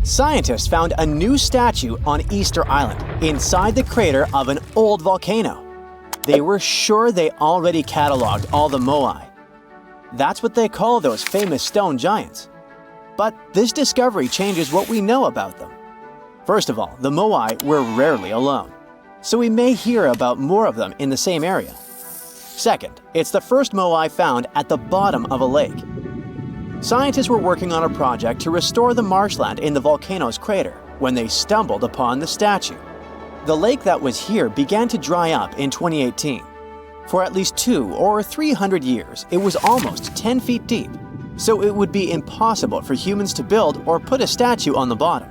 Scientists found a new statue on Easter Island, inside the crater of an old volcano. They were sure they already cataloged all the moai. That's what they call those famous stone giants. But this discovery changes what we know about them. First of all, the moai were rarely alone, so we may hear about more of them in the same area. Second, it's the first moai found at the bottom of a lake. Scientists were working on a project to restore the marshland in the volcano's crater when they stumbled upon the statue. The lake that was here began to dry up in 2018. For at least 200 or 300 years, it was almost 10 feet deep, so it would be impossible for humans to build or put a statue on the bottom.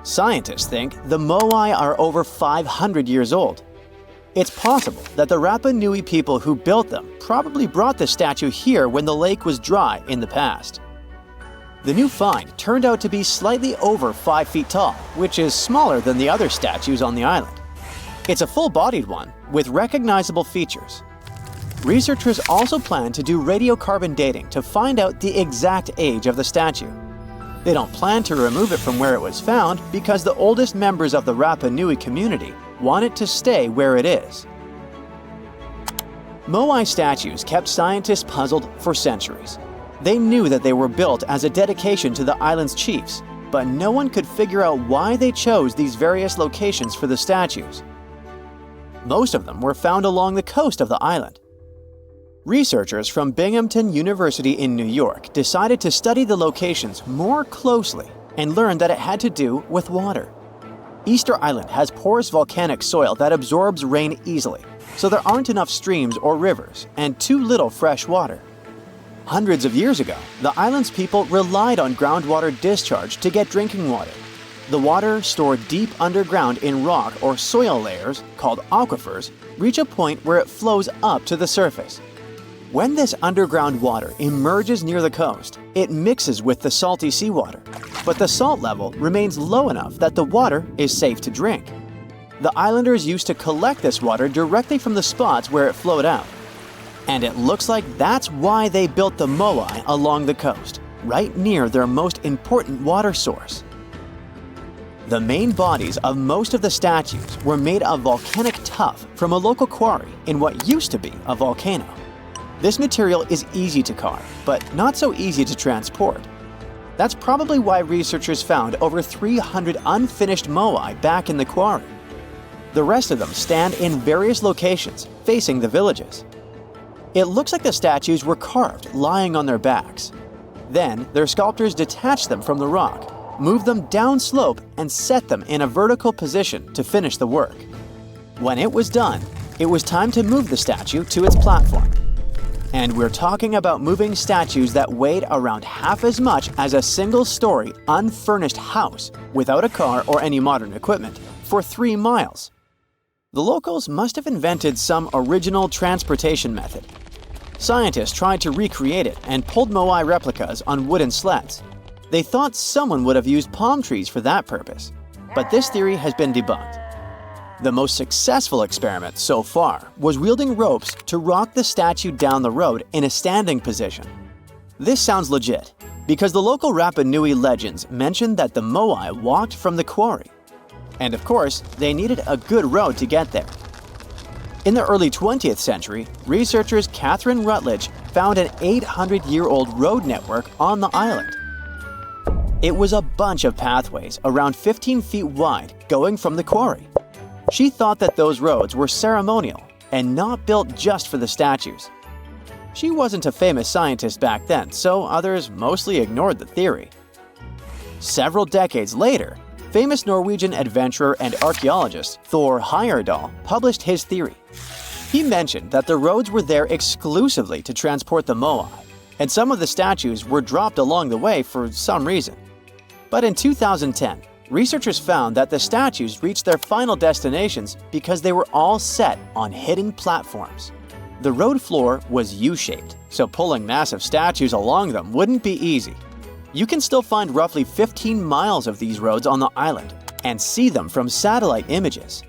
Scientists think the moai are over 500 years old. It's possible that the Rapa Nui people who built them probably brought the statue here when the lake was dry in the past. The new find turned out to be slightly over 5 feet tall, which is smaller than the other statues on the island. It's a full-bodied one with recognizable features. Researchers also plan to do radiocarbon dating to find out the exact age of the statue. They don't plan to remove it from where it was found because the oldest members of the Rapa Nui community want it to stay where it is. Moai statues kept scientists puzzled for centuries. They knew that they were built as a dedication to the island's chiefs, but no one could figure out why they chose these various locations for the statues. Most of them were found along the coast of the island. Researchers from Binghamton University in New York decided to study the locations more closely and learned that it had to do with water. Easter Island has porous volcanic soil that absorbs rain easily, so there aren't enough streams or rivers and too little fresh water. Hundreds of years ago, the island's people relied on groundwater discharge to get drinking water. The water stored deep underground in rock or soil layers, called aquifers, reach a point where it flows up to the surface. When this underground water emerges near the coast, it mixes with the salty seawater, but the salt level remains low enough that the water is safe to drink. The islanders used to collect this water directly from the spots where it flowed out. And it looks like that's why they built the moai along the coast, right near their most important water source. The main bodies of most of the statues were made of volcanic tuff from a local quarry in what used to be a volcano. This material is easy to carve, but not so easy to transport. That's probably why researchers found over 300 unfinished moai back in the quarry. The rest of them stand in various locations facing the villages. It looks like the statues were carved lying on their backs. Then their sculptors detached them from the rock, moved them downslope, and set them in a vertical position to finish the work. When it was done, it was time to move the statue to its platform. And we're talking about moving statues that weighed around half as much as a single-story, unfurnished house without a car or any modern equipment for 3 miles. The locals must have invented some original transportation method. Scientists tried to recreate it and pulled moai replicas on wooden sleds. They thought someone would have used palm trees for that purpose, but this theory has been debunked. The most successful experiment so far was wielding ropes to rock the statue down the road in a standing position. This sounds legit, because the local Rapa Nui legends mention that the moai walked from the quarry. And of course, they needed a good road to get there. In the early 20th century, researchers Catherine Rutledge found an 800-year-old road network on the island. It was a bunch of pathways around 15 feet wide going from the quarry. She thought that those roads were ceremonial and not built just for the statues. She wasn't a famous scientist back then, so others mostly ignored the theory. Several decades later, famous Norwegian adventurer and archaeologist Thor Heyerdahl published his theory. He mentioned that the roads were there exclusively to transport the moai, and some of the statues were dropped along the way for some reason. But in 2010, researchers found that the statues reached their final destinations because they were all set on hidden platforms. The road floor was U-shaped, so pulling massive statues along them wouldn't be easy. You can still find roughly 15 miles of these roads on the island and see them from satellite images.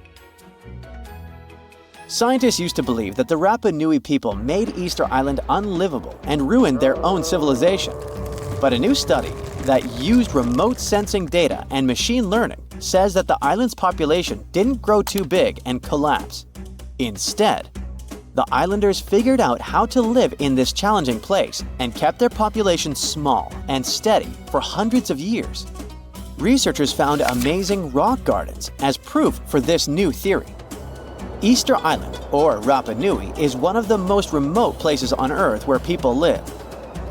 Scientists used to believe that the Rapa Nui people made Easter Island unlivable and ruined their own civilization. But a new study that used remote sensing data and machine learning says that the island's population didn't grow too big and collapse. Instead, the islanders figured out how to live in this challenging place and kept their population small and steady for hundreds of years. Researchers found amazing rock gardens as proof for this new theory. Easter Island, or Rapa Nui, is one of the most remote places on Earth where people live.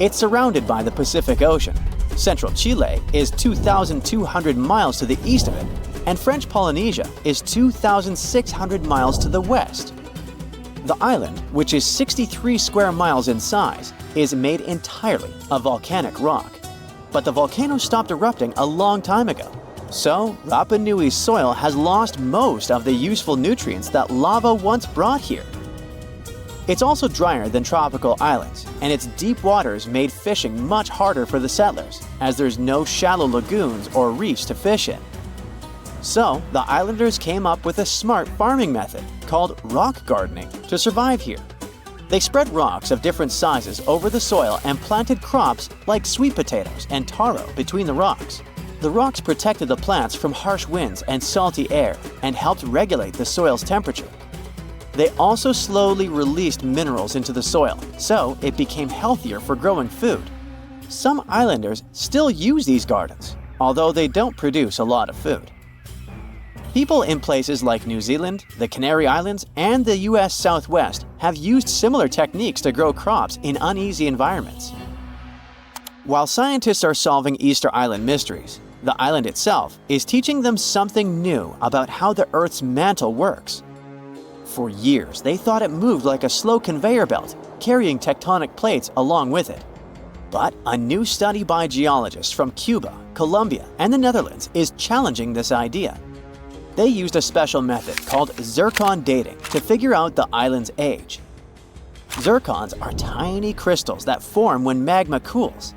It's surrounded by the Pacific Ocean. Central Chile is 2,200 miles to the east of it, and French Polynesia is 2,600 miles to the west. The island, which is 63 square miles in size, is made entirely of volcanic rock. But the volcano stopped erupting a long time ago, so Rapa Nui's soil has lost most of the useful nutrients that lava once brought here. It's also drier than tropical islands, and its deep waters made fishing much harder for the settlers, as there's no shallow lagoons or reefs to fish in. So, the islanders came up with a smart farming method called rock gardening to survive here. They spread rocks of different sizes over the soil and planted crops like sweet potatoes and taro between the rocks. The rocks protected the plants from harsh winds and salty air and helped regulate the soil's temperature. They also slowly released minerals into the soil, so it became healthier for growing food. Some islanders still use these gardens, although they don't produce a lot of food. People in places like New Zealand, the Canary Islands, and the US Southwest have used similar techniques to grow crops in uneasy environments. While scientists are solving Easter Island mysteries, the island itself is teaching them something new about how the Earth's mantle works. For years, they thought it moved like a slow conveyor belt, carrying tectonic plates along with it. But a new study by geologists from Cuba, Colombia, and the Netherlands is challenging this idea. They used a special method called zircon dating to figure out the island's age. Zircons are tiny crystals that form when magma cools,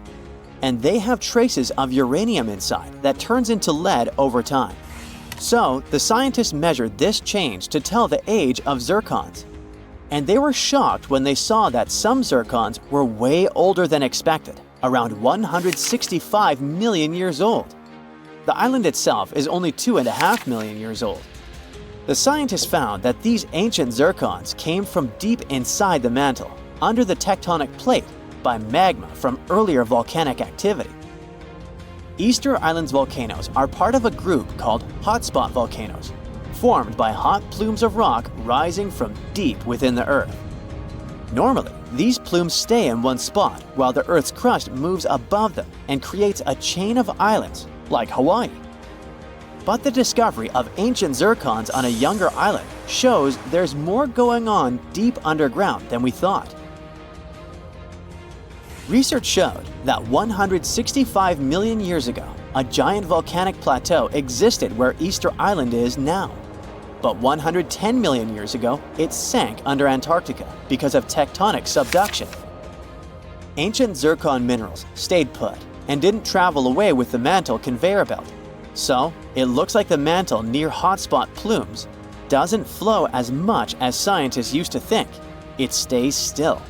and they have traces of uranium inside that turns into lead over time. So, the scientists measured this change to tell the age of zircons. And they were shocked when they saw that some zircons were way older than expected, around 165 million years old. The island itself is only 2.5 million years old. The scientists found that these ancient zircons came from deep inside the mantle, under the tectonic plate, by magma from earlier volcanic activity. Easter Island's volcanoes are part of a group called hotspot volcanoes, formed by hot plumes of rock rising from deep within the Earth. Normally, these plumes stay in one spot while the Earth's crust moves above them and creates a chain of islands, like Hawaii. But the discovery of ancient zircons on a younger island shows there's more going on deep underground than we thought. Research showed that 165 million years ago, a giant volcanic plateau existed where Easter Island is now. But 110 million years ago, it sank under Antarctica because of tectonic subduction. Ancient zircon minerals stayed put and didn't travel away with the mantle conveyor belt. So, it looks like the mantle near hotspot plumes doesn't flow as much as scientists used to think. It stays still.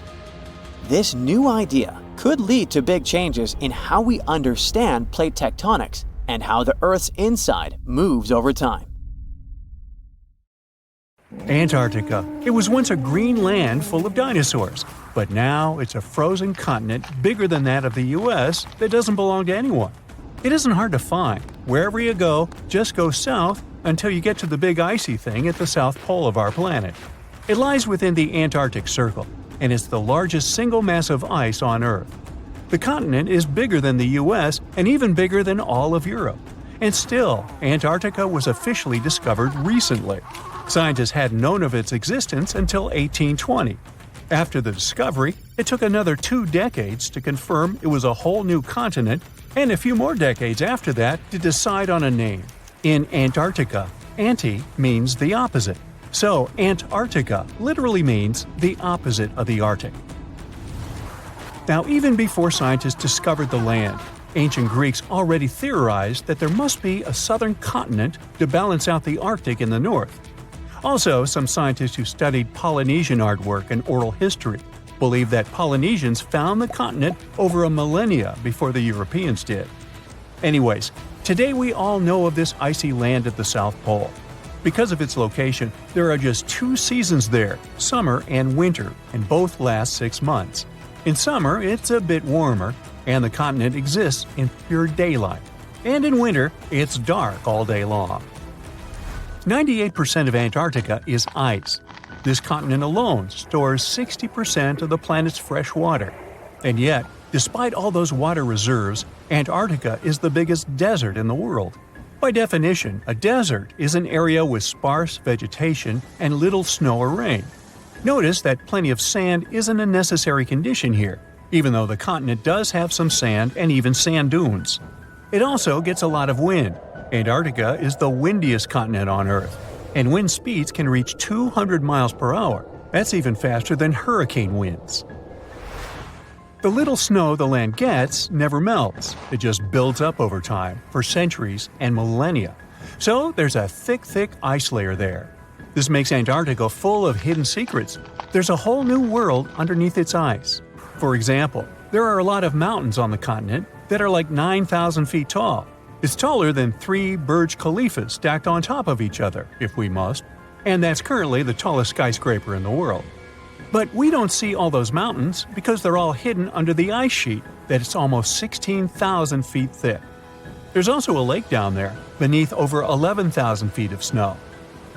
This new idea could lead to big changes in how we understand plate tectonics and how the Earth's inside moves over time. Antarctica. It was once a green land full of dinosaurs, but now it's a frozen continent bigger than that of the US that doesn't belong to anyone. It isn't hard to find. Wherever you go, just go south until you get to the big icy thing at the south pole of our planet. It lies within the Antarctic Circle, and it's the largest single mass of ice on Earth. The continent is bigger than the US and even bigger than all of Europe. And still, Antarctica was officially discovered recently. Scientists hadn't known of its existence until 1820. After the discovery, it took another 2 decades to confirm it was a whole new continent, and a few more decades after that to decide on a name. In Antarctica, anti means the opposite. So, Antarctica literally means the opposite of the Arctic. Now, even before scientists discovered the land, ancient Greeks already theorized that there must be a southern continent to balance out the Arctic in the north. Also, some scientists who studied Polynesian artwork and oral history believe that Polynesians found the continent over a millennia before the Europeans did. Anyways, today we all know of this icy land at the South Pole. Because of its location, there are just 2 seasons there, summer and winter, and both last 6 months. In summer, it's a bit warmer, and the continent exists in pure daylight. And in winter, it's dark all day long. 98% of Antarctica is ice. This continent alone stores 60% of the planet's fresh water. And yet, despite all those water reserves, Antarctica is the biggest desert in the world. By definition, a desert is an area with sparse vegetation and little snow or rain. Notice that plenty of sand isn't a necessary condition here, even though the continent does have some sand and even sand dunes. It also gets a lot of wind. Antarctica is the windiest continent on Earth, and wind speeds can reach 200 miles per hour. That's even faster than hurricane winds. The little snow the land gets never melts. It just builds up over time, for centuries and millennia. So there's a thick ice layer there. This makes Antarctica full of hidden secrets. There's a whole new world underneath its ice. For example, there are a lot of mountains on the continent that are like 9,000 feet tall. It's taller than 3 Burj Khalifas stacked on top of each other, if we must, and that's currently the tallest skyscraper in the world. But we don't see all those mountains because they're all hidden under the ice sheet that's almost 16,000 feet thick. There's also a lake down there, beneath over 11,000 feet of snow.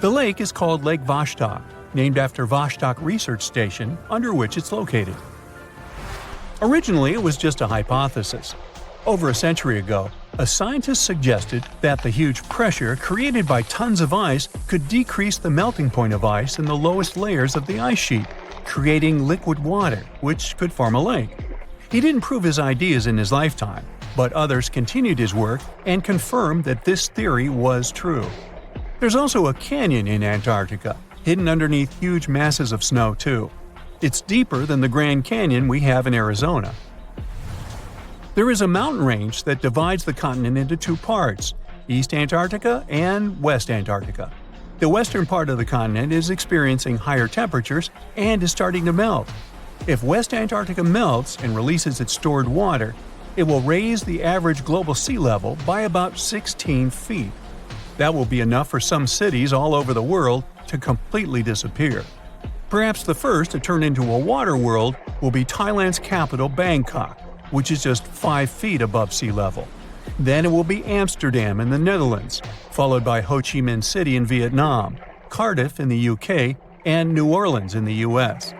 The lake is called Lake Vostok, named after Vostok Research Station, under which it's located. Originally, it was just a hypothesis. Over a century ago, a scientist suggested that the huge pressure created by tons of ice could decrease the melting point of ice in the lowest layers of the ice sheet, creating liquid water, which could form a lake. He didn't prove his ideas in his lifetime, but others continued his work and confirmed that this theory was true. There's also a canyon in Antarctica, hidden underneath huge masses of snow too. It's deeper than the Grand Canyon we have in Arizona. There is a mountain range that divides the continent into 2 parts, East Antarctica and West Antarctica. The western part of the continent is experiencing higher temperatures and is starting to melt. If West Antarctica melts and releases its stored water, it will raise the average global sea level by about 16 feet. That will be enough for some cities all over the world to completely disappear. Perhaps the first to turn into a water world will be Thailand's capital, Bangkok, which is just 5 feet above sea level. Then it will be Amsterdam in the Netherlands, followed by Ho Chi Minh City in Vietnam, Cardiff in the UK, and New Orleans in the US.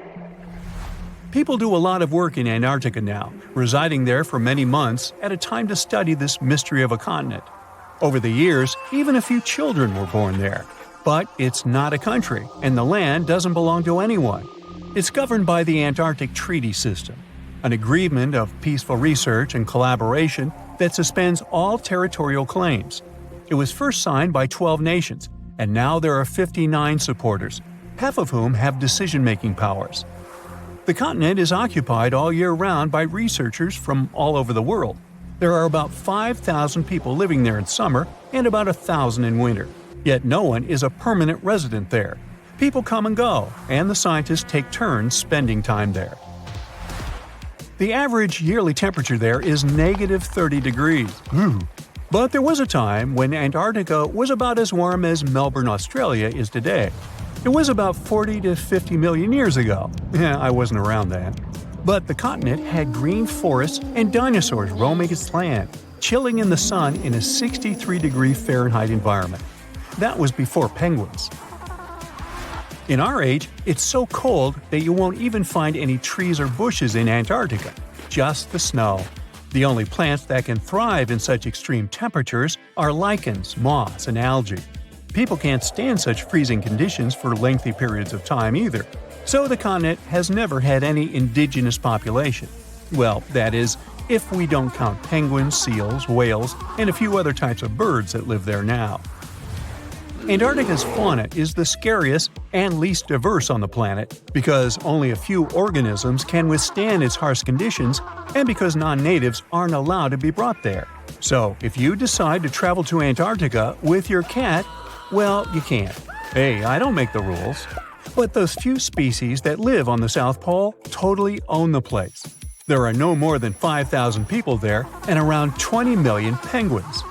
People do a lot of work in Antarctica now, residing there for many months at a time to study this mystery of a continent. Over the years, even a few children were born there. But it's not a country, and the land doesn't belong to anyone. It's governed by the Antarctic Treaty System, an agreement of peaceful research and collaboration that suspends all territorial claims. It was first signed by 12 nations, and now there are 59 supporters, half of whom have decision-making powers. The continent is occupied all year round by researchers from all over the world. There are about 5,000 people living there in summer and about 1,000 in winter. Yet no one is a permanent resident there. People come and go, and the scientists take turns spending time there. The average yearly temperature there is negative 30 degrees. But there was a time when Antarctica was about as warm as Melbourne, Australia is today. It was about 40 to 50 million years ago. I wasn't around then. But the continent had green forests and dinosaurs roaming its land, chilling in the sun in a 63-degree Fahrenheit environment. That was before penguins. In our age, it's so cold that you won't even find any trees or bushes in Antarctica, just the snow. The only plants that can thrive in such extreme temperatures are lichens, moss, and algae. People can't stand such freezing conditions for lengthy periods of time either, so the continent has never had any indigenous population. Well, that is, if we don't count penguins, seals, whales, and a few other types of birds that live there now. Antarctica's fauna is the scariest and least diverse on the planet because only a few organisms can withstand its harsh conditions and because non-natives aren't allowed to be brought there. So, if you decide to travel to Antarctica with your cat, well, you can't. Hey, I don't make the rules. But those few species that live on the South Pole totally own the place. There are no more than 5,000 people there and around 20 million penguins.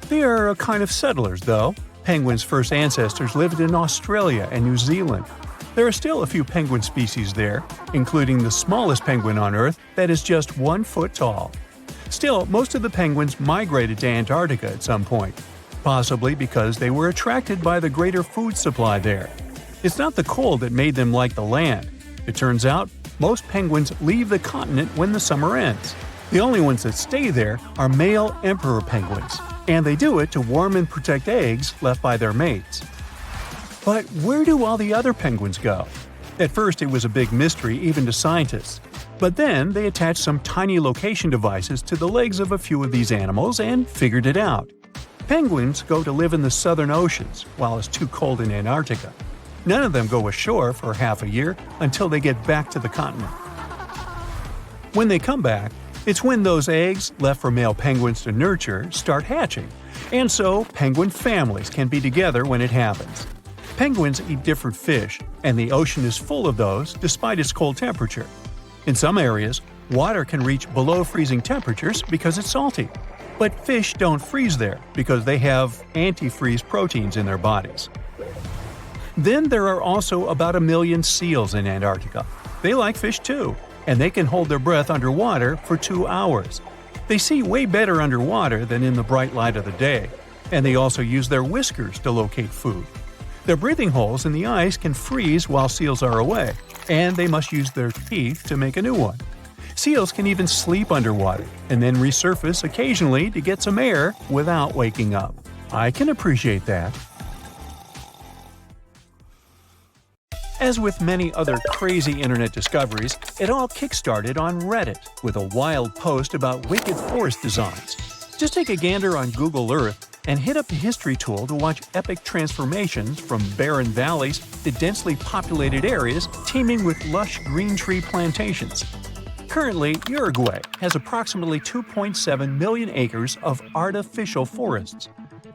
They are a kind of settlers, though. Penguins' first ancestors lived in Australia and New Zealand. There are still a few penguin species there, including the smallest penguin on Earth that is just 1 foot tall. Still, most of the penguins migrated to Antarctica at some point, possibly because they were attracted by the greater food supply there. It's not the cold that made them like the land. It turns out, most penguins leave the continent when the summer ends. The only ones that stay there are male emperor penguins, and they do it to warm and protect eggs left by their mates. But where do all the other penguins go? At first it was a big mystery even to scientists, but then they attached some tiny location devices to the legs of a few of these animals and figured it out. Penguins go to live in the southern oceans while it's too cold in Antarctica. None of them go ashore for half a year until they get back to the continent. When they come back, it's when those eggs left for male penguins to nurture start hatching, and so penguin families can be together when it happens. Penguins eat different fish, and the ocean is full of those despite its cold temperature. In some areas, water can reach below freezing temperatures because it's salty. But fish don't freeze there because they have antifreeze proteins in their bodies. Then there are also about 1 million seals in Antarctica. They like fish too, and they can hold their breath underwater for 2 hours. They see way better underwater than in the bright light of the day, and they also use their whiskers to locate food. Their breathing holes in the ice can freeze while seals are away, and they must use their teeth to make a new one. Seals can even sleep underwater and then resurface occasionally to get some air without waking up. I can appreciate that. As with many other crazy internet discoveries, it all kickstarted on Reddit with a wild post about wicked forest designs. Just take a gander on Google Earth and hit up the history tool to watch epic transformations from barren valleys to densely populated areas teeming with lush green tree plantations. Currently, Uruguay has approximately 2.7 million acres of artificial forests.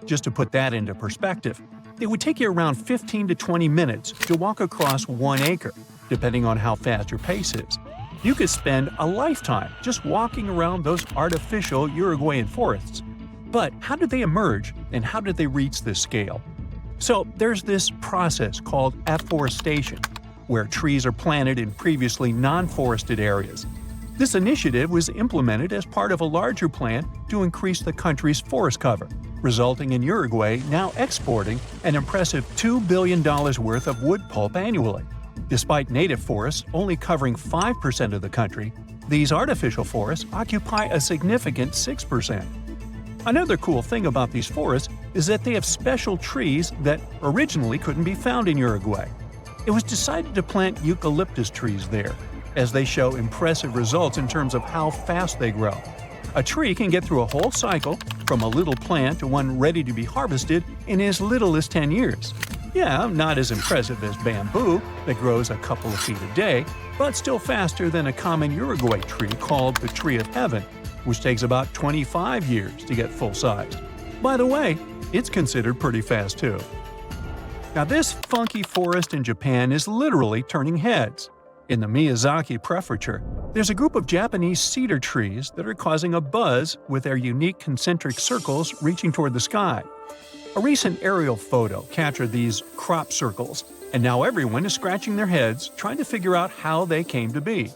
Just to put that into perspective, it would take you around 15 to 20 minutes to walk across 1 acre, depending on how fast your pace is. You could spend a lifetime just walking around those artificial Uruguayan forests. But how did they emerge, and how did they reach this scale? So there's this process called afforestation, where trees are planted in previously non-forested areas. This initiative was implemented as part of a larger plan to increase the country's forest cover, resulting in Uruguay now exporting an impressive $2 billion worth of wood pulp annually. Despite native forests only covering 5% of the country, these artificial forests occupy a significant 6%. Another cool thing about these forests is that they have special trees that originally couldn't be found in Uruguay. It was decided to plant eucalyptus trees there, as they show impressive results in terms of how fast they grow. A tree can get through a whole cycle, from a little plant to one ready to be harvested, in as little as 10 years. Yeah, not as impressive as bamboo, that grows a couple of feet a day, but still faster than a common Uruguay tree called the Tree of Heaven, which takes about 25 years to get full-sized. By the way, it's considered pretty fast too. Now this funky forest in Japan is literally turning heads. In the Miyazaki Prefecture, there's a group of Japanese cedar trees that are causing a buzz with their unique concentric circles reaching toward the sky. A recent aerial photo captured these crop circles, and now everyone is scratching their heads trying to figure out how they came to be.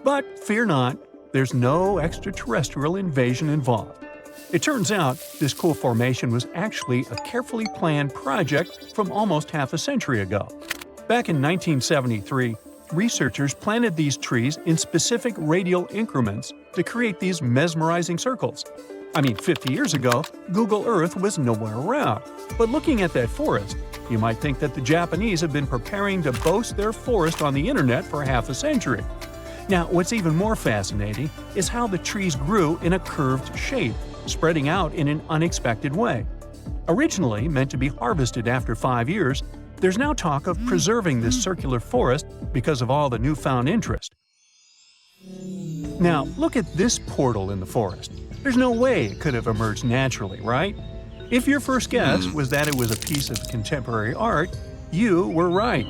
But fear not, there's no extraterrestrial invasion involved. It turns out this cool formation was actually a carefully planned project from almost half a century ago. Back in 1973, researchers planted these trees in specific radial increments to create these mesmerizing circles. I mean, 50 years ago, Google Earth was nowhere around. But looking at that forest, you might think that the Japanese have been preparing to boast their forest on the internet for half a century. Now, what's even more fascinating is how the trees grew in a curved shape, spreading out in an unexpected way. Originally meant to be harvested after 5 years, there's now talk of preserving this circular forest because of all the newfound interest. Now, look at this portal in the forest. There's no way it could have emerged naturally, right? If your first guess was that it was a piece of contemporary art, you were right.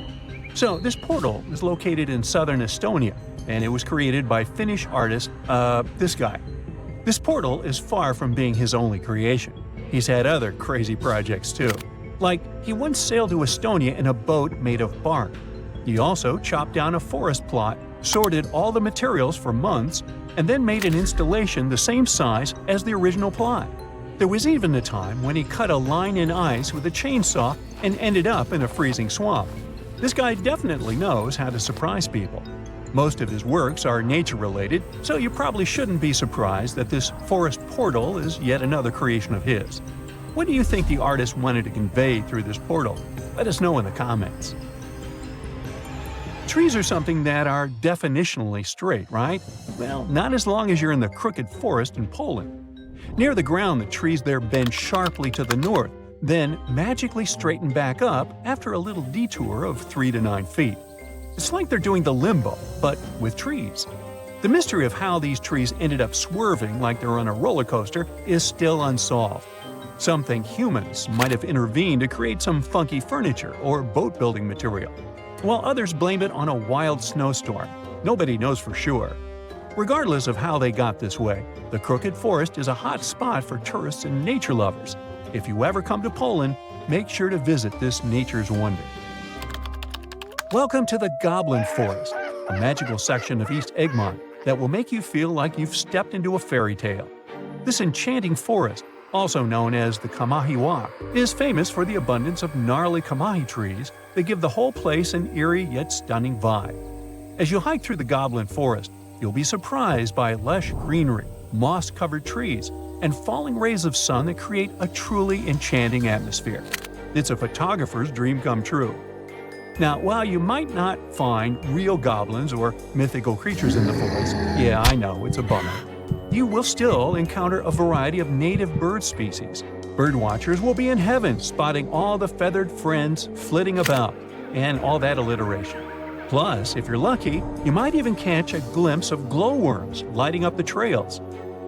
So, this portal is located in southern Estonia, and it was created by Finnish artist, this guy. This portal is far from being his only creation. He's had other crazy projects too. Like, he once sailed to Estonia in a boat made of bark. He also chopped down a forest plot, sorted all the materials for months, and then made an installation the same size as the original plot. There was even a time when he cut a line in ice with a chainsaw and ended up in a freezing swamp. This guy definitely knows how to surprise people. Most of his works are nature-related, so you probably shouldn't be surprised that this forest portal is yet another creation of his. What do you think the artist wanted to convey through this portal? Let us know in the comments. Trees are something that are definitionally straight, right? Well, not as long as you're in the crooked forest in Poland. Near the ground, the trees there bend sharply to the north, then magically straighten back up after a little detour of 3 to 9 feet. It's like they're doing the limbo, but with trees. The mystery of how these trees ended up swerving like they're on a roller coaster is still unsolved. Some think humans might have intervened to create some funky furniture or boat-building material, while others blame it on a wild snowstorm. Nobody knows for sure. Regardless of how they got this way, the Crooked Forest is a hot spot for tourists and nature lovers. If you ever come to Poland, make sure to visit this nature's wonder. Welcome to the Goblin Forest, a magical section of East Egmont that will make you feel like you've stepped into a fairy tale. This enchanting forest, also known as the Kamahiwa, is famous for the abundance of gnarly kamahi trees that give the whole place an eerie yet stunning vibe. As you hike through the Goblin Forest, you'll be surprised by lush greenery, moss-covered trees, and falling rays of sun that create a truly enchanting atmosphere. It's a photographer's dream come true. Now, while you might not find real goblins or mythical creatures in the forest, yeah, I know, it's a bummer, you will still encounter a variety of native bird species. Birdwatchers will be in heaven spotting all the feathered friends flitting about, and all that alliteration. Plus, if you're lucky, you might even catch a glimpse of glowworms lighting up the trails.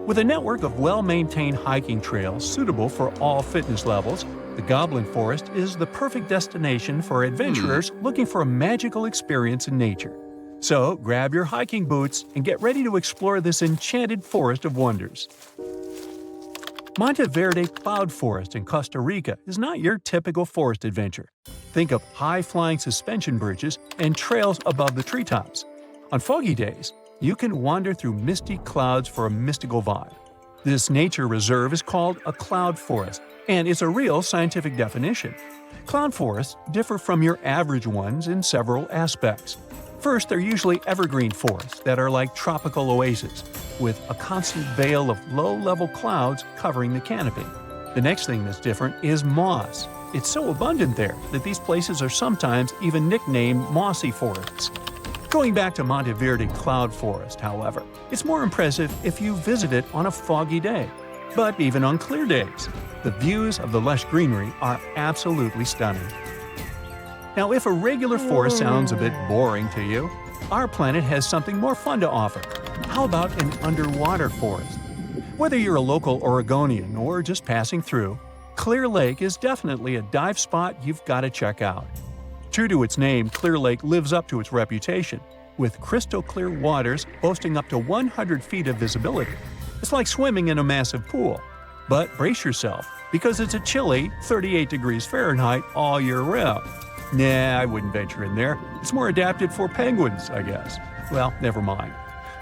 With a network of well-maintained hiking trails suitable for all fitness levels, the Goblin Forest is the perfect destination for adventurers looking for a magical experience in nature. So, grab your hiking boots and get ready to explore this enchanted forest of wonders. Monteverde Cloud Forest in Costa Rica is not your typical forest adventure. Think of high-flying suspension bridges and trails above the treetops. On foggy days, you can wander through misty clouds for a mystical vibe. This nature reserve is called a cloud forest, and it's a real scientific definition. Cloud forests differ from your average ones in several aspects. First, they're usually evergreen forests that are like tropical oases, with a constant veil of low-level clouds covering the canopy. The next thing that's different is moss. It's so abundant there that these places are sometimes even nicknamed mossy forests. Going back to Monteverde Cloud Forest, however, it's more impressive if you visit it on a foggy day. But even on clear days, the views of the lush greenery are absolutely stunning. Now, if a regular forest sounds a bit boring to you, our planet has something more fun to offer. How about an underwater forest? Whether you're a local Oregonian or just passing through, Clear Lake is definitely a dive spot you've got to check out. True to its name, Clear Lake lives up to its reputation, with crystal-clear waters boasting up to 100 feet of visibility. It's like swimming in a massive pool. But brace yourself, because it's a chilly 38 degrees Fahrenheit all year round. Nah, I wouldn't venture in there. It's more adapted for penguins, I guess. Well, never mind.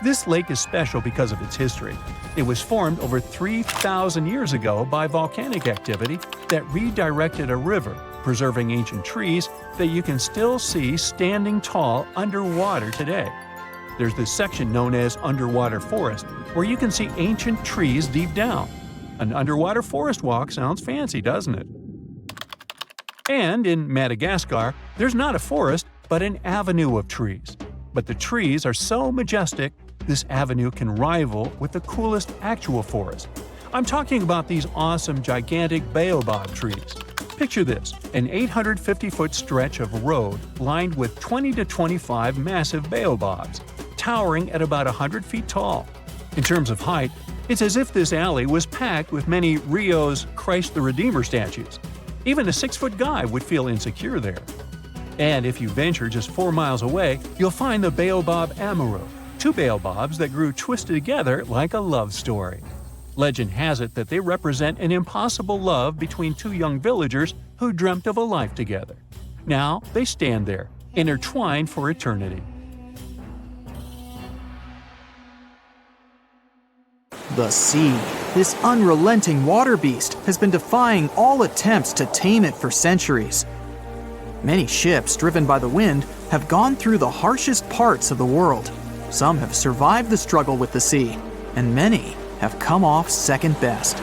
This lake is special because of its history. It was formed over 3,000 years ago by volcanic activity that redirected a river, preserving ancient trees that you can still see standing tall underwater today. There's this section known as underwater forest, where you can see ancient trees deep down. An underwater forest walk sounds fancy, doesn't it? And in Madagascar, there's not a forest, but an avenue of trees. But the trees are so majestic, this avenue can rival with the coolest actual forest. I'm talking about these awesome, gigantic baobab trees. Picture this, an 850-foot stretch of road lined with 20 to 25 massive baobabs, towering at about 100 feet tall. In terms of height, it's as if this alley was packed with many Rio's Christ the Redeemer statues. Even a 6-foot guy would feel insecure there. And if you venture just 4 miles away, you'll find the Baobab Amaru. two baobabs that grew twisted together like a love story. Legend has it that they represent an impossible love between two young villagers who dreamt of a life together. Now they stand there, intertwined for eternity. The sea, this unrelenting water beast, has been defying all attempts to tame it for centuries. Many ships driven by the wind have gone through the harshest parts of the world. Some have survived the struggle with the sea, and many have come off second best.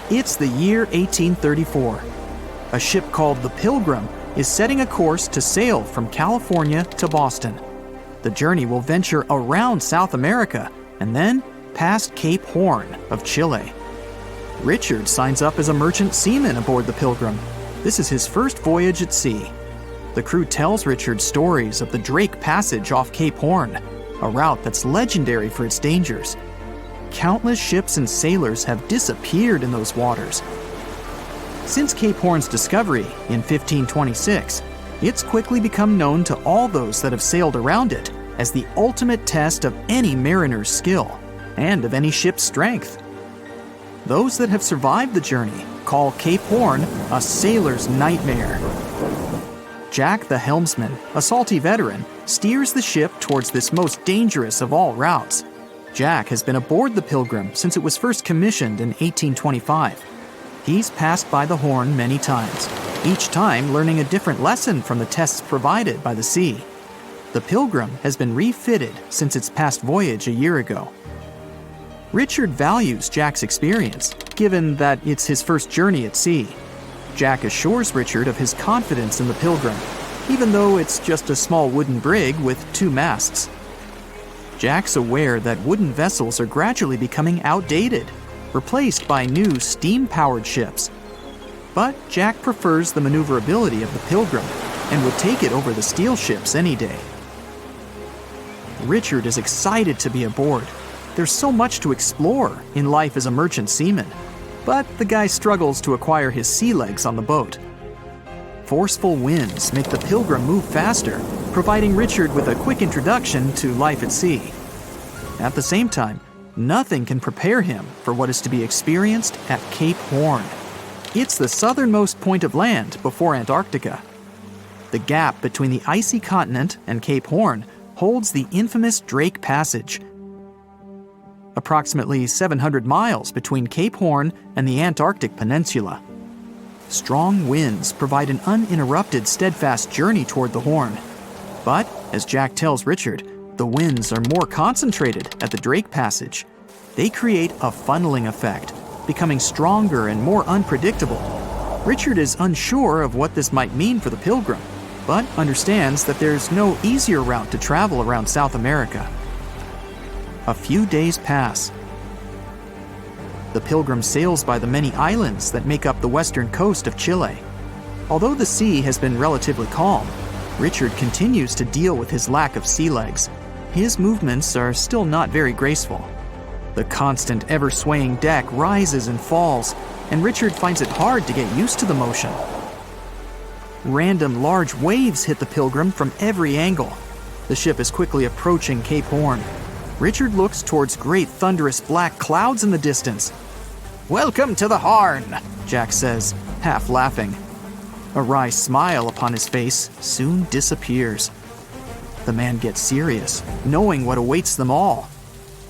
It's the year 1834. A ship called the Pilgrim is setting a course to sail from California to Boston. The journey will venture around South America and then past Cape Horn of Chile. Richard signs up as a merchant seaman aboard the Pilgrim. This is his first voyage at sea. The crew tells Richard stories of the Drake Passage off Cape Horn, a route that's legendary for its dangers. Countless ships and sailors have disappeared in those waters. Since Cape Horn's discovery in 1526, it's quickly become known to all those that have sailed around it as the ultimate test of any mariner's skill and of any ship's strength. Those that have survived the journey call Cape Horn a sailor's nightmare. Jack the helmsman, a salty veteran, steers the ship towards this most dangerous of all routes. Jack has been aboard the Pilgrim since it was first commissioned in 1825. He's passed by the Horn many times, each time learning a different lesson from the tests provided by the sea. The Pilgrim has been refitted since its past voyage a year ago. Richard values Jack's experience, given that it's his first journey at sea. Jack assures Richard of his confidence in the Pilgrim, even though it's just a small wooden brig with two masts. Jack's aware that wooden vessels are gradually becoming outdated, replaced by new steam-powered ships. But Jack prefers the maneuverability of the Pilgrim and would take it over the steel ships any day. Richard is excited to be aboard. There's so much to explore in life as a merchant seaman, but the guy struggles to acquire his sea legs on the boat. Forceful winds make the Pilgrim move faster, providing Richard with a quick introduction to life at sea. At the same time, nothing can prepare him for what is to be experienced at Cape Horn. It's the southernmost point of land before Antarctica. The gap between the icy continent and Cape Horn holds the infamous Drake Passage. Approximately 700 miles between Cape Horn and the Antarctic Peninsula. Strong winds provide an uninterrupted, steadfast journey toward the Horn. But, as Jack tells Richard, the winds are more concentrated at the Drake Passage. They create a funneling effect, becoming stronger and more unpredictable. Richard is unsure of what this might mean for the Pilgrim, but understands that there's no easier route to travel around South America. A few days pass. The Pilgrim sails by the many islands that make up the western coast of Chile. Although the sea has been relatively calm, Richard continues to deal with his lack of sea legs. His movements are still not very graceful. The constant, ever-swaying deck rises and falls, and Richard finds it hard to get used to the motion. Random large waves hit the Pilgrim from every angle. The ship is quickly approaching Cape Horn. Richard looks towards great thunderous black clouds in the distance. "Welcome to the Horn," Jack says, half laughing. A wry smile upon his face soon disappears. The man gets serious, knowing what awaits them all.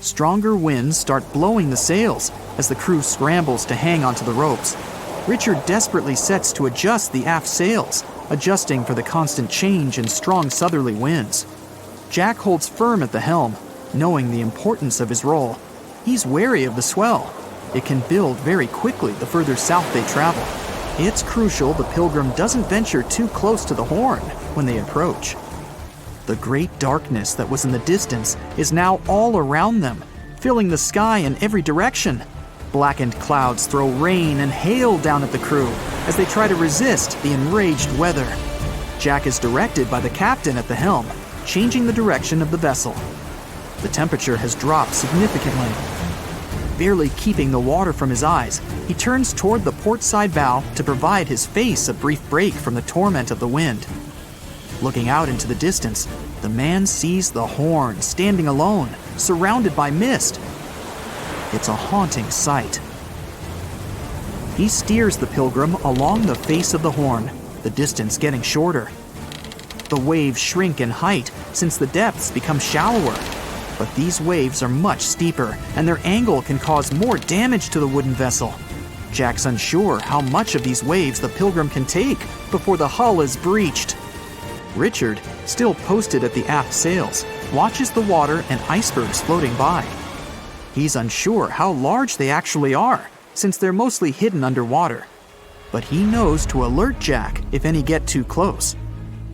Stronger winds start blowing the sails as the crew scrambles to hang onto the ropes. Richard desperately sets to adjust the aft sails, adjusting for the constant change in strong southerly winds. Jack holds firm at the helm, knowing the importance of his role. He's wary of the swell. It can build very quickly the further south they travel. It's crucial the Pilgrim doesn't venture too close to the Horn when they approach. The great darkness that was in the distance is now all around them, filling the sky in every direction. Blackened clouds throw rain and hail down at the crew as they try to resist the enraged weather. Jack is directed by the captain at the helm, changing the direction of the vessel. The temperature has dropped significantly. Barely keeping the water from his eyes, he turns toward the port side bow to provide his face a brief break from the torment of the wind. Looking out into the distance, the man sees the Horn standing alone, surrounded by mist. It's a haunting sight. He steers the Pilgrim along the face of the Horn, the distance getting shorter. The waves shrink in height since the depths become shallower, but these waves are much steeper and their angle can cause more damage to the wooden vessel. Jack's unsure how much of these waves the Pilgrim can take before the hull is breached. Richard, still posted at the aft sails, watches the water and icebergs floating by. He's unsure how large they actually are, since they're mostly hidden underwater. But he knows to alert Jack if any get too close.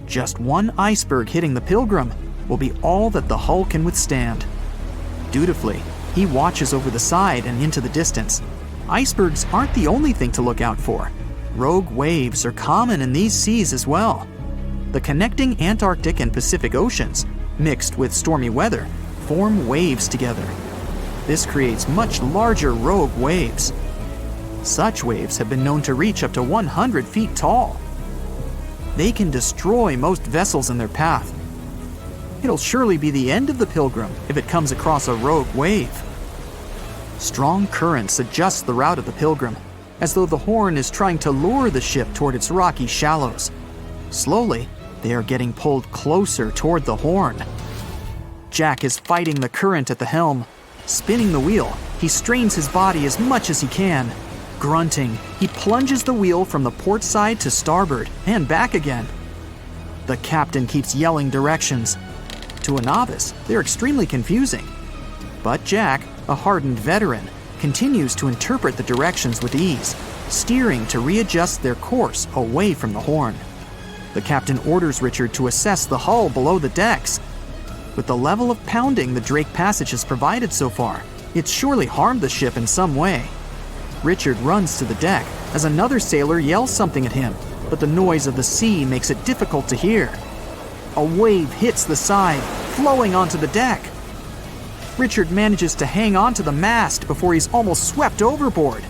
Just one iceberg hitting the Pilgrim will be all that the hull can withstand. Dutifully, he watches over the side and into the distance. Icebergs aren't the only thing to look out for. Rogue waves are common in these seas as well. The connecting Antarctic and Pacific Oceans, mixed with stormy weather, form waves together. This creates much larger rogue waves. Such waves have been known to reach up to 100 feet tall. They can destroy most vessels in their path. It'll surely be the end of the Pilgrim if it comes across a rogue wave. Strong currents adjust the route of the Pilgrim, as though the Horn is trying to lure the ship toward its rocky shallows. Slowly, they are getting pulled closer toward the Horn. Jack is fighting the current at the helm. Spinning the wheel, he strains his body as much as he can. Grunting, he plunges the wheel from the port side to starboard and back again. The captain keeps yelling directions. To a novice, they're extremely confusing. But Jack, a hardened veteran, continues to interpret the directions with ease, steering to readjust their course away from the Horn. The captain orders Richard to assess the hull below the decks. With the level of pounding the Drake Passage has provided so far, it's surely harmed the ship in some way. Richard runs to the deck as another sailor yells something at him, but the noise of the sea makes it difficult to hear. A wave hits the side, flowing onto the deck. Richard manages to hang on to the mast before he's almost swept overboard.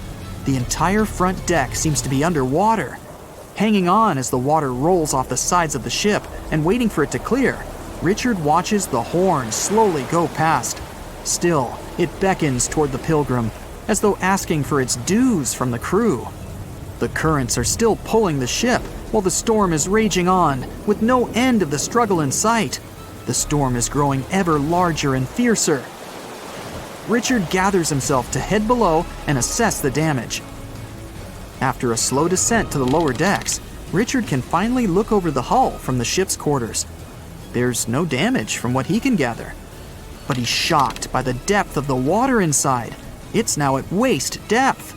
The entire front deck seems to be underwater. Hanging on as the water rolls off the sides of the ship and waiting for it to clear, Richard watches the Horn slowly go past. Still, it beckons toward the Pilgrim, as though asking for its dues from the crew. The currents are still pulling the ship, while the storm is raging on, with no end of the struggle in sight. The storm is growing ever larger and fiercer. Richard gathers himself to head below and assess the damage. After a slow descent to the lower decks, Richard can finally look over the hull from the ship's quarters. There's no damage from what he can gather. But he's shocked by the depth of the water inside. It's now at waist depth.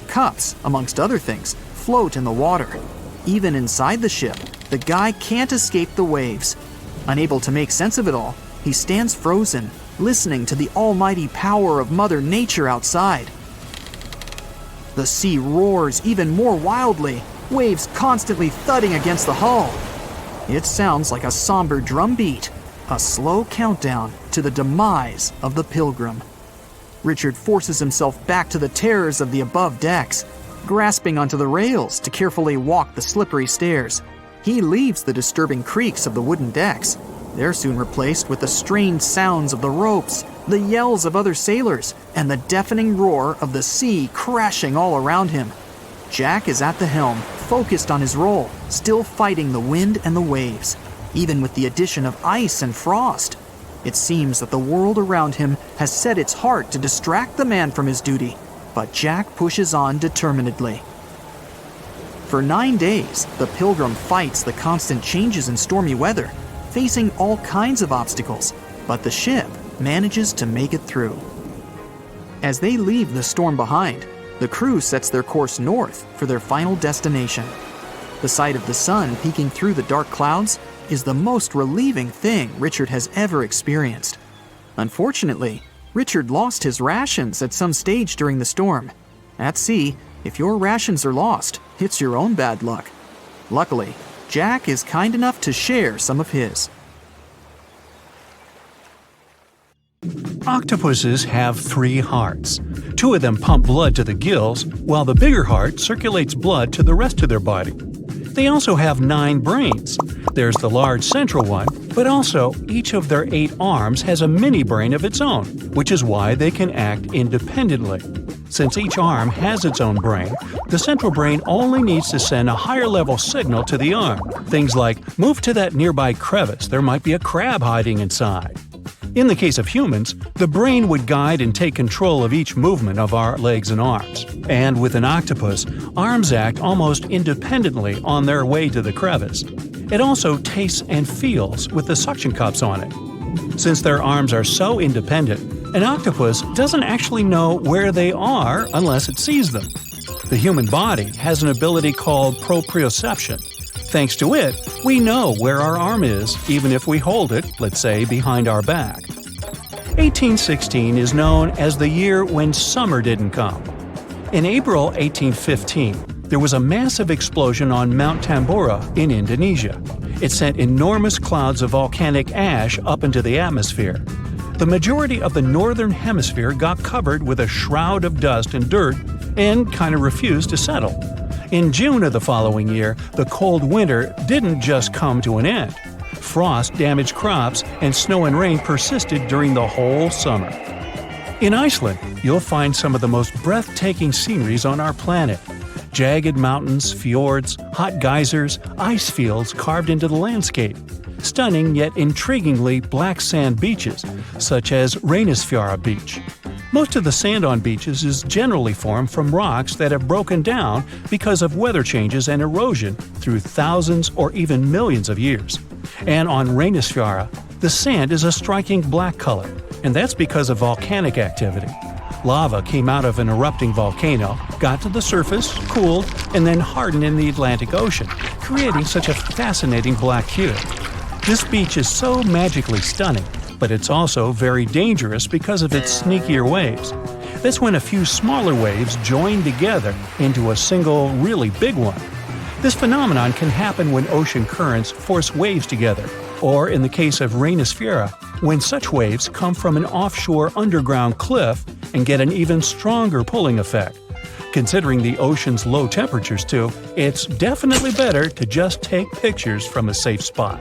Cups, amongst other things, float in the water. Even inside the ship, the guy can't escape the waves. Unable to make sense of it all, he stands frozen, listening to the almighty power of Mother Nature outside. The sea roars even more wildly, waves constantly thudding against the hull. It sounds like a somber drumbeat, a slow countdown to the demise of the Pilgrim. Richard forces himself back to the terrors of the above decks, grasping onto the rails to carefully walk the slippery stairs. He leaves the disturbing creaks of the wooden decks. They're soon replaced with the strained sounds of the ropes, the yells of other sailors, and the deafening roar of the sea crashing all around him. Jack is at the helm, focused on his role, still fighting the wind and the waves, even with the addition of ice and frost. It seems that the world around him has set its heart to distract the man from his duty, but Jack pushes on determinedly. For 9 days, the Pilgrim fights the constant changes in stormy weather, facing all kinds of obstacles, but the ship manages to make it through. As they leave the storm behind, the crew sets their course north for their final destination. The sight of the sun peeking through the dark clouds is the most relieving thing Richard has ever experienced. Unfortunately, Richard lost his rations at some stage during the storm. At sea, if your rations are lost, it's your own bad luck. Luckily, Jack is kind enough to share some of his. Octopuses have 3 hearts. 2 of them pump blood to the gills, while the bigger heart circulates blood to the rest of their body. They also have 9 brains. There's the large central one, But also, each of their 8 arms has a mini-brain of its own, which is why they can act independently. Since each arm has its own brain, the central brain only needs to send a higher-level signal to the arm. Things like, move to that nearby crevice, there might be a crab hiding inside. In the case of humans, the brain would guide and take control of each movement of our legs and arms. And with an octopus, arms act almost independently on their way to the crevice. It also tastes and feels with the suction cups on it. Since their arms are so independent, an octopus doesn't actually know where they are unless it sees them. The human body has an ability called proprioception. Thanks to it, we know where our arm is, even if we hold it, let's say, behind our back. 1816 is known as the year when summer didn't come. In April 1815, there was a massive explosion on Mount Tambora in Indonesia. It sent enormous clouds of volcanic ash up into the atmosphere. The majority of the northern hemisphere got covered with a shroud of dust and dirt and kind of refused to settle. In June of the following year, the cold winter didn't just come to an end. Frost damaged crops and snow and rain persisted during the whole summer. In Iceland, you'll find some of the most breathtaking sceneries on our planet. Jagged mountains, fjords, hot geysers, ice fields carved into the landscape. Stunning yet intriguingly black sand beaches, such as Reynisfjara Beach. Most of the sand on beaches is generally formed from rocks that have broken down because of weather changes and erosion through thousands or even millions of years. And on Reynisfjara, the sand is a striking black color, and that's because of volcanic activity. Lava came out of an erupting volcano, got to the surface, cooled, and then hardened in the Atlantic Ocean, creating such a fascinating black hue. This beach is so magically stunning, but it's also very dangerous because of its sneakier waves. That's when a few smaller waves join together into a single, really big one. This phenomenon can happen when ocean currents force waves together, or in the case of Reynisfjara, when such waves come from an offshore underground cliff and get an even stronger pulling effect. Considering the ocean's low temperatures too, it's definitely better to just take pictures from a safe spot.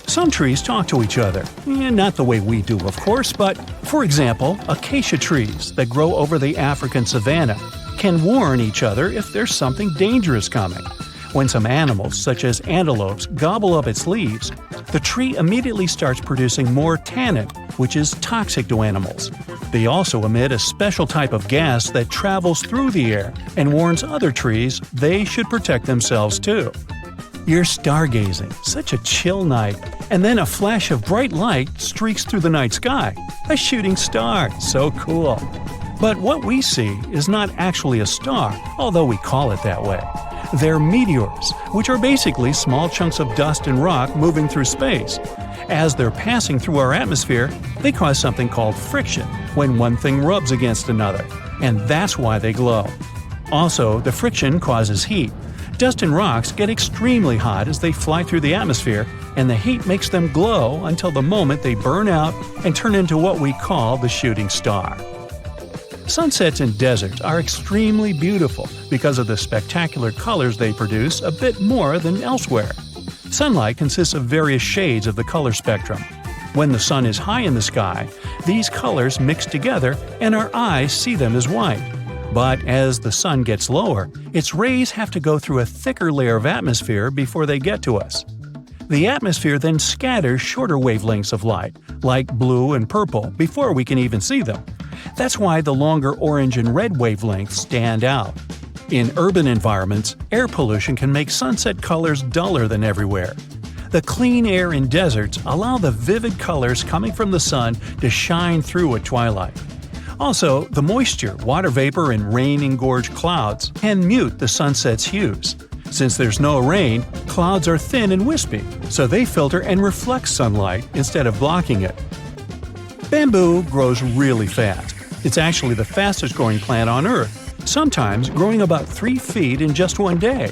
Some trees talk to each other. Not the way we do, of course, but, for example, acacia trees that grow over the African savanna can warn each other if there's something dangerous coming. When some animals, such as antelopes, gobble up its leaves, the tree immediately starts producing more tannin, which is toxic to animals. They also emit a special type of gas that travels through the air and warns other trees they should protect themselves too. You're stargazing, such a chill night, and then a flash of bright light streaks through the night sky. A shooting star, so cool. But what we see is not actually a star, although we call it that way. They're meteors, which are basically small chunks of dust and rock moving through space. As they're passing through our atmosphere, they cause something called friction, when one thing rubs against another, and that's why they glow. Also, the friction causes heat. Dust and rocks get extremely hot as they fly through the atmosphere, and the heat makes them glow until the moment they burn out and turn into what we call the shooting star. Sunsets in deserts are extremely beautiful because of the spectacular colors they produce a bit more than elsewhere. Sunlight consists of various shades of the color spectrum. When the sun is high in the sky, these colors mix together and our eyes see them as white. But as the sun gets lower, its rays have to go through a thicker layer of atmosphere before they get to us. The atmosphere then scatters shorter wavelengths of light, like blue and purple, before we can even see them. That's why the longer orange and red wavelengths stand out. In urban environments, air pollution can make sunset colors duller than everywhere. The clean air in deserts allow the vivid colors coming from the sun to shine through at twilight. Also, the moisture, water vapor, and rain-engorged clouds can mute the sunset's hues. Since there's no rain, clouds are thin and wispy, so they filter and reflect sunlight instead of blocking it. Bamboo grows really fast. It's actually the fastest growing plant on Earth, sometimes growing about 3 feet in just one day.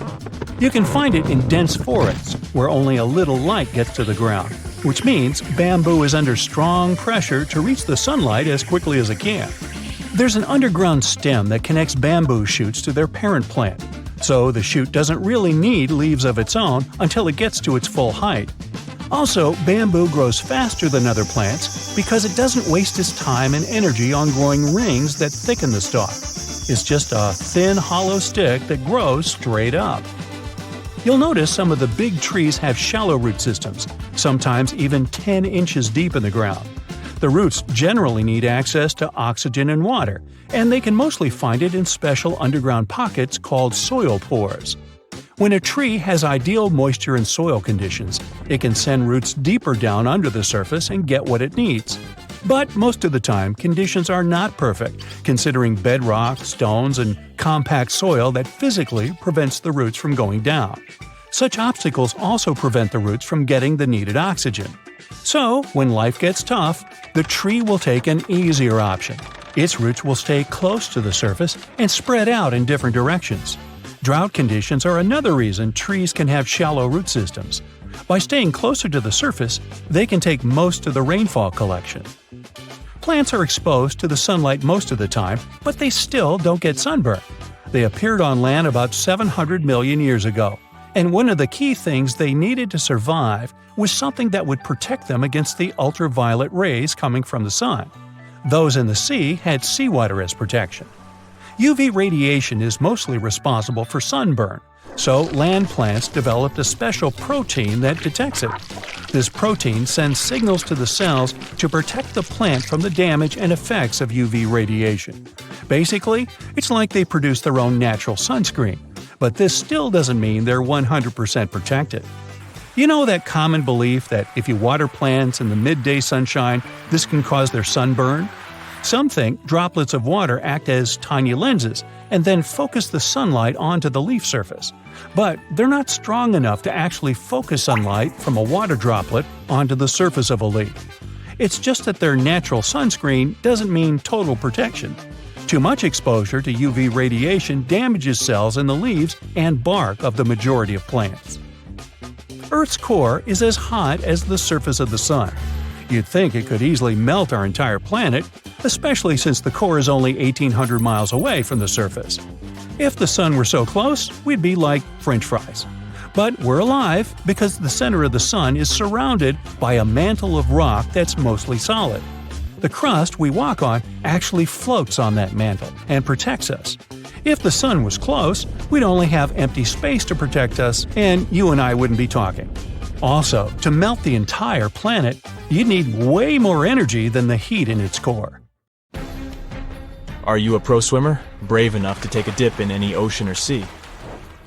You can find it in dense forests, where only a little light gets to the ground, which means bamboo is under strong pressure to reach the sunlight as quickly as it can. There's an underground stem that connects bamboo shoots to their parent plant, so the shoot doesn't really need leaves of its own until it gets to its full height. Also, bamboo grows faster than other plants because it doesn't waste its time and energy on growing rings that thicken the stalk. It's just a thin, hollow stick that grows straight up. You'll notice some of the big trees have shallow root systems, sometimes even 10 inches deep in the ground. The roots generally need access to oxygen and water, and they can mostly find it in special underground pockets called soil pores. When a tree has ideal moisture and soil conditions, it can send roots deeper down under the surface and get what it needs. But most of the time, conditions are not perfect, considering bedrock, stones, and compact soil that physically prevents the roots from going down. Such obstacles also prevent the roots from getting the needed oxygen. So, when life gets tough, the tree will take an easier option. Its roots will stay close to the surface and spread out in different directions. Drought conditions are another reason trees can have shallow root systems. By staying closer to the surface, they can take most of the rainfall collection. Plants are exposed to the sunlight most of the time, but they still don't get sunburn. They appeared on land about 700 million years ago, and one of the key things they needed to survive was something that would protect them against the ultraviolet rays coming from the sun. Those in the sea had seawater as protection. UV radiation is mostly responsible for sunburn, so land plants developed a special protein that detects it. This protein sends signals to the cells to protect the plant from the damage and effects of UV radiation. Basically, it's like they produce their own natural sunscreen, but this still doesn't mean they're 100% protected. You know that common belief that if you water plants in the midday sunshine, this can cause their sunburn? Some think droplets of water act as tiny lenses and then focus the sunlight onto the leaf surface. But they're not strong enough to actually focus sunlight from a water droplet onto the surface of a leaf. It's just that their natural sunscreen doesn't mean total protection. Too much exposure to UV radiation damages cells in the leaves and bark of the majority of plants. Earth's core is as hot as the surface of the sun. You'd think it could easily melt our entire planet, especially since the core is only 1,800 miles away from the surface. If the sun were so close, we'd be like French fries. But we're alive because the center of the sun is surrounded by a mantle of rock that's mostly solid. The crust we walk on actually floats on that mantle and protects us. If the sun was close, we'd only have empty space to protect us, and you and I wouldn't be talking. Also, to melt the entire planet, you'd need way more energy than the heat in its core. Are you a pro swimmer? Brave enough to take a dip in any ocean or sea?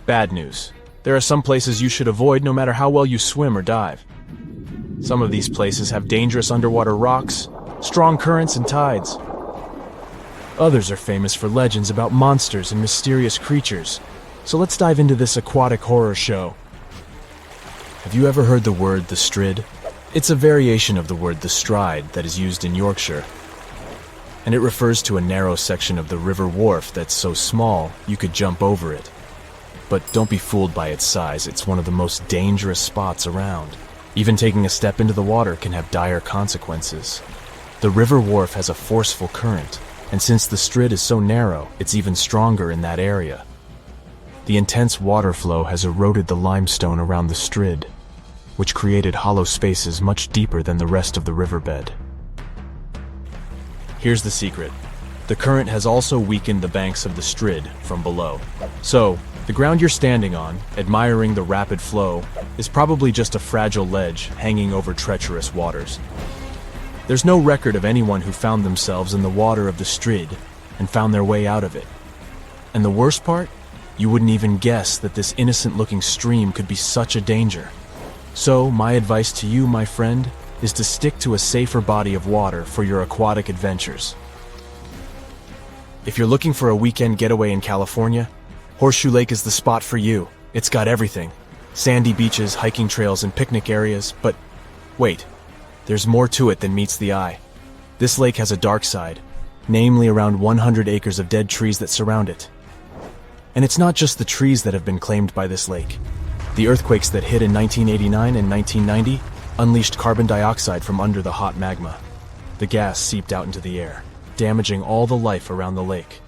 Bad news. There are some places you should avoid no matter how well you swim or dive. Some of these places have dangerous underwater rocks, strong currents and tides. Others are famous for legends about monsters and mysterious creatures. So let's dive into this aquatic horror show. Have you ever heard the word the strid? It's a variation of the word the stride that is used in Yorkshire. And it refers to a narrow section of the river wharf that's so small you could jump over it. But don't be fooled by its size, it's one of the most dangerous spots around. Even taking a step into the water can have dire consequences. The river wharf has a forceful current, and since the strid is so narrow, it's even stronger in that area. The intense water flow has eroded the limestone around the strid, which created hollow spaces much deeper than the rest of the riverbed. Here's the secret. The current has also weakened the banks of the strid from below. So, the ground you're standing on, admiring the rapid flow, is probably just a fragile ledge hanging over treacherous waters. There's no record of anyone who found themselves in the water of the strid and found their way out of it. And the worst part? You wouldn't even guess that this innocent-looking stream could be such a danger. So, my advice to you, my friend, is to stick to a safer body of water for your aquatic adventures. If you're looking for a weekend getaway in California, Horseshoe Lake is the spot for you. It's got everything. Sandy beaches, hiking trails, and picnic areas, but wait, there's more to it than meets the eye. This lake has a dark side, namely around 100 acres of dead trees that surround it. And it's not just the trees that have been claimed by this lake. The earthquakes that hit in 1989 and 1990 unleashed carbon dioxide from under the hot magma. The gas seeped out into the air, damaging all the life around the lake.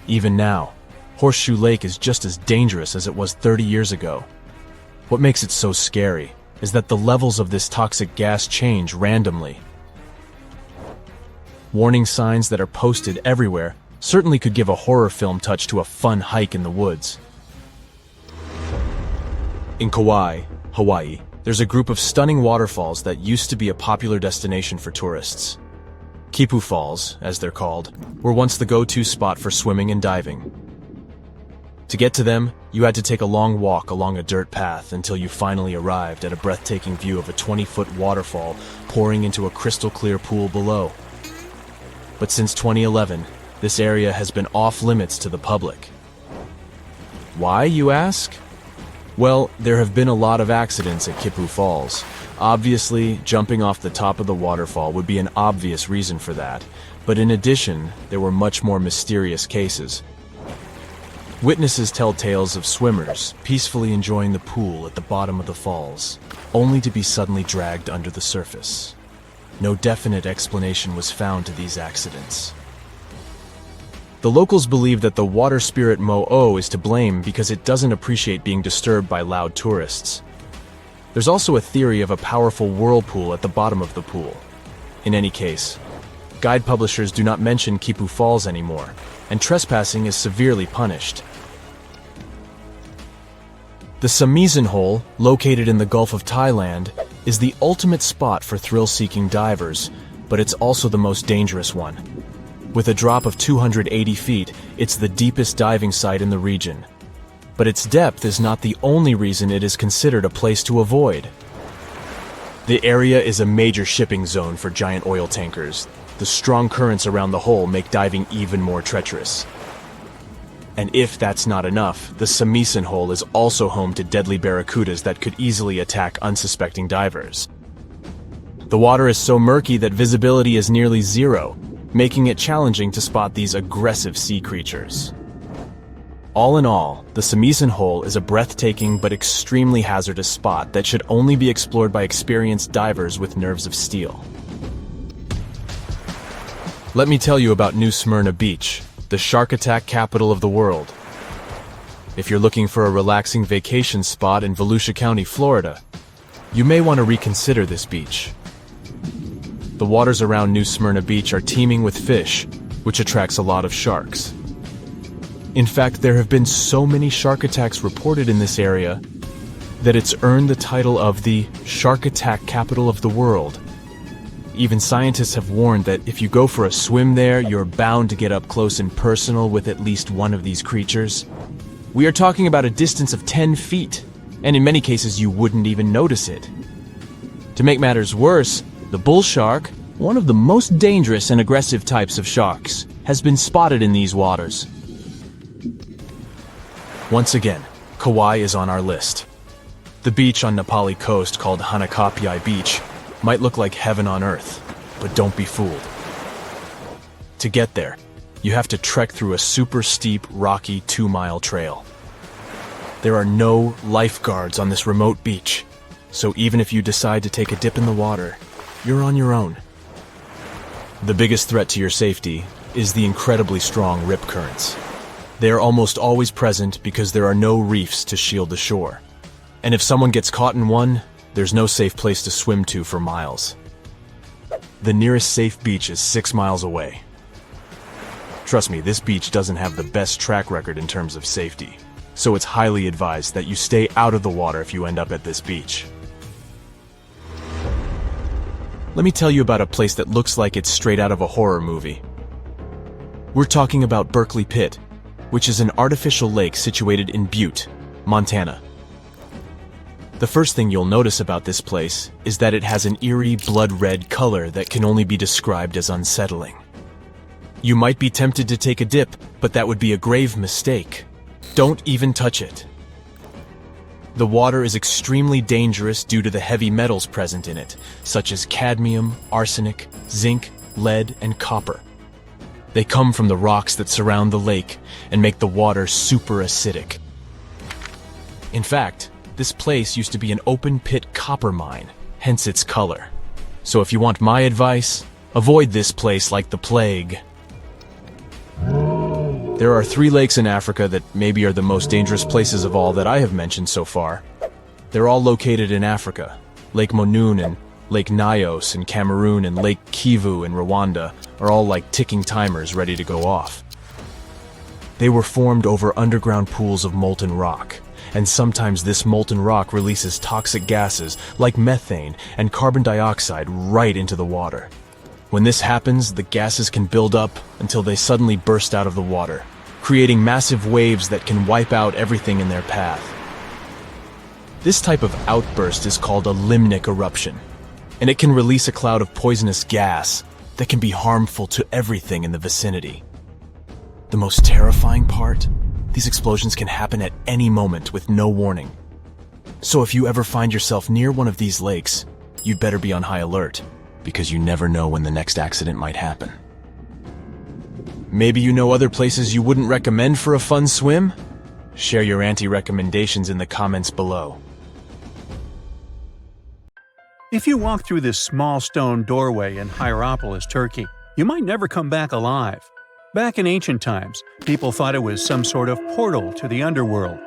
Even now, Horseshoe Lake is just as dangerous as it was 30 years ago. What makes it so scary is that the levels of this toxic gas change randomly. Warning signs that are posted everywhere certainly could give a horror film touch to a fun hike in the woods. In Kauai, Hawaii, there's a group of stunning waterfalls that used to be a popular destination for tourists. Kipu Falls, as they're called, were once the go-to spot for swimming and diving. To get to them, you had to take a long walk along a dirt path until you finally arrived at a breathtaking view of a 20-foot waterfall pouring into a crystal-clear pool below. But since 2011, this area has been off-limits to the public. Why, you ask? Well, there have been a lot of accidents at Kipu Falls. Obviously, jumping off the top of the waterfall would be an obvious reason for that, but in addition, there were much more mysterious cases. Witnesses tell tales of swimmers peacefully enjoying the pool at the bottom of the falls, only to be suddenly dragged under the surface. No definite explanation was found to these accidents. The locals believe that the water spirit Mo'o is to blame because it doesn't appreciate being disturbed by loud tourists. There's also a theory of a powerful whirlpool at the bottom of the pool. In any case, guide publishers do not mention Kipu Falls anymore, and trespassing is severely punished. The Samisen Hole, located in the Gulf of Thailand, is the ultimate spot for thrill-seeking divers, but it's also the most dangerous one. With a drop of 280 feet, it's the deepest diving site in the region. But its depth is not the only reason it is considered a place to avoid. The area is a major shipping zone for giant oil tankers. The strong currents around the hole make diving even more treacherous. And if that's not enough, the Samisen Hole is also home to deadly barracudas that could easily attack unsuspecting divers. The water is so murky that visibility is nearly zero, making it challenging to spot these aggressive sea creatures. All in all, the Samisen Hole is a breathtaking but extremely hazardous spot that should only be explored by experienced divers with nerves of steel. Let me tell you about New Smyrna Beach, the shark attack capital of the world. If you're looking for a relaxing vacation spot in Volusia County, Florida, you may want to reconsider this beach. The waters around New Smyrna Beach are teeming with fish, which attracts a lot of sharks. In fact, there have been so many shark attacks reported in this area that it's earned the title of the shark attack capital of the world. Even scientists have warned that if you go for a swim there, you're bound to get up close and personal with at least one of these creatures. We are talking about a distance of 10 feet, and in many cases you wouldn't even notice it. To make matters worse, the bull shark, one of the most dangerous and aggressive types of sharks, has been spotted in these waters. Once again, Kauai is on our list. The beach on Nepali coast called Hanakapiai Beach might look like heaven on earth, but don't be fooled. To get there, you have to trek through a super steep, rocky 2-mile trail. There are no lifeguards on this remote beach, so even if you decide to take a dip in the water, you're on your own. The biggest threat to your safety is the incredibly strong rip currents. They are almost always present because there are no reefs to shield the shore. And if someone gets caught in one, there's no safe place to swim to for miles. The nearest safe beach is 6 miles away. Trust me, this beach doesn't have the best track record in terms of safety, so it's highly advised that you stay out of the water if you end up at this beach. Let me tell you about a place that looks like it's straight out of a horror movie. We're talking about Berkeley Pit, which is an artificial lake situated in Butte, Montana. The first thing you'll notice about this place is that it has an eerie blood-red color that can only be described as unsettling. You might be tempted to take a dip, but that would be a grave mistake. Don't even touch it. The water is extremely dangerous due to the heavy metals present in it, such as cadmium, arsenic, zinc, lead, and copper. They come from the rocks that surround the lake and make the water super acidic. In fact, this place used to be an open-pit copper mine, hence its color. So if you want my advice, avoid this place like the plague. There are 3 lakes in Africa that maybe are the most dangerous places of all that I have mentioned so far. They're all located in Africa, Lake Monoon and Lake Nyos in Cameroon and Lake Kivu in Rwanda are all like ticking timers ready to go off. They were formed over underground pools of molten rock, and sometimes this molten rock releases toxic gases like methane and carbon dioxide right into the water. When this happens, the gases can build up until they suddenly burst out of the water, creating massive waves that can wipe out everything in their path. This type of outburst is called a limnic eruption, and it can release a cloud of poisonous gas that can be harmful to everything in the vicinity. The most terrifying part? These explosions can happen at any moment with no warning. So if you ever find yourself near one of these lakes, you'd better be on high alert, because you never know when the next accident might happen. Maybe you know other places you wouldn't recommend for a fun swim? Share your anti-recommendations in the comments below. If you walk through this small stone doorway in Hierapolis, Turkey, you might never come back alive. Back in ancient times, people thought it was some sort of portal to the underworld.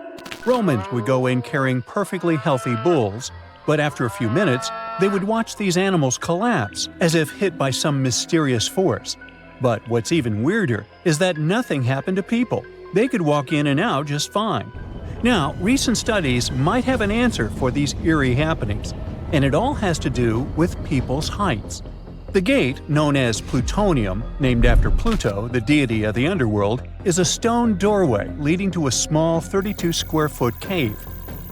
Romans would go in carrying perfectly healthy bulls, but after a few minutes, they would watch these animals collapse as if hit by some mysterious force. But what's even weirder is that nothing happened to people. They could walk in and out just fine. Now, recent studies might have an answer for these eerie happenings, and it all has to do with people's heights. The gate, known as Plutonium, named after Pluto, the deity of the underworld, is a stone doorway leading to a small 32-square-foot cave.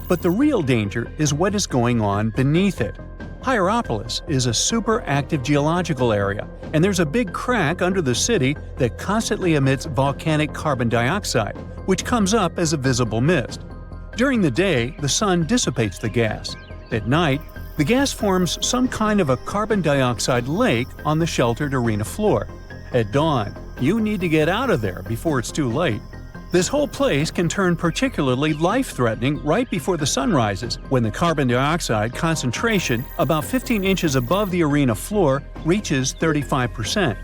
But the real danger is what is going on beneath it. Hierapolis is a super active geological area, and there's a big crack under the city that constantly emits volcanic carbon dioxide, which comes up as a visible mist. During the day, the sun dissipates the gas. At night, the gas forms some kind of a carbon dioxide lake on the sheltered arena floor. At dawn, you need to get out of there before it's too late. This whole place can turn particularly life-threatening right before the sun rises, when the carbon dioxide concentration, about 15 inches above the arena floor, reaches 35%.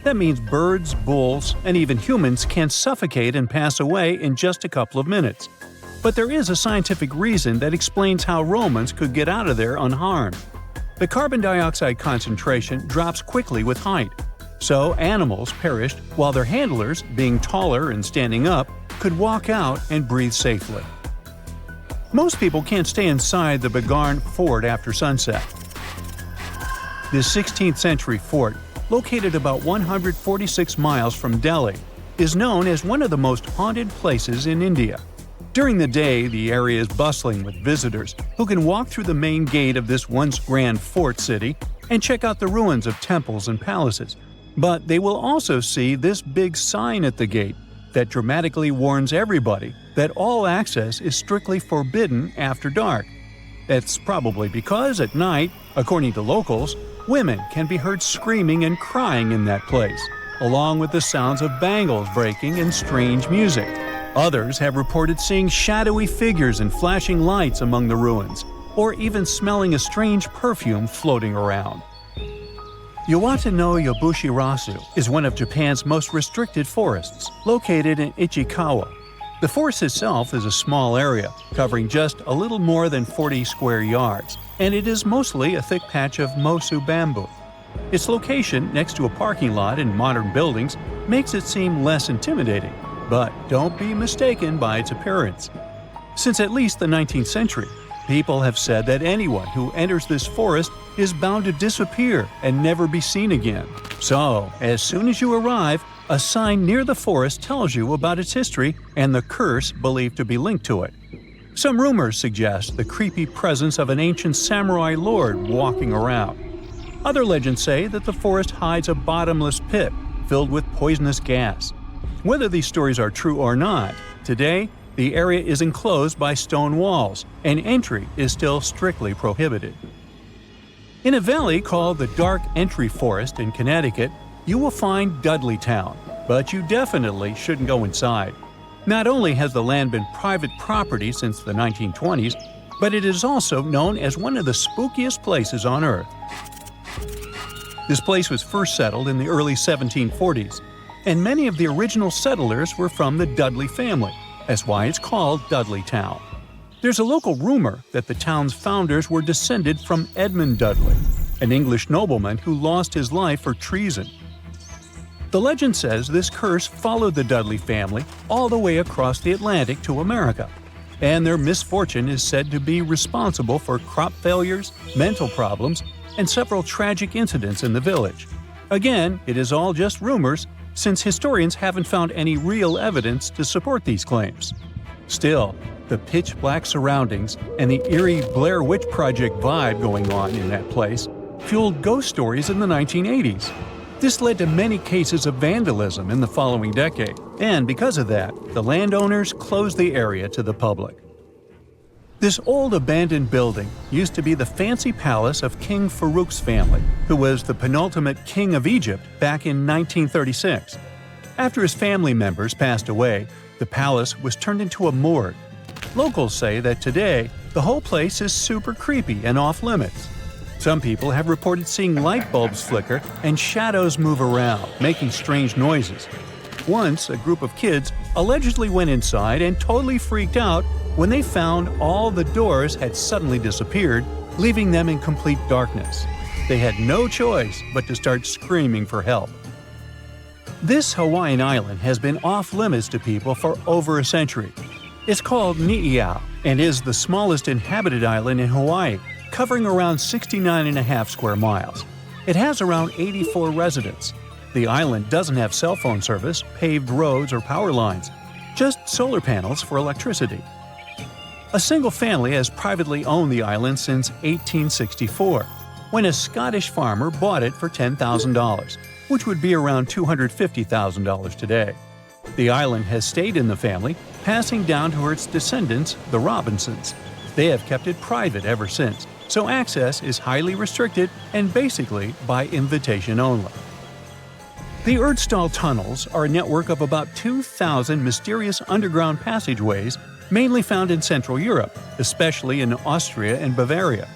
That means birds, bulls, and even humans can suffocate and pass away in just a couple of minutes. But there is a scientific reason that explains how Romans could get out of there unharmed. The carbon dioxide concentration drops quickly with height, so animals perished while their handlers, being taller and standing up, could walk out and breathe safely. Most people can't stay inside the Bagarn fort after sunset. This 16th century fort, located about 146 miles from Delhi, is known as one of the most haunted places in India. During the day, the area is bustling with visitors who can walk through the main gate of this once grand fort city and check out the ruins of temples and palaces. But they will also see this big sign at the gate that dramatically warns everybody that all access is strictly forbidden after dark. That's probably because at night, according to locals, women can be heard screaming and crying in that place, along with the sounds of bangles breaking and strange music. Others have reported seeing shadowy figures and flashing lights among the ruins, or even smelling a strange perfume floating around. Iwata no Yabushirasu is one of Japan's most restricted forests, located in Ichikawa. The forest itself is a small area, covering just a little more than 40 square yards, and it is mostly a thick patch of mosu bamboo. Its location next to a parking lot and modern buildings makes it seem less intimidating, but don't be mistaken by its appearance. Since at least the 19th century, people have said that anyone who enters this forest is bound to disappear and never be seen again. So, as soon as you arrive, a sign near the forest tells you about its history and the curse believed to be linked to it. Some rumors suggest the creepy presence of an ancient samurai lord walking around. Other legends say that the forest hides a bottomless pit filled with poisonous gas. Whether these stories are true or not, today, the area is enclosed by stone walls, and entry is still strictly prohibited. In a valley called the Dark Entry Forest in Connecticut, you will find Dudleytown, but you definitely shouldn't go inside. Not only has the land been private property since the 1920s, but it is also known as one of the spookiest places on Earth. This place was first settled in the early 1740s, and many of the original settlers were from the Dudley family. That's why it's called Dudleytown. There's a local rumor that the town's founders were descended from Edmund Dudley, an English nobleman who lost his life for treason. The legend says this curse followed the Dudley family all the way across the Atlantic to America, and their misfortune is said to be responsible for crop failures, mental problems, and several tragic incidents in the village. Again, it is all just rumors, since historians haven't found any real evidence to support these claims. Still, the pitch-black surroundings and the eerie Blair Witch Project vibe going on in that place fueled ghost stories in the 1980s. This led to many cases of vandalism in the following decade, and because of that, the landowners closed the area to the public. This old abandoned building used to be the fancy palace of King Farouk's family, who was the penultimate king of Egypt back in 1936. After his family members passed away, the palace was turned into a morgue. Locals say that today, the whole place is super creepy and off-limits. Some people have reported seeing light bulbs flicker and shadows move around, making strange noises. Once, a group of kids allegedly went inside and totally freaked out when they found all the doors had suddenly disappeared, leaving them in complete darkness. They had no choice but to start screaming for help. This Hawaiian island has been off-limits to people for over a century. It's called Ni'iau and is the smallest inhabited island in Hawaii, covering around 69.5 square miles. It has around 84 residents. The island doesn't have cell phone service, paved roads, or power lines, just solar panels for electricity. A single family has privately owned the island since 1864, when a Scottish farmer bought it for $10,000, which would be around $250,000 today. The island has stayed in the family, passing down to its descendants, the Robinsons. They have kept it private ever since, so access is highly restricted and basically by invitation only. The Erdstall tunnels are a network of about 2,000 mysterious underground passageways mainly found in Central Europe, especially in Austria and Bavaria.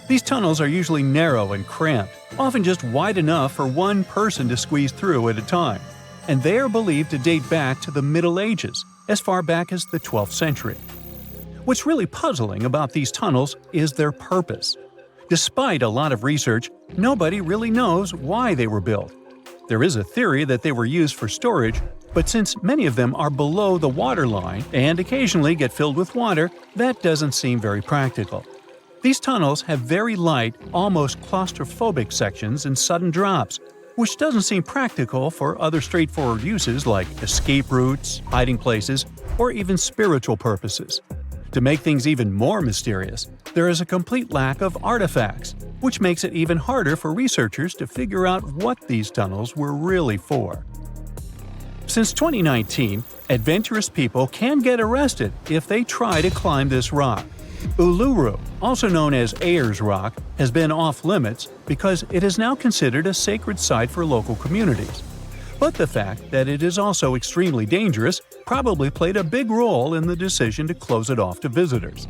These tunnels are usually narrow and cramped, often just wide enough for one person to squeeze through at a time, and they are believed to date back to the Middle Ages, as far back as the 12th century. What's really puzzling about these tunnels is their purpose. Despite a lot of research, nobody really knows why they were built. There is a theory that they were used for storage, but since many of them are below the water line and occasionally get filled with water, that doesn't seem very practical. These tunnels have very light, almost claustrophobic sections and sudden drops, which doesn't seem practical for other straightforward uses like escape routes, hiding places, or even spiritual purposes. To make things even more mysterious, there is a complete lack of artifacts, which makes it even harder for researchers to figure out what these tunnels were really for. Since 2019, adventurous people can get arrested if they try to climb this rock. Uluru, also known as Ayers Rock, has been off-limits because it is now considered a sacred site for local communities. But the fact that it is also extremely dangerous probably played a big role in the decision to close it off to visitors.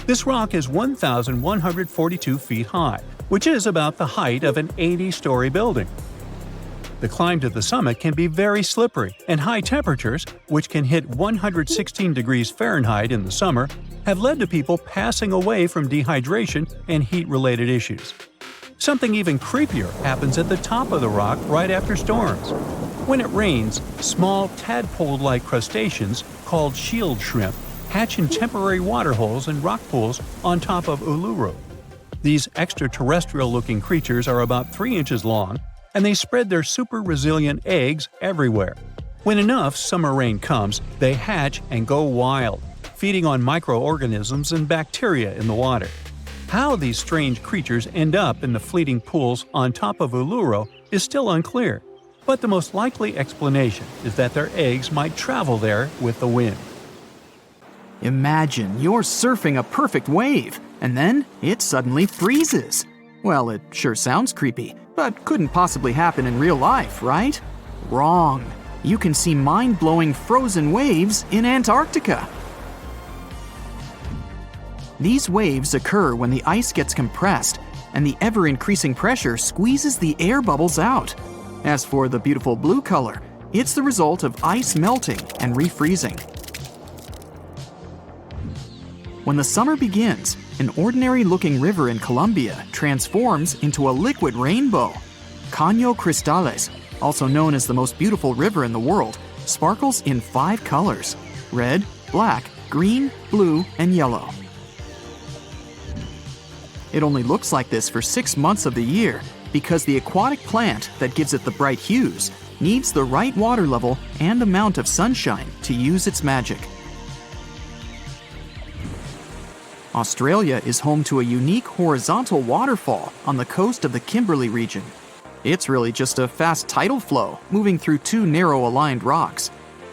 This rock is 1,142 feet high, which is about the height of an 80-story building. The climb to the summit can be very slippery, and high temperatures, which can hit 116 degrees Fahrenheit in the summer, have led to people passing away from dehydration and heat-related issues. Something even creepier happens at the top of the rock right after storms. When it rains, small tadpole-like crustaceans called shield shrimp hatch in temporary water holes and rock pools on top of Uluru. These extraterrestrial-looking creatures are about 3 inches long, and they spread their super-resilient eggs everywhere. When enough summer rain comes, they hatch and go wild, feeding on microorganisms and bacteria in the water. How these strange creatures end up in the fleeting pools on top of Uluru is still unclear, but the most likely explanation is that their eggs might travel there with the wind. Imagine you're surfing a perfect wave, and then it suddenly freezes. Well, it sure sounds creepy, but couldn't possibly happen in real life, right? Wrong. You can see mind-blowing frozen waves in Antarctica. These waves occur when the ice gets compressed, and the ever-increasing pressure squeezes the air bubbles out. As for the beautiful blue color, it's the result of ice melting and refreezing. When the summer begins, an ordinary-looking river in Colombia transforms into a liquid rainbow. Caño Cristales, also known as the most beautiful river in the world, sparkles in 5 colors: red, black, green, blue, and yellow. It only looks like this for 6 months of the year because the aquatic plant that gives it the bright hues needs the right water level and amount of sunshine to use its magic. Australia is home to a unique horizontal waterfall on the coast of the Kimberley region. It's really just a fast tidal flow moving through 2 narrow-aligned rocks.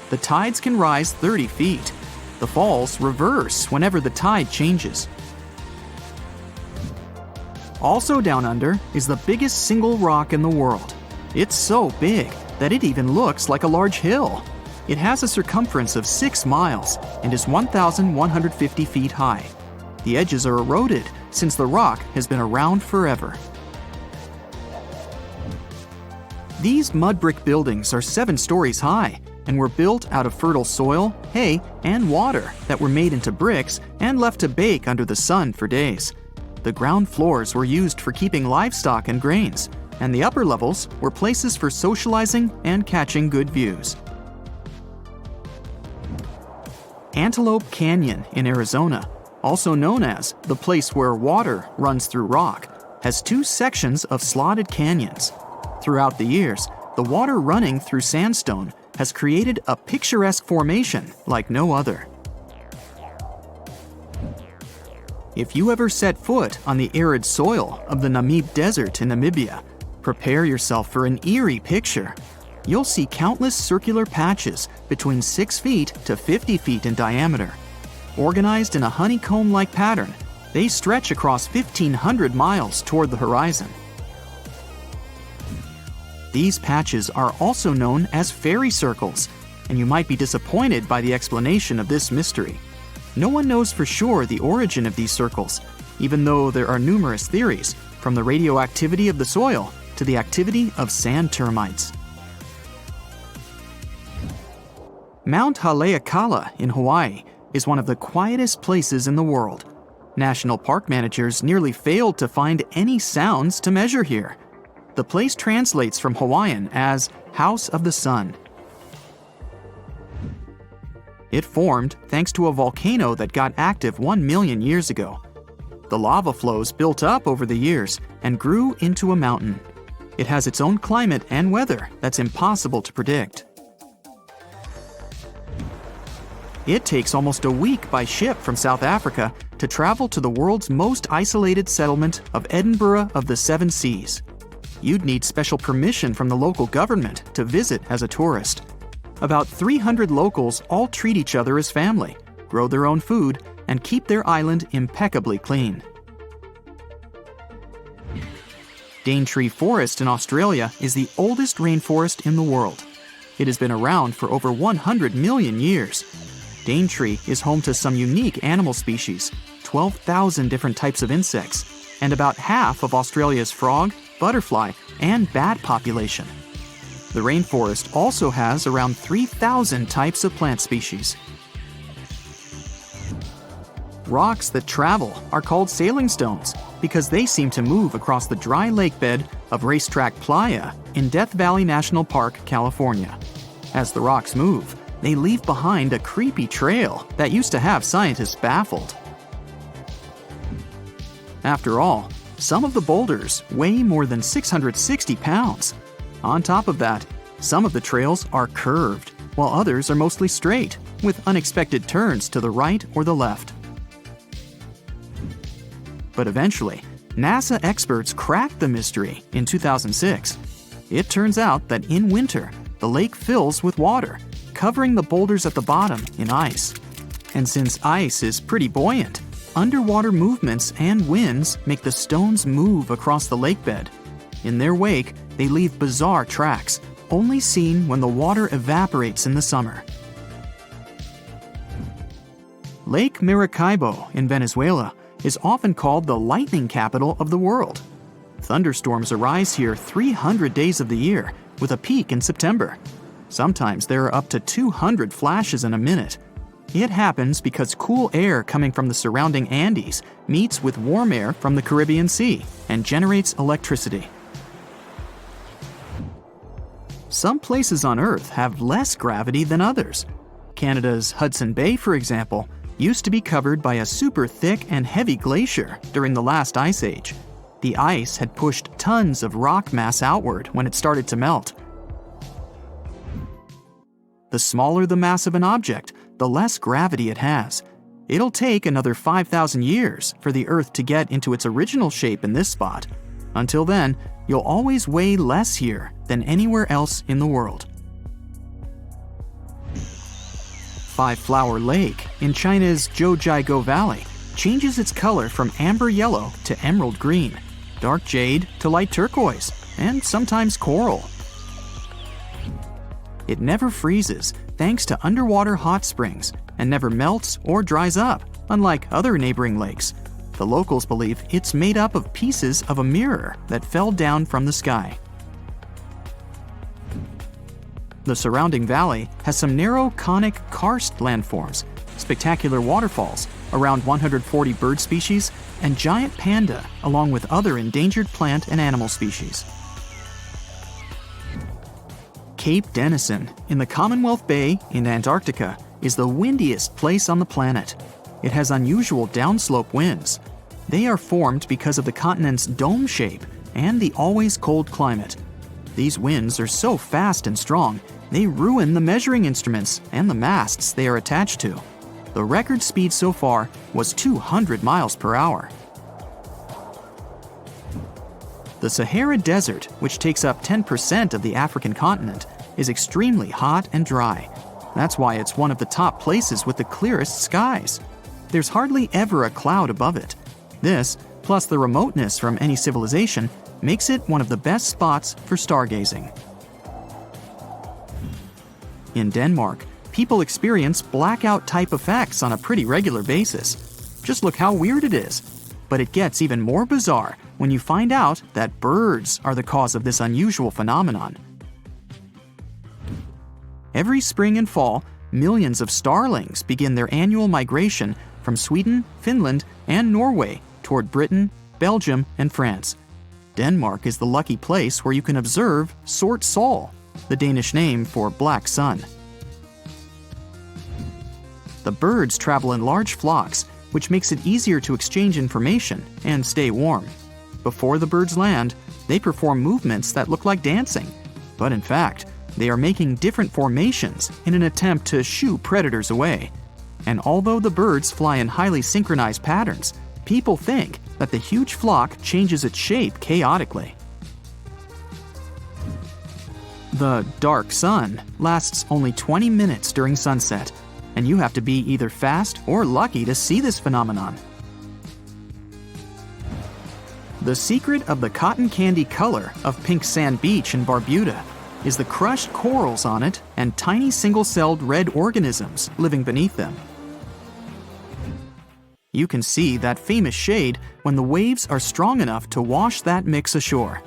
The tides can rise 30 feet. The falls reverse whenever the tide changes. Also down under is the biggest single rock in the world. It's so big that it even looks like a large hill. It has a circumference of 6 miles and is 1,150 feet high. The edges are eroded since the rock has been around forever. These mud brick buildings are 7 stories high and were built out of fertile soil, hay, and water that were made into bricks and left to bake under the sun for days. The ground floors were used for keeping livestock and grains, and the upper levels were places for socializing and catching good views. Antelope Canyon in Arizona, also known as the place where water runs through rock, has 2 sections of slotted canyons. Throughout the years, the water running through sandstone has created a picturesque formation like no other. If you ever set foot on the arid soil of the Namib Desert in Namibia, prepare yourself for an eerie picture. You'll see countless circular patches between 6 feet to 50 feet in diameter. Organized in a honeycomb-like pattern, they stretch across 1,500 miles toward the horizon. These patches are also known as fairy circles, and you might be disappointed by the explanation of this mystery. No one knows for sure the origin of these circles, even though there are numerous theories, from the radioactivity of the soil to the activity of sand termites. Mount Haleakala in Hawaii is one of the quietest places in the world. National park managers nearly failed to find any sounds to measure here. The place translates from Hawaiian as House of the Sun. It formed thanks to a volcano that got active 1 million years ago. The lava flows built up over the years and grew into a mountain. It has its own climate and weather that's impossible to predict. It takes almost a week by ship from South Africa to travel to the world's most isolated settlement of Edinburgh of the Seven Seas. You'd need special permission from the local government to visit as a tourist. About 300 locals all treat each other as family, grow their own food, and keep their island impeccably clean. Daintree Forest in Australia is the oldest rainforest in the world. It has been around for over 100 million years. Daintree is home to some unique animal species, 12,000 different types of insects, and about half of Australia's frog, butterfly, and bat population. The rainforest also has around 3,000 types of plant species. Rocks that travel are called sailing stones because they seem to move across the dry lake bed of Racetrack Playa in Death Valley National Park, California. As the rocks move, they leave behind a creepy trail that used to have scientists baffled. After all, some of the boulders weigh more than 660 pounds. On top of that, some of the trails are curved, while others are mostly straight, with unexpected turns to the right or the left. But eventually, NASA experts cracked the mystery in 2006. It turns out that in winter, the lake fills with water, covering the boulders at the bottom in ice. And since ice is pretty buoyant, underwater movements and winds make the stones move across the lake bed. In their wake, they leave bizarre tracks, only seen when the water evaporates in the summer. Lake Maracaibo in Venezuela is often called the lightning capital of the world. Thunderstorms arise here 300 days of the year, with a peak in September. Sometimes there are up to 200 flashes in a minute. It happens because cool air coming from the surrounding Andes meets with warm air from the Caribbean Sea and generates electricity. Some places on Earth have less gravity than others. Canada's Hudson Bay, for example, used to be covered by a super thick and heavy glacier during the last ice age. The ice had pushed tons of rock mass outward when it started to melt. The smaller the mass of an object, the less gravity it has. It'll take another 5,000 years for the Earth to get into its original shape in this spot. Until then, you'll always weigh less here than anywhere else in the world. Five Flower Lake in China's Zhoujiago Valley changes its color from amber yellow to emerald green, dark jade to light turquoise, and sometimes coral. It never freezes thanks to underwater hot springs and never melts or dries up, unlike other neighboring lakes. The locals believe it's made up of pieces of a mirror that fell down from the sky. The surrounding valley has some narrow conic karst landforms, spectacular waterfalls, around 140 bird species, and giant panda, along with other endangered plant and animal species. Cape Denison in the Commonwealth Bay in Antarctica is the windiest place on the planet. It has unusual downslope winds. They are formed because of the continent's dome shape and the always cold climate. These winds are so fast and strong, they ruin the measuring instruments and the masts they are attached to. The record speed so far was 200 miles per hour. The Sahara Desert, which takes up 10% of the African continent, is extremely hot and dry. That's why it's one of the top places with the clearest skies. There's hardly ever a cloud above it. This, plus the remoteness from any civilization, makes it one of the best spots for stargazing. In Denmark, people experience blackout-type effects on a pretty regular basis. Just look how weird it is. But it gets even more bizarre when you find out that birds are the cause of this unusual phenomenon. Every spring and fall, millions of starlings begin their annual migration from Sweden, Finland, and Norway toward Britain, Belgium, and France. Denmark is the lucky place where you can observe Sort Sol, the Danish name for black sun. The birds travel in large flocks, which makes it easier to exchange information and stay warm. Before the birds land, they perform movements that look like dancing, but in fact, they are making different formations in an attempt to shoo predators away. And although the birds fly in highly synchronized patterns, people think that the huge flock changes its shape chaotically. The dark sun lasts only 20 minutes during sunset, and you have to be either fast or lucky to see this phenomenon. The secret of the cotton candy color of Pink Sand Beach in Barbuda is the crushed corals on it and tiny single-celled red organisms living beneath them. You can see that famous shade when the waves are strong enough to wash that mix ashore.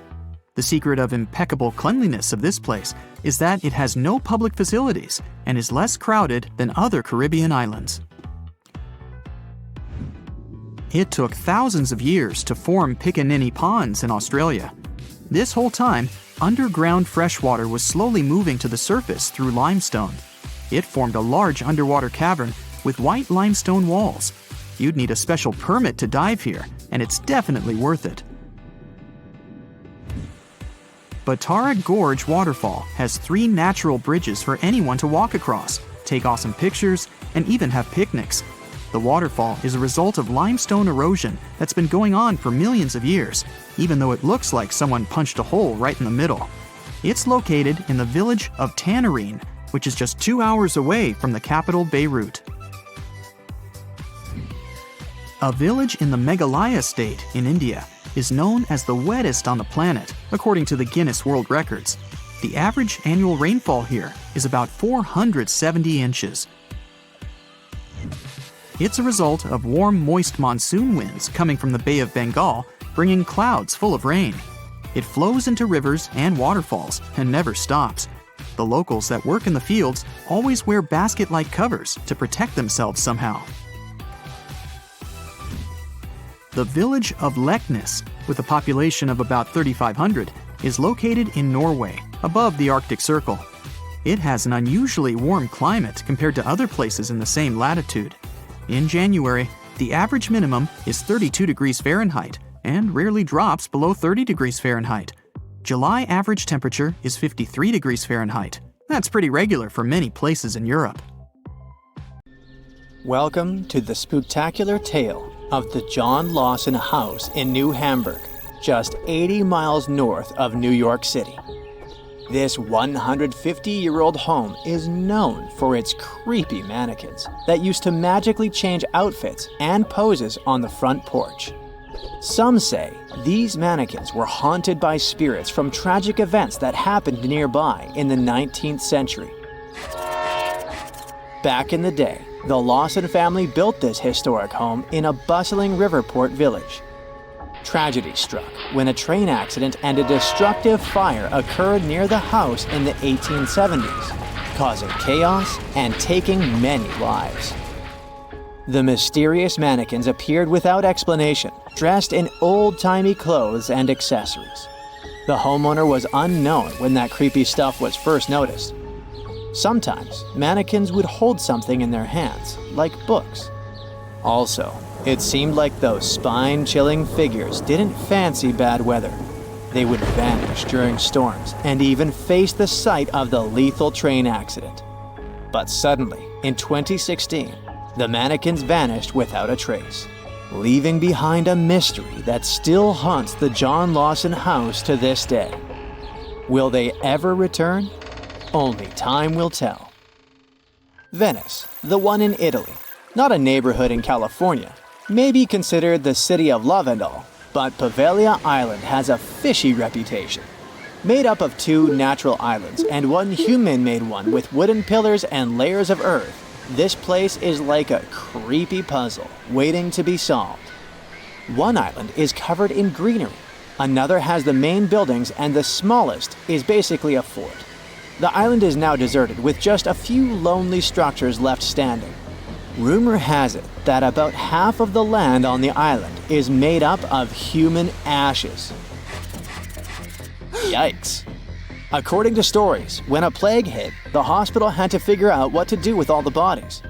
The secret of impeccable cleanliness of this place is that it has no public facilities and is less crowded than other Caribbean islands. It took thousands of years to form Picaninny Ponds in Australia. This whole time, underground freshwater was slowly moving to the surface through limestone. It formed a large underwater cavern with white limestone walls. You'd need a special permit to dive here, and it's definitely worth it. Batara Gorge Waterfall has 3 natural bridges for anyone to walk across, take awesome pictures, and even have picnics. The waterfall is a result of limestone erosion that's been going on for millions of years, even though it looks like someone punched a hole right in the middle. It's located in the village of Tanarine, which is just 2 hours away from the capital Beirut. A village in the Meghalaya state in India is known as the wettest on the planet, according to the Guinness World Records. The average annual rainfall here is about 470 inches. It's a result of warm, moist monsoon winds coming from the Bay of Bengal, bringing clouds full of rain. It flows into rivers and waterfalls and never stops. The locals that work in the fields always wear basket-like covers to protect themselves somehow. The village of Leknes, with a population of about 3,500, is located in Norway, above the Arctic Circle. It has an unusually warm climate compared to other places in the same latitude. In January, the average minimum is 32 degrees Fahrenheit and rarely drops below 30 degrees Fahrenheit. July average temperature is 53 degrees Fahrenheit. That's pretty regular for many places in Europe. Welcome to the spectacular tale of the John Lawson House in New Hamburg, just 80 miles north of New York City. This 150-year-old home is known for its creepy mannequins that used to magically change outfits and poses on the front porch. Some say these mannequins were haunted by spirits from tragic events that happened nearby in the 19th century. Back in the day, the Lawson family built this historic home in a bustling Riverport village. Tragedy struck when a train accident and a destructive fire occurred near the house in the 1870s, causing chaos and taking many lives. The mysterious mannequins appeared without explanation, dressed in old-timey clothes and accessories. The homeowner was unknown when that creepy stuff was first noticed. Sometimes, mannequins would hold something in their hands, like books. Also, it seemed like those spine-chilling figures didn't fancy bad weather. They would vanish during storms and even face the sight of the lethal train accident. But suddenly, in 2016, the mannequins vanished without a trace, leaving behind a mystery that still haunts the John Lawson house to this day. Will they ever return? Only time will tell. Venice, the one in Italy, not a neighborhood in California, may be considered the city of love and all, but Poveglia Island has a fishy reputation. Made up of 2 natural islands and 1 human-made one with wooden pillars and layers of earth, this place is like a creepy puzzle waiting to be solved. One island is covered in greenery, another has the main buildings, and the smallest is basically a fort. The island is now deserted with just a few lonely structures left standing. Rumor has it that about half of the land on the island is made up of human ashes. Yikes. According to stories, when a plague hit, the hospital had to figure out what to do with all the bodies.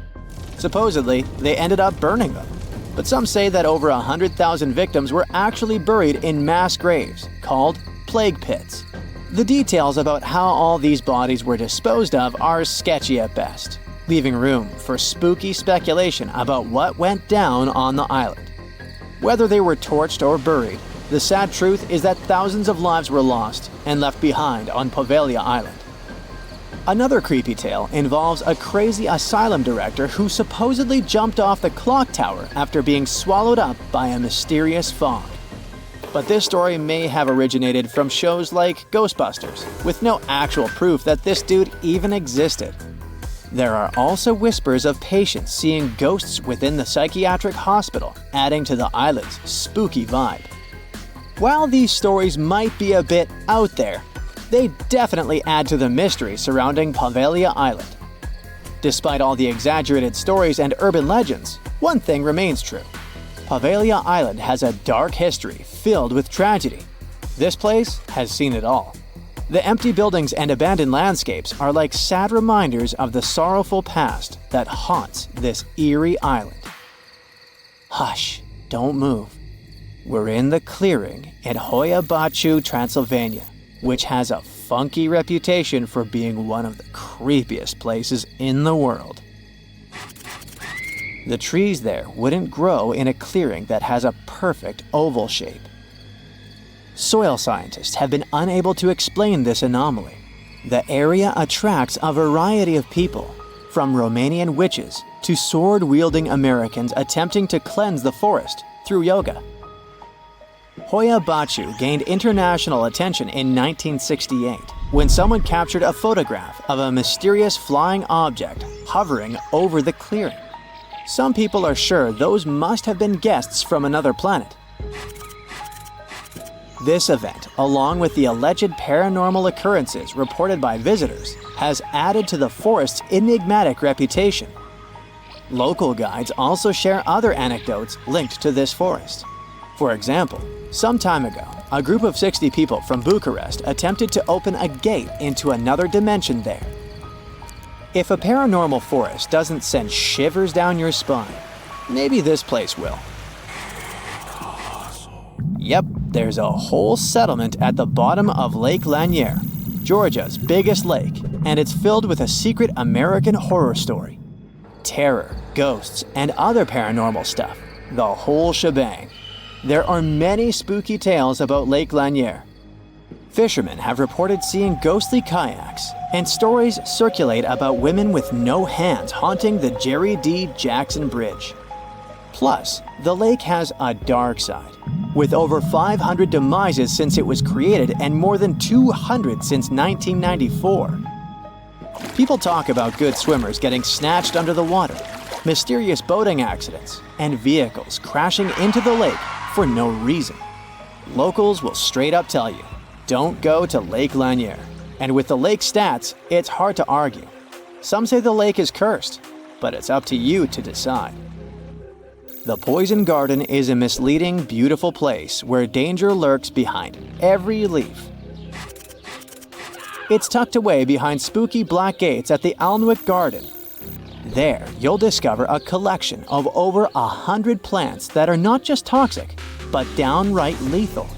Supposedly, they ended up burning them, but some say that over 100,000 victims were actually buried in mass graves, called plague pits. The details about how all these bodies were disposed of are sketchy at best, leaving room for spooky speculation about what went down on the island. Whether they were torched or buried, the sad truth is that thousands of lives were lost and left behind on Poveglia Island. Another creepy tale involves a crazy asylum director who supposedly jumped off the clock tower after being swallowed up by a mysterious fog. But this story may have originated from shows like Ghostbusters, with no actual proof that this dude even existed. There are also whispers of patients seeing ghosts within the psychiatric hospital, adding to the island's spooky vibe. While these stories might be a bit out there, they definitely add to the mystery surrounding Poveglia Island. Despite all the exaggerated stories and urban legends, one thing remains true. Poveglia Island has a dark history filled with tragedy. This place has seen it all. The empty buildings and abandoned landscapes are like sad reminders of the sorrowful past that haunts this eerie island. Hush, don't move. We're in the clearing at Hoia Baciu, Transylvania, which has a funky reputation for being one of the creepiest places in the world. The trees there wouldn't grow in a clearing that has a perfect oval shape. Soil scientists have been unable to explain this anomaly. The area attracts a variety of people, from Romanian witches to sword-wielding Americans attempting to cleanse the forest through yoga. Hoia Baciu gained international attention in 1968 when someone captured a photograph of a mysterious flying object hovering over the clearing. Some people are sure those must have been guests from another planet. This event, along with the alleged paranormal occurrences reported by visitors, has added to the forest's enigmatic reputation. Local guides also share other anecdotes linked to this forest. For example, some time ago, a group of 60 people from Bucharest attempted to open a gate into another dimension there. If a paranormal forest doesn't send shivers down your spine, maybe this place will. Yep, there's a whole settlement at the bottom of Lake Lanier, Georgia's biggest lake, and it's filled with a secret American horror story. Terror, ghosts, and other paranormal stuff. The whole shebang. There are many spooky tales about Lake Lanier. Fishermen have reported seeing ghostly kayaks, and stories circulate about women with no hands haunting the Jerry D. Jackson Bridge. Plus, the lake has a dark side, with over 500 demises since it was created and more than 200 since 1994. People talk about good swimmers getting snatched under the water, mysterious boating accidents, and vehicles crashing into the lake for no reason. Locals will straight up tell you, don't go to Lake Lanier. And with the lake stats, it's hard to argue. Some say the lake is cursed, but it's up to you to decide. The Poison Garden is a misleading, beautiful place where danger lurks behind every leaf. It's tucked away behind spooky black gates at the Alnwick Garden. There, you'll discover a collection of over 100 plants that are not just toxic, but downright lethal.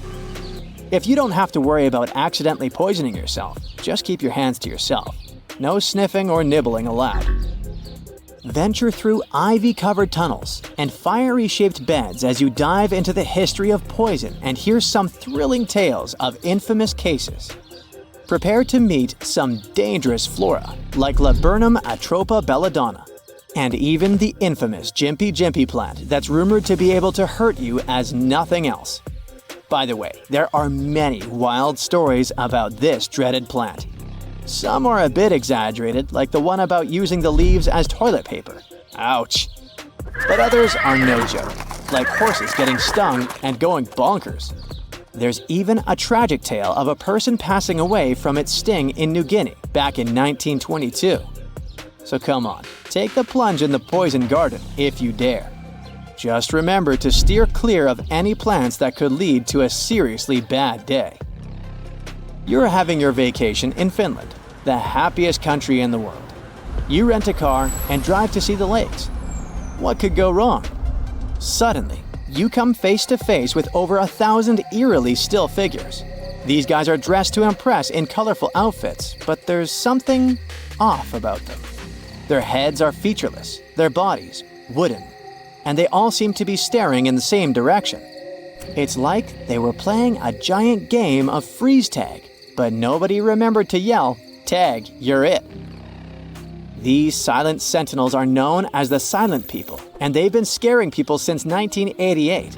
If you don't have to worry about accidentally poisoning yourself, just keep your hands to yourself. No sniffing or nibbling allowed. Venture through ivy-covered tunnels and fiery-shaped beds as you dive into the history of poison and hear some thrilling tales of infamous cases. Prepare to meet some dangerous flora like Laburnum atropa belladonna, and even the infamous Jimpy Jimpy plant that's rumored to be able to hurt you as nothing else. By the way, there are many wild stories about this dreaded plant. Some are a bit exaggerated, like the one about using the leaves as toilet paper. Ouch. But others are no joke, like horses getting stung and going bonkers. There's even a tragic tale of a person passing away from its sting in New Guinea back in 1922. So come on, take the plunge in the Poison Garden if you dare. Just remember to steer clear of any plants that could lead to a seriously bad day. You're having your vacation in Finland, the happiest country in the world. You rent a car and drive to see the lakes. What could go wrong? Suddenly, you come face to face with over 1,000 eerily still figures. These guys are dressed to impress in colorful outfits, but there's something off about them. Their heads are featureless, their bodies wooden, and they all seem to be staring in the same direction. It's like they were playing a giant game of freeze tag, but nobody remembered to yell, "Tag, you're it." These silent sentinels are known as the Silent People, and they've been scaring people since 1988.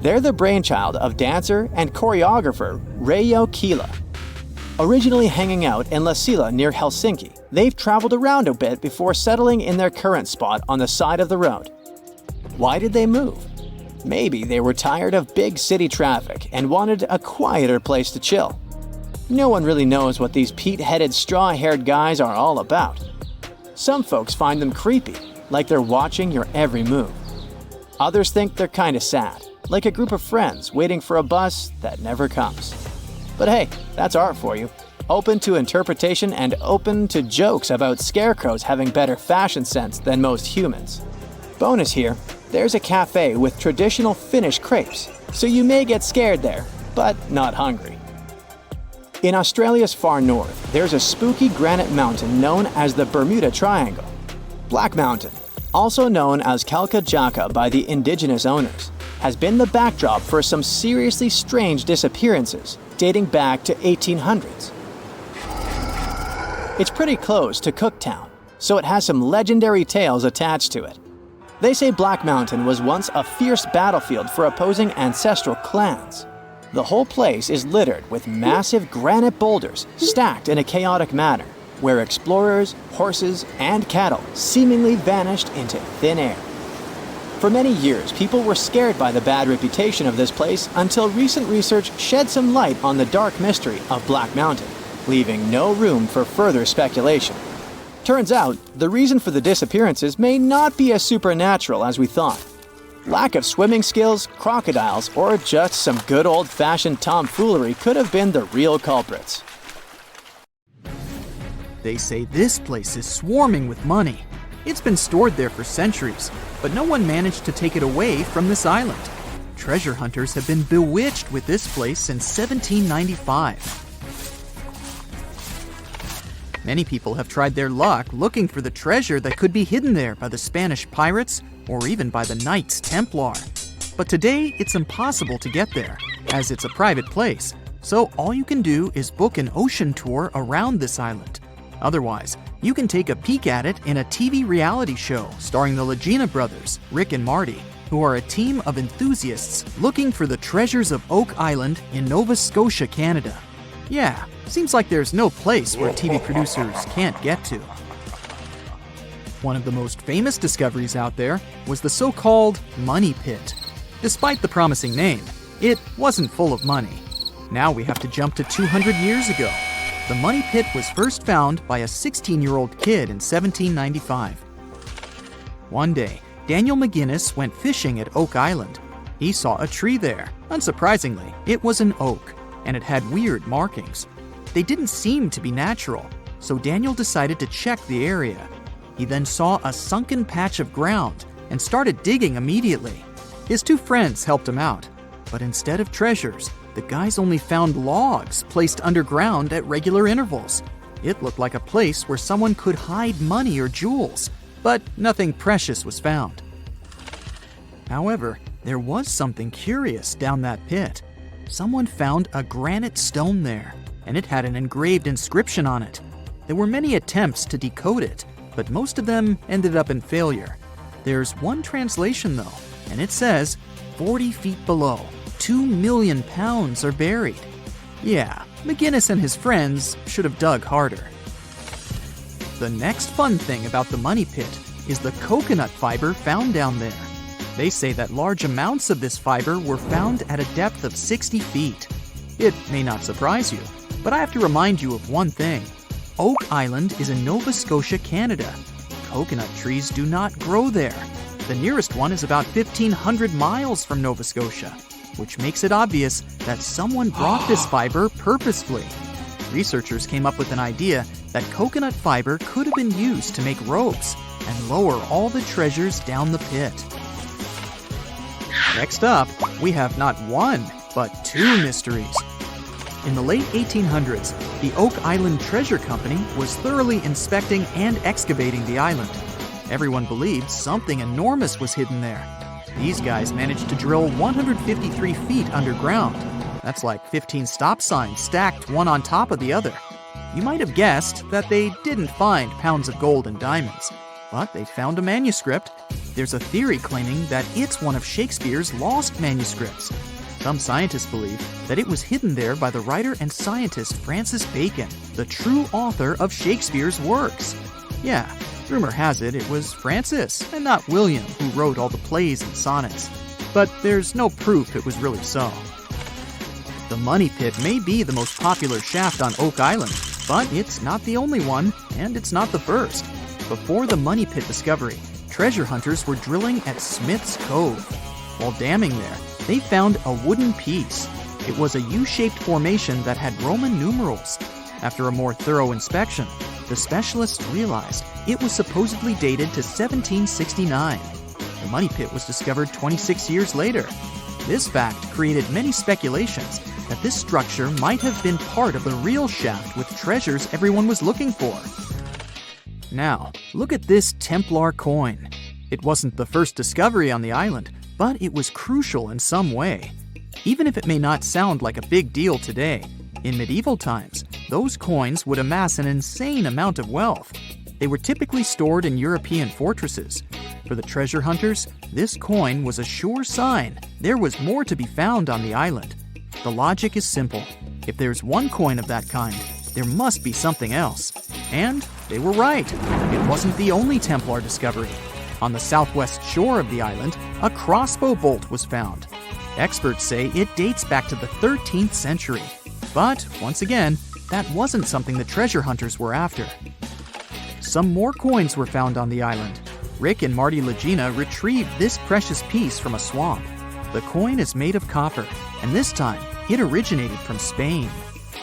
They're the brainchild of dancer and choreographer Reijo Kila. Originally hanging out in Lasila near Helsinki, they've traveled around a bit before settling in their current spot on the side of the road. Why did they move? Maybe they were tired of big city traffic and wanted a quieter place to chill. No one really knows what these peat-headed, straw-haired guys are all about. Some folks find them creepy, like they're watching your every move. Others think they're kinda sad, like a group of friends waiting for a bus that never comes. But hey, that's art for you. Open to interpretation and open to jokes about scarecrows having better fashion sense than most humans. Bonus here, there's a cafe with traditional Finnish crepes, so you may get scared there, but not hungry. In Australia's far north, there's a spooky granite mountain known as the Bermuda Triangle. Black Mountain, also known as Kalka Jaka by the indigenous owners, has been the backdrop for some seriously strange disappearances dating back to 1800s. It's pretty close to Cooktown, so it has some legendary tales attached to it. They say Black Mountain was once a fierce battlefield for opposing ancestral clans. The whole place is littered with massive granite boulders stacked in a chaotic manner, where explorers, horses, and cattle seemingly vanished into thin air. For many years, people were scared by the bad reputation of this place until recent research shed some light on the dark mystery of Black Mountain. leaving no room for further speculation. Turns out, the reason for the disappearances may not be as supernatural as we thought. Lack of swimming skills, crocodiles, or just some good old-fashioned tomfoolery could have been the real culprits. They say this place is swarming with money. It's been stored there for centuries, but no one managed to take it away from this island. Treasure hunters have been bewitched with this place since 1795. Many people have tried their luck looking for the treasure that could be hidden there by the Spanish pirates or even by the Knights Templar. But today, it's impossible to get there, as it's a private place, so all you can do is book an ocean tour around this island. Otherwise, you can take a peek at it in a TV reality show starring the Legina brothers, Rick and Marty, who are a team of enthusiasts looking for the treasures of Oak Island in Nova Scotia, Canada. Yeah, seems like there's no place where TV producers can't get to. One of the most famous discoveries out there was the so-called Money Pit. Despite the promising name, it wasn't full of money. Now we have to jump to 200 years ago. The Money Pit was first found by a 16-year-old kid in 1795. One day, Daniel McGinnis went fishing at Oak Island. He saw a tree there. Unsurprisingly, it was an oak, and it had weird markings. They didn't seem to be natural, so Daniel decided to check the area. He then saw a sunken patch of ground and started digging immediately. His two friends helped him out, but instead of treasures, the guys only found logs placed underground at regular intervals. It looked like a place where someone could hide money or jewels, but nothing precious was found. However, there was something curious down that pit. Someone found a granite stone there, and it had an engraved inscription on it. There were many attempts to decode it, but most of them ended up in failure. There's one translation though, and it says, 40 feet below, 2 million pounds are buried. Yeah, McGinnis and his friends should have dug harder. The next fun thing about the Money Pit is the coconut fiber found down there. They say that large amounts of this fiber were found at a depth of 60 feet. It may not surprise you, but I have to remind you of one thing. Oak Island is in Nova Scotia, Canada. Coconut trees do not grow there. The nearest one is about 1,500 miles from Nova Scotia, which makes it obvious that someone brought this fiber purposefully. Researchers came up with an idea that coconut fiber could have been used to make ropes and lower all the treasures down the pit. Next up, we have not one, but two mysteries. In the late 1800s, the Oak Island Treasure Company was thoroughly inspecting and excavating the island. Everyone believed something enormous was hidden there. These guys managed to drill 153 feet underground. That's like 15 stop signs stacked one on top of the other. You might have guessed that they didn't find pounds of gold and diamonds, but they found a manuscript. There's a theory claiming that it's one of Shakespeare's lost manuscripts. Some scientists believe that it was hidden there by the writer and scientist Francis Bacon, the true author of Shakespeare's works. Yeah, rumor has it it was Francis and not William who wrote all the plays and sonnets. But there's no proof it was really so. The Money Pit may be the most popular shaft on Oak Island, but it's not the only one, and it's not the first. Before the Money Pit discovery, treasure hunters were drilling at Smith's Cove. While damming there, they found a wooden piece. It was a U-shaped formation that had Roman numerals. After a more thorough inspection, the specialists realized it was supposedly dated to 1769. The Money Pit was discovered 26 years later. This fact created many speculations that this structure might have been part of the real shaft with treasures everyone was looking for. Now, look at this Templar coin. It wasn't the first discovery on the island, but it was crucial in some way. Even if it may not sound like a big deal today, in medieval times, those coins would amass an insane amount of wealth. They were typically stored in European fortresses. For the treasure hunters, this coin was a sure sign there was more to be found on the island. The logic is simple. If there's one coin of that kind, there must be something else. And they were right. It wasn't the only Templar discovery. On the southwest shore of the island, a crossbow bolt was found. Experts say it dates back to the 13th century. But, once again, that wasn't something the treasure hunters were after. Some more coins were found on the island. Rick and Marty Legina retrieved this precious piece from a swamp. The coin is made of copper, and this time, it originated from Spain.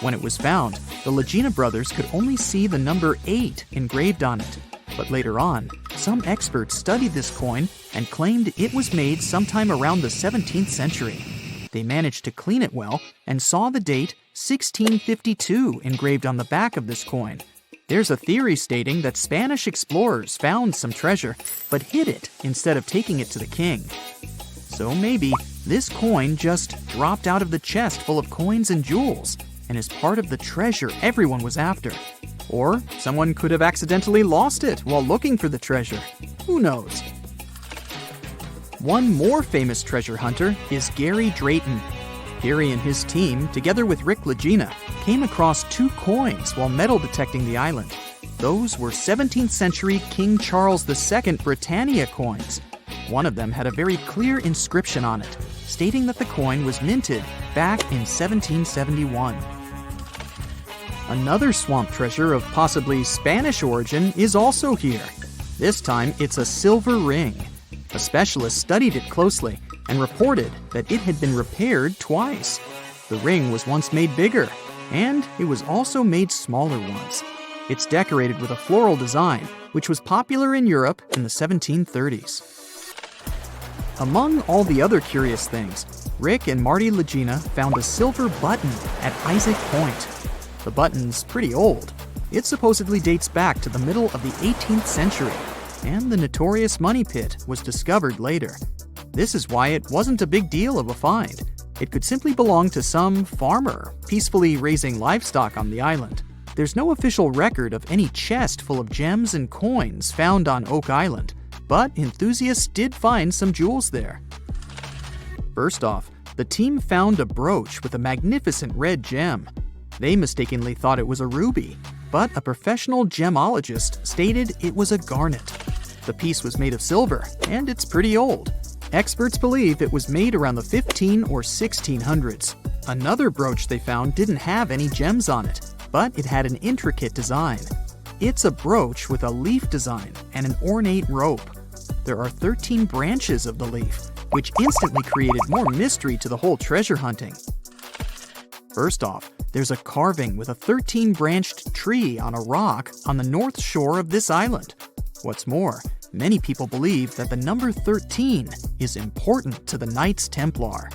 When it was found, the Legina brothers could only see the number 8 engraved on it. But later on, some experts studied this coin and claimed it was made sometime around the 17th century. They managed to clean it well and saw the date 1652 engraved on the back of this coin. There's a theory stating that Spanish explorers found some treasure but hid it instead of taking it to the king. So maybe this coin just dropped out of the chest full of coins and jewels and is part of the treasure everyone was after. Or someone could have accidentally lost it while looking for the treasure. Who knows? One more famous treasure hunter is Gary Drayton. Gary and his team, together with Rick Legina, came across 2 coins while metal detecting the island. Those were 17th century King Charles II Britannia coins. One of them had a very clear inscription on it, stating that the coin was minted back in 1771. Another swamp treasure of possibly Spanish origin is also here. This time, it's a silver ring. A specialist studied it closely and reported that it had been repaired twice. The ring was once made bigger, and it was also made smaller once. It's decorated with a floral design, which was popular in Europe in the 1730s. Among all the other curious things, Rick and Marty Legina found a silver button at Isaac Point. The button's pretty old. It supposedly dates back to the middle of the 18th century, and the notorious money pit was discovered later. This is why it wasn't a big deal of a find. It could simply belong to some farmer peacefully raising livestock on the island. There's no official record of any chest full of gems and coins found on Oak Island, but enthusiasts did find some jewels there. First off, the team found a brooch with a magnificent red gem. They mistakenly thought it was a ruby, but a professional gemologist stated it was a garnet. The piece was made of silver, and it's pretty old. Experts believe it was made around the 15 or 1600s. Another brooch they found didn't have any gems on it, but it had an intricate design. It's a brooch with a leaf design and an ornate rope. There are 13 branches of the leaf, which instantly created more mystery to the whole treasure hunting. First off, there's a carving with a 13-branched tree on a rock on the north shore of this island. What's more, many people believe that the number 13 is important to the Knights Templar.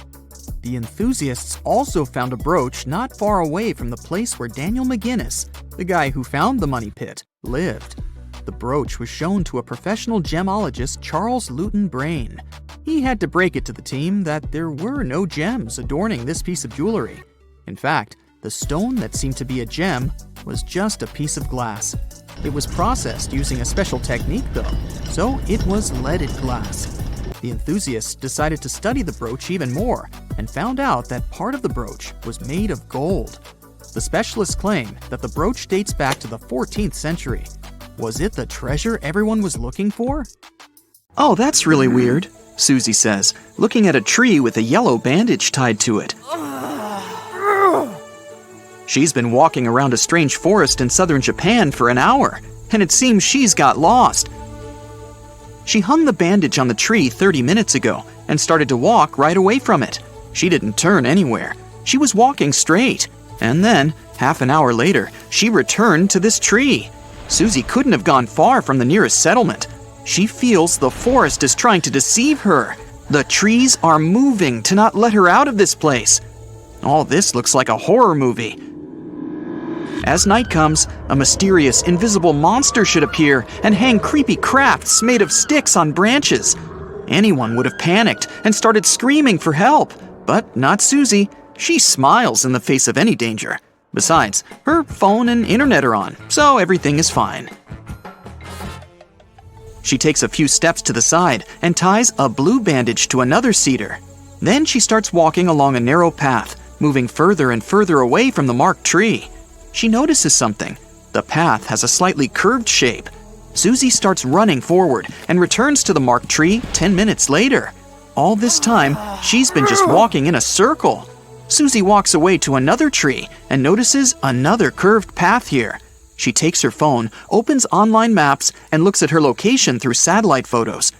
The enthusiasts also found a brooch not far away from the place where Daniel McGinnis, the guy who found the money pit, lived. The brooch was shown to a professional gemologist, Charles Luton Brain. He had to break it to the team that there were no gems adorning this piece of jewelry. In fact, the stone that seemed to be a gem was just a piece of glass. It was processed using a special technique though, so it was leaded glass. The enthusiasts decided to study the brooch even more and found out that part of the brooch was made of gold. The specialists claim that the brooch dates back to the 14th century. Was it the treasure everyone was looking for? "Oh, that's really weird," Susie says, looking at a tree with a yellow bandage tied to it. She's been walking around a strange forest in southern Japan for an hour, and it seems she's got lost. She hung the bandage on the tree 30 minutes ago and started to walk right away from it. She didn't turn anywhere. She was walking straight. And then, half an hour later, she returned to this tree. Susie couldn't have gone far from the nearest settlement. She feels the forest is trying to deceive her. The trees are moving to not let her out of this place. All this looks like a horror movie. As night comes, a mysterious, invisible monster should appear and hang creepy crafts made of sticks on branches. Anyone would have panicked and started screaming for help, but not Susie. She smiles in the face of any danger. Besides, her phone and internet are on, so everything is fine. She takes a few steps to the side and ties a blue bandage to another cedar. Then she starts walking along a narrow path, moving further and further away from the marked tree. She notices something. The path has a slightly curved shape. Susie starts running forward and returns to the marked tree 10 minutes later. All this time, she's been just walking in a circle. Susie walks away to another tree and notices another curved path here. She takes her phone, opens online maps, and looks at her location through satellite photos.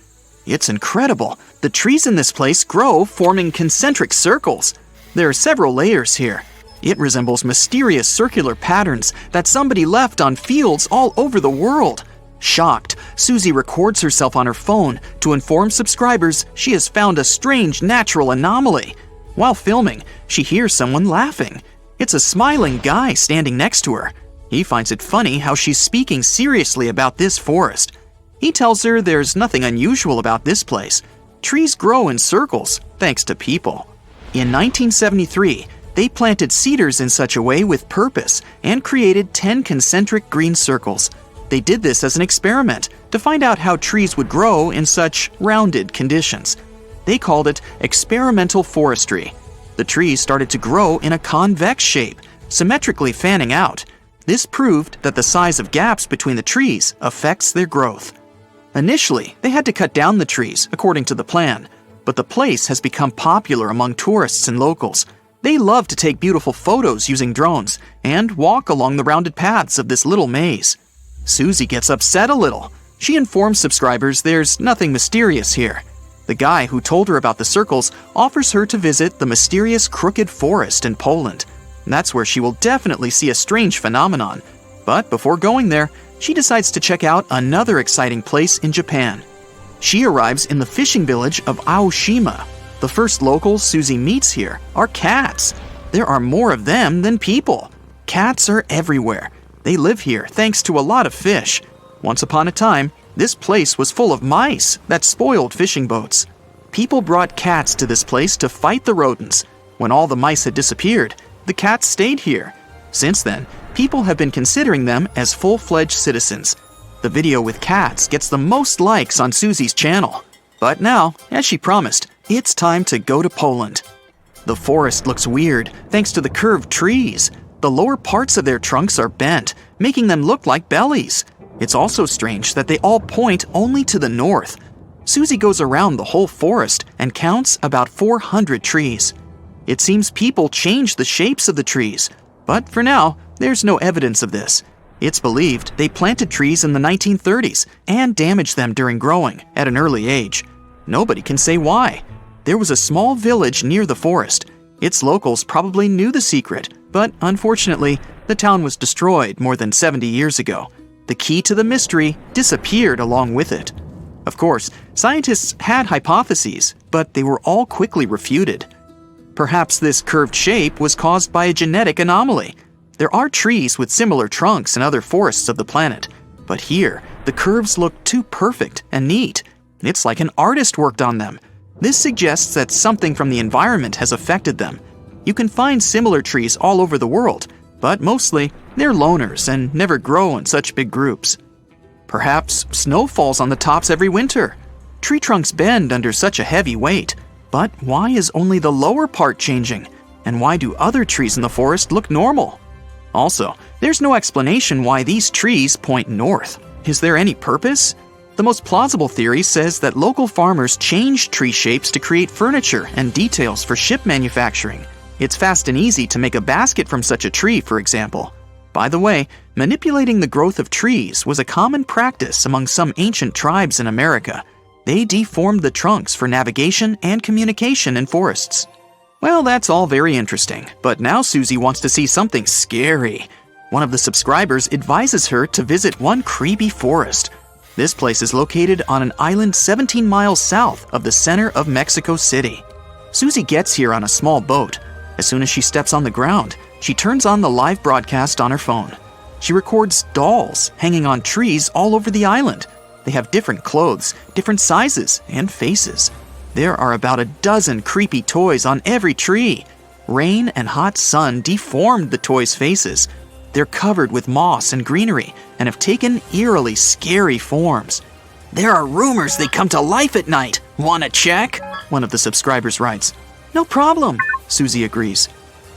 It's incredible. The trees in this place grow, forming concentric circles. There are several layers here. It resembles mysterious circular patterns that somebody left on fields all over the world. Shocked, Susie records herself on her phone to inform subscribers she has found a strange natural anomaly. While filming, she hears someone laughing. It's a smiling guy standing next to her. He finds it funny how she's speaking seriously about this forest. He tells her there's nothing unusual about this place. Trees grow in circles, thanks to people. In 1973, they planted cedars in such a way with purpose and created 10 concentric green circles. They did this as an experiment to find out how trees would grow in such rounded conditions. They called it experimental forestry. The trees started to grow in a convex shape, symmetrically fanning out. This proved that the size of gaps between the trees affects their growth. Initially, they had to cut down the trees according to the plan, but the place has become popular among tourists and locals. They love to take beautiful photos using drones and walk along the rounded paths of this little maze. Susie gets upset a little. She informs subscribers there's nothing mysterious here. The guy who told her about the circles offers her to visit the mysterious Crooked Forest in Poland. That's where she will definitely see a strange phenomenon. But before going there, she decides to check out another exciting place in Japan. She arrives in the fishing village of Aoshima. The first locals Susie meets here are cats. There are more of them than people. Cats are everywhere. They live here thanks to a lot of fish. Once upon a time, this place was full of mice that spoiled fishing boats. People brought cats to this place to fight the rodents. When all the mice had disappeared, the cats stayed here. Since then, people have been considering them as full-fledged citizens. The video with cats gets the most likes on Susie's channel. But now, as she promised, it's time to go to Poland. The forest looks weird thanks to the curved trees. The lower parts of their trunks are bent, making them look like bellies. It's also strange that they all point only to the north. Susie goes around the whole forest and counts about 400 trees. It seems people change the shapes of the trees, but for now, there's no evidence of this. It's believed they planted trees in the 1930s and damaged them during growing at an early age. Nobody can say why. There was a small village near the forest. Its locals probably knew the secret, but unfortunately, the town was destroyed more than 70 years ago. The key to the mystery disappeared along with it. Of course, scientists had hypotheses, but they were all quickly refuted. Perhaps this curved shape was caused by a genetic anomaly. There are trees with similar trunks in other forests of the planet, but here, the curves look too perfect and neat. It's like an artist worked on them. This suggests that something from the environment has affected them. You can find similar trees all over the world, but mostly they're loners and never grow in such big groups. Perhaps snow falls on the tops every winter. Tree trunks bend under such a heavy weight. But why is only the lower part changing? And why do other trees in the forest look normal? Also, there's no explanation why these trees point north. Is there any purpose? The most plausible theory says that local farmers changed tree shapes to create furniture and details for ship manufacturing. It's fast and easy to make a basket from such a tree, for example. By the way, manipulating the growth of trees was a common practice among some ancient tribes in America. They deformed the trunks for navigation and communication in forests. Well, that's all very interesting, but now Susie wants to see something scary. One of the subscribers advises her to visit one creepy forest. This place is located on an island 17 miles south of the center of Mexico City. Susie gets here on a small boat. As soon as she steps on the ground, she turns on the live broadcast on her phone. She records dolls hanging on trees all over the island. They have different clothes, different sizes, and faces. There are about a dozen creepy toys on every tree. Rain and hot sun deformed the toys' faces. They're covered with moss and greenery and have taken eerily scary forms. There are rumors they come to life at night. Wanna check? One of the subscribers writes. No problem, Susie agrees.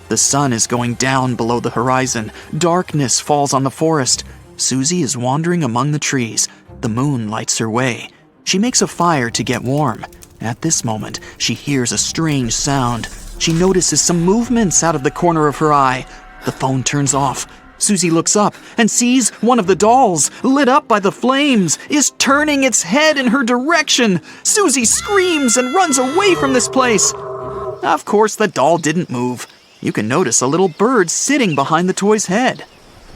The sun is going down below the horizon. Darkness falls on the forest. Susie is wandering among the trees. The moon lights her way. She makes a fire to get warm. At this moment, she hears a strange sound. she notices some movements out of the corner of her eye. The phone turns off. Susie looks up and sees one of the dolls, lit up by the flames, is turning its head in her direction. Susie screams and runs away from this place. Of course, the doll didn't move. You can notice a little bird sitting behind the toy's head.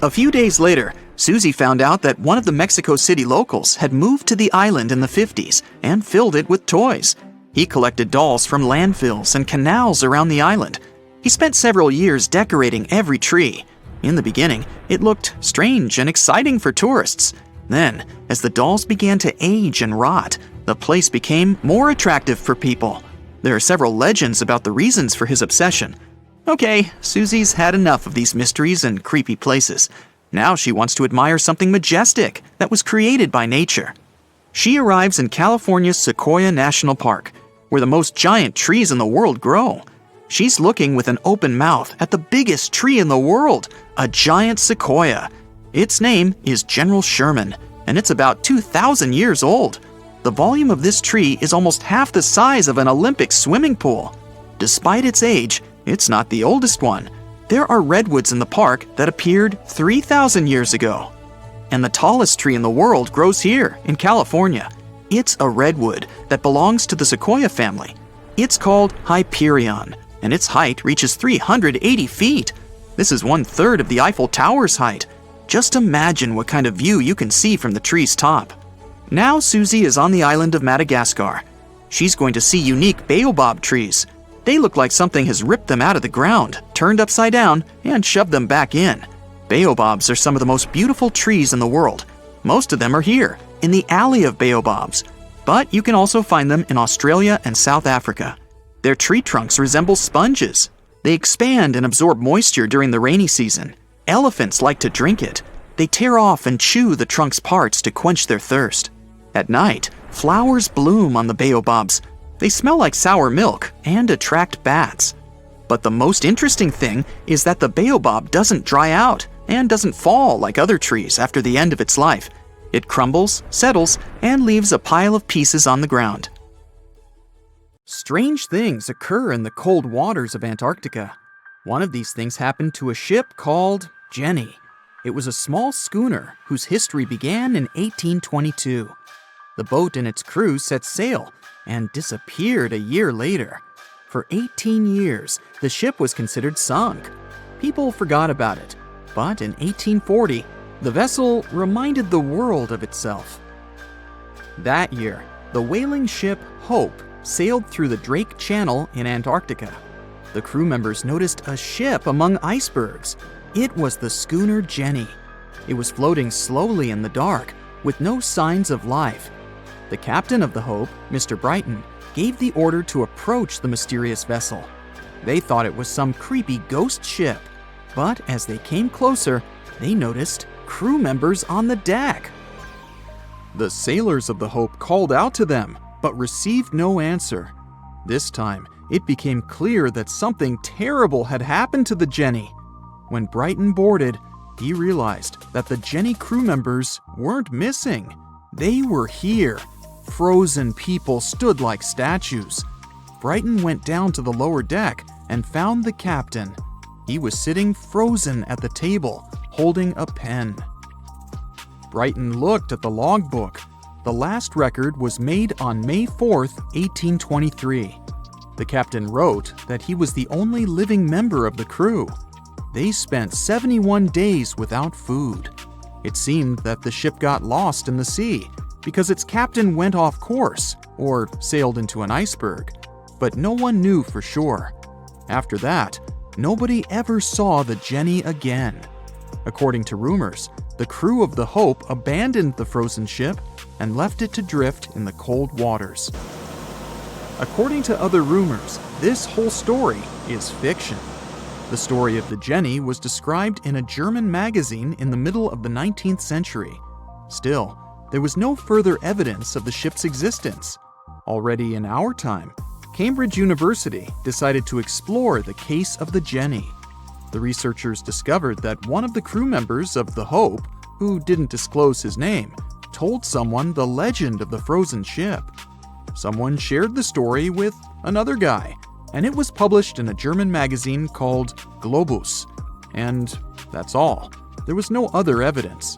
A few days later, Susie found out that one of the Mexico City locals had moved to the island in the 50s and filled it with toys. He collected dolls from landfills and canals around the island. He spent several years decorating every tree. In the beginning, it looked strange and exciting for tourists. Then, as the dolls began to age and rot, the place became more attractive for people. There are several legends about the reasons for his obsession. Okay, Susie's had enough of these mysteries and creepy places. Now she wants to admire something majestic that was created by nature. She arrives in California's Sequoia National Park, where the most giant trees in the world grow. She's looking with an open mouth at the biggest tree in the world, a giant sequoia. Its name is General Sherman, and it's about 2,000 years old. The volume of this tree is almost half the size of an Olympic swimming pool. Despite its age, it's not the oldest one. There are redwoods in the park that appeared 3,000 years ago. And the tallest tree in the world grows here, in California. It's a redwood that belongs to the sequoia family. It's called Hyperion, and its height reaches 380 feet. This is 1/3 of the Eiffel Tower's height. Just imagine what kind of view you can see from the tree's top. Now Susie is on the island of Madagascar. She's going to see unique baobab trees. They look like something has ripped them out of the ground, turned upside down, and shoved them back in. Baobabs are some of the most beautiful trees in the world. Most of them are here, in the Alley of Baobabs. But you can also find them in Australia and South Africa. Their tree trunks resemble sponges. They expand and absorb moisture during the rainy season. Elephants like to drink it. They tear off and chew the trunk's parts to quench their thirst. At night, flowers bloom on the baobabs. They smell like sour milk and attract bats. But the most interesting thing is that the baobab doesn't dry out and doesn't fall like other trees after the end of its life. It crumbles, settles, and leaves a pile of pieces on the ground. Strange things occur in the cold waters of Antarctica. One of these things happened to a ship called Jenny. It was a small schooner whose history began in 1822. The boat and its crew set sail and disappeared a year later. For 18 years, the ship was considered sunk. People forgot about it, but in 1840, the vessel reminded the world of itself. That year, the whaling ship Hope sailed through the Drake Channel in Antarctica. The crew members noticed a ship among icebergs. It was the schooner Jenny. It was floating slowly in the dark, with no signs of life. The captain of the Hope, Mr. Brighton, gave the order to approach the mysterious vessel. They thought it was some creepy ghost ship, but as they came closer, they noticed crew members on the deck. The sailors of the Hope called out to them, but received no answer. This time, it became clear that something terrible had happened to the Jenny. When Brighton boarded, he realized that the Jenny crew members weren't missing. They were here. Frozen people stood like statues. Brighton went down to the lower deck and found the captain. He was sitting frozen at the table, holding a pen. Brighton looked at the logbook. The last record was made on May 4th, 1823. The captain wrote that he was the only living member of the crew. They spent 71 days without food. It seemed that the ship got lost in the sea because its captain went off course or sailed into an iceberg, but no one knew for sure. After that, nobody ever saw the Jenny again. According to rumors, the crew of the Hope abandoned the frozen ship and left it to drift in the cold waters. According to other rumors, this whole story is fiction. The story of the Jenny was described in a German magazine in the middle of the 19th century. Still, there was no further evidence of the ship's existence. Already in our time, Cambridge University decided to explore the case of the Jenny. The researchers discovered that one of the crew members of the Hope, who didn't disclose his name, told someone the legend of the frozen ship. Someone shared the story with another guy, and it was published in a German magazine called Globus. And that's all. There was no other evidence.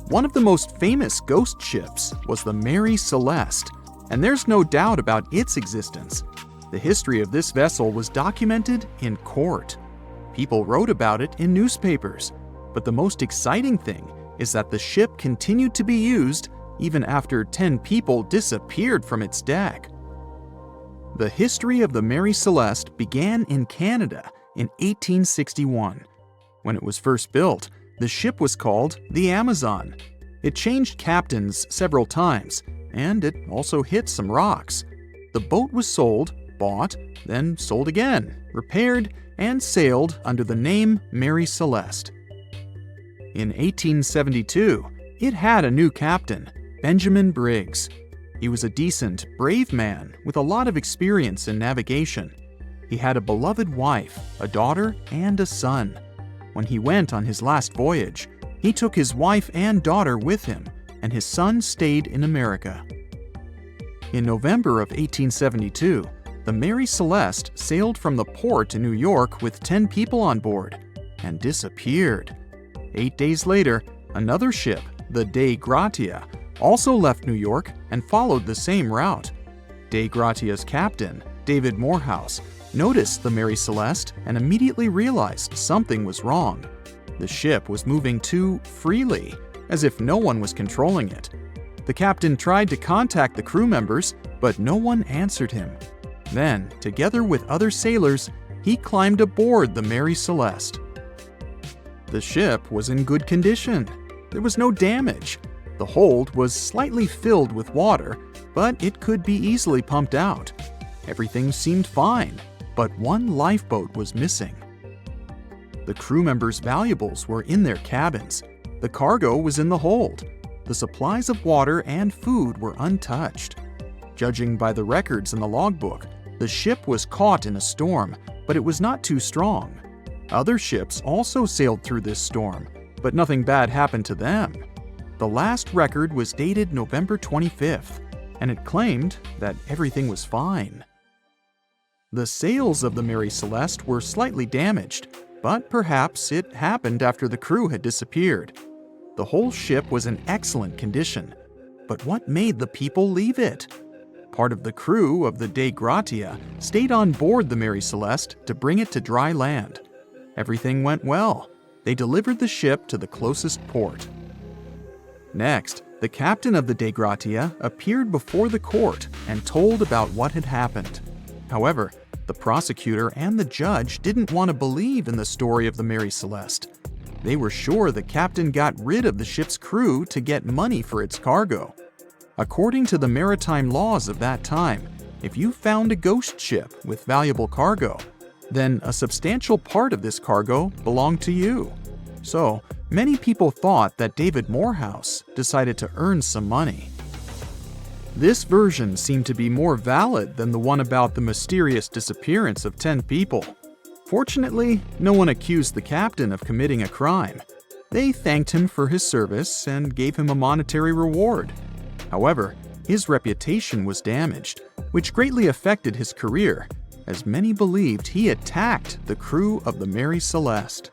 One of the most famous ghost ships was the Mary Celeste, and there's no doubt about its existence. The history of this vessel was documented in court. People wrote about it in newspapers, but the most exciting thing is that the ship continued to be used even after 10 people disappeared from its deck. The history of the Mary Celeste began in Canada in 1861. When it was first built, the ship was called the Amazon. It changed captains several times, and it also hit some rocks. The boat was sold, bought, then sold again, repaired, and sailed under the name Mary Celeste. In 1872, it had a new captain, Benjamin Briggs. He was a decent, brave man with a lot of experience in navigation. He had a beloved wife, a daughter, and a son. When he went on his last voyage, he took his wife and daughter with him, and his son stayed in America. In November of 1872, the Mary Celeste sailed from the port in New York with 10 people on board and disappeared. 8 days later, another ship, the Dei Gratia, also left New York and followed the same route. Dei Gratia's captain, David Morehouse, noticed the Mary Celeste and immediately realized something was wrong. The ship was moving too freely, as if no one was controlling it. The captain tried to contact the crew members, but no one answered him. Then, together with other sailors, he climbed aboard the Mary Celeste. The ship was in good condition. There was no damage. The hold was slightly filled with water, but it could be easily pumped out. Everything seemed fine, but one lifeboat was missing. The crew members' valuables were in their cabins. The cargo was in the hold. The supplies of water and food were untouched. Judging by the records in the logbook, the ship was caught in a storm, but it was not too strong. Other ships also sailed through this storm, but nothing bad happened to them. The last record was dated November 25th, and it claimed that everything was fine. The sails of the Mary Celeste were slightly damaged, but perhaps it happened after the crew had disappeared. The whole ship was in excellent condition, but what made the people leave it? Part of the crew of the Dei Gratia stayed on board the Mary Celeste to bring it to dry land. Everything went well. They delivered the ship to the closest port. Next, the captain of the Dei Gratia appeared before the court and told about what had happened. However, the prosecutor and the judge didn't want to believe in the story of the Mary Celeste. They were sure the captain got rid of the ship's crew to get money for its cargo. According to the maritime laws of that time, if you found a ghost ship with valuable cargo, then a substantial part of this cargo belonged to you. So, many people thought that David Morehouse decided to earn some money. This version seemed to be more valid than the one about the mysterious disappearance of 10 people. Fortunately, no one accused the captain of committing a crime. They thanked him for his service and gave him a monetary reward. However, his reputation was damaged, which greatly affected his career, as many believed he attacked the crew of the Mary Celeste.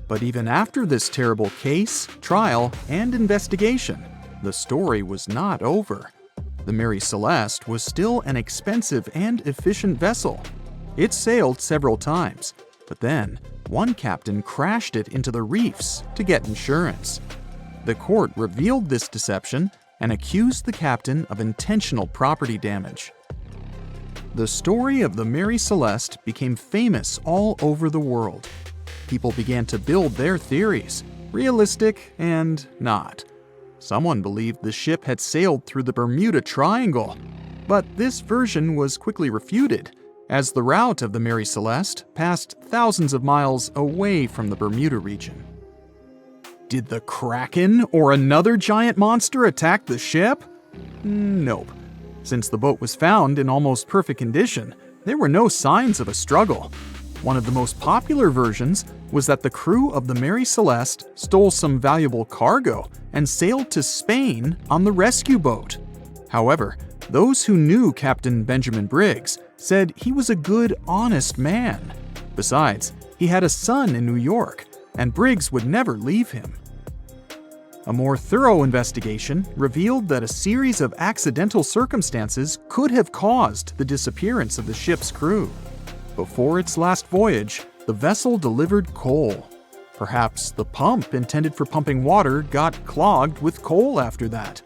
But even after this terrible case, trial, and investigation, the story was not over. The Mary Celeste was still an expensive and efficient vessel. It sailed several times, but then one captain crashed it into the reefs to get insurance. The court revealed this deception and accused the captain of intentional property damage. The story of the Mary Celeste became famous all over the world. People began to build their theories, realistic and not. Someone believed the ship had sailed through the Bermuda Triangle, but this version was quickly refuted, as the route of the Mary Celeste passed thousands of miles away from the Bermuda region. Did the Kraken or another giant monster attack the ship? Nope. Since the boat was found in almost perfect condition, there were no signs of a struggle. One of the most popular versions was that the crew of the Mary Celeste stole some valuable cargo and sailed to Spain on the rescue boat. However, Those who knew Captain Benjamin Briggs said he was a good, honest man. Besides, he had a son in New York, and Briggs would never leave him. A more thorough investigation revealed that a series of accidental circumstances could have caused the disappearance of the ship's crew. Before its last voyage, the vessel delivered coal. Perhaps the pump intended for pumping water got clogged with coal after that.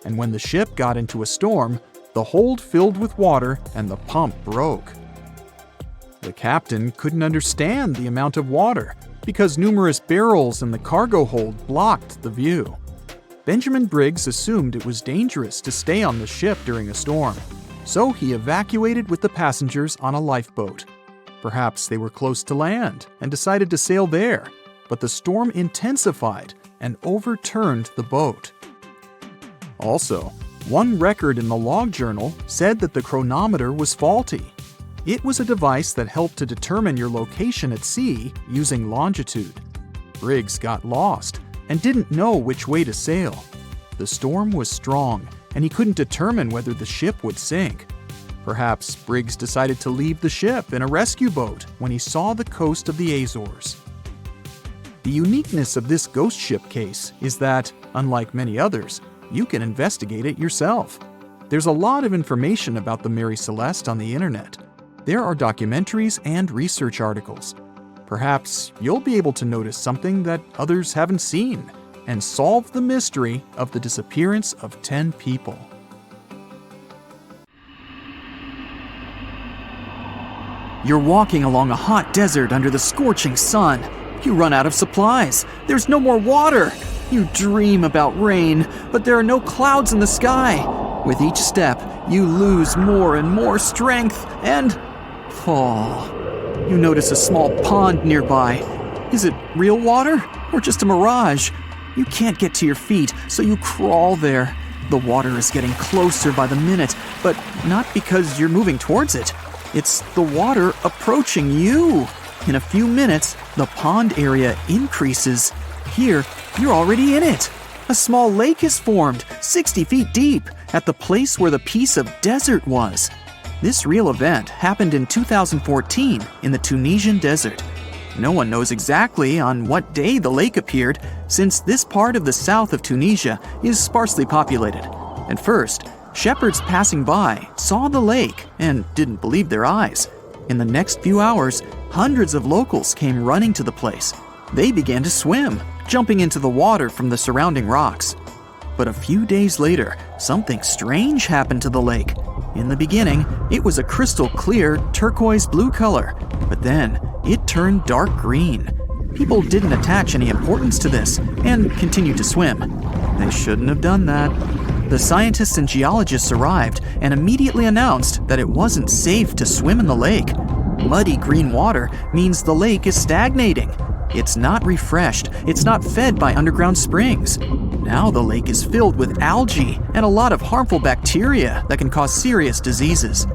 And when the ship got into a storm, the hold filled with water and the pump broke. The captain couldn't understand the amount of water because numerous barrels in the cargo hold blocked the view. Benjamin Briggs assumed it was dangerous to stay on the ship during a storm, so he evacuated with the passengers on a lifeboat. Perhaps they were close to land and decided to sail there, but the storm intensified and overturned the boat. Also, one record in the log journal said that the chronometer was faulty. It was a device that helped to determine your location at sea using longitude. Briggs got lost and didn't know which way to sail. The storm was strong, and he couldn't determine whether the ship would sink. Perhaps Briggs decided to leave the ship in a rescue boat when he saw the coast of the Azores. The uniqueness of this ghost ship case is that, unlike many others, you can investigate it yourself. There's a lot of information about the Mary Celeste on the internet. There are documentaries and research articles. Perhaps you'll be able to notice something that others haven't seen and solve the mystery of the disappearance of 10 people. You're walking along a hot desert under the scorching sun. You run out of supplies. There's no more water. You dream about rain, but there are no clouds in the sky. With each step, you lose more and more strength and fall. You notice a small pond nearby. Is it real water or just a mirage? You can't get to your feet, so you crawl there. The water is getting closer by the minute, but not because you're moving towards it. It's the water approaching you. In a few minutes, the pond area increases. Here, you're already in it. A small lake is formed, 60 feet deep, at the place where the piece of desert was. This real event happened in 2014 in the Tunisian desert. No one knows exactly on what day the lake appeared, since this part of the south of Tunisia is sparsely populated. At first, shepherds passing by saw the lake and didn't believe their eyes. In the next few hours, hundreds of locals came running to the place. They began to swim, jumping into the water from the surrounding rocks. But a few days later, something strange happened to the lake. In the beginning, it was a crystal clear turquoise blue color, but then it turned dark green. People didn't attach any importance to this and continued to swim. They shouldn't have done that. The scientists and geologists arrived and immediately announced that it wasn't safe to swim in the lake. Muddy green water means the lake is stagnating. It's not refreshed, it's not fed by underground springs. Now the lake is filled with algae and a lot of harmful bacteria that can cause serious diseases.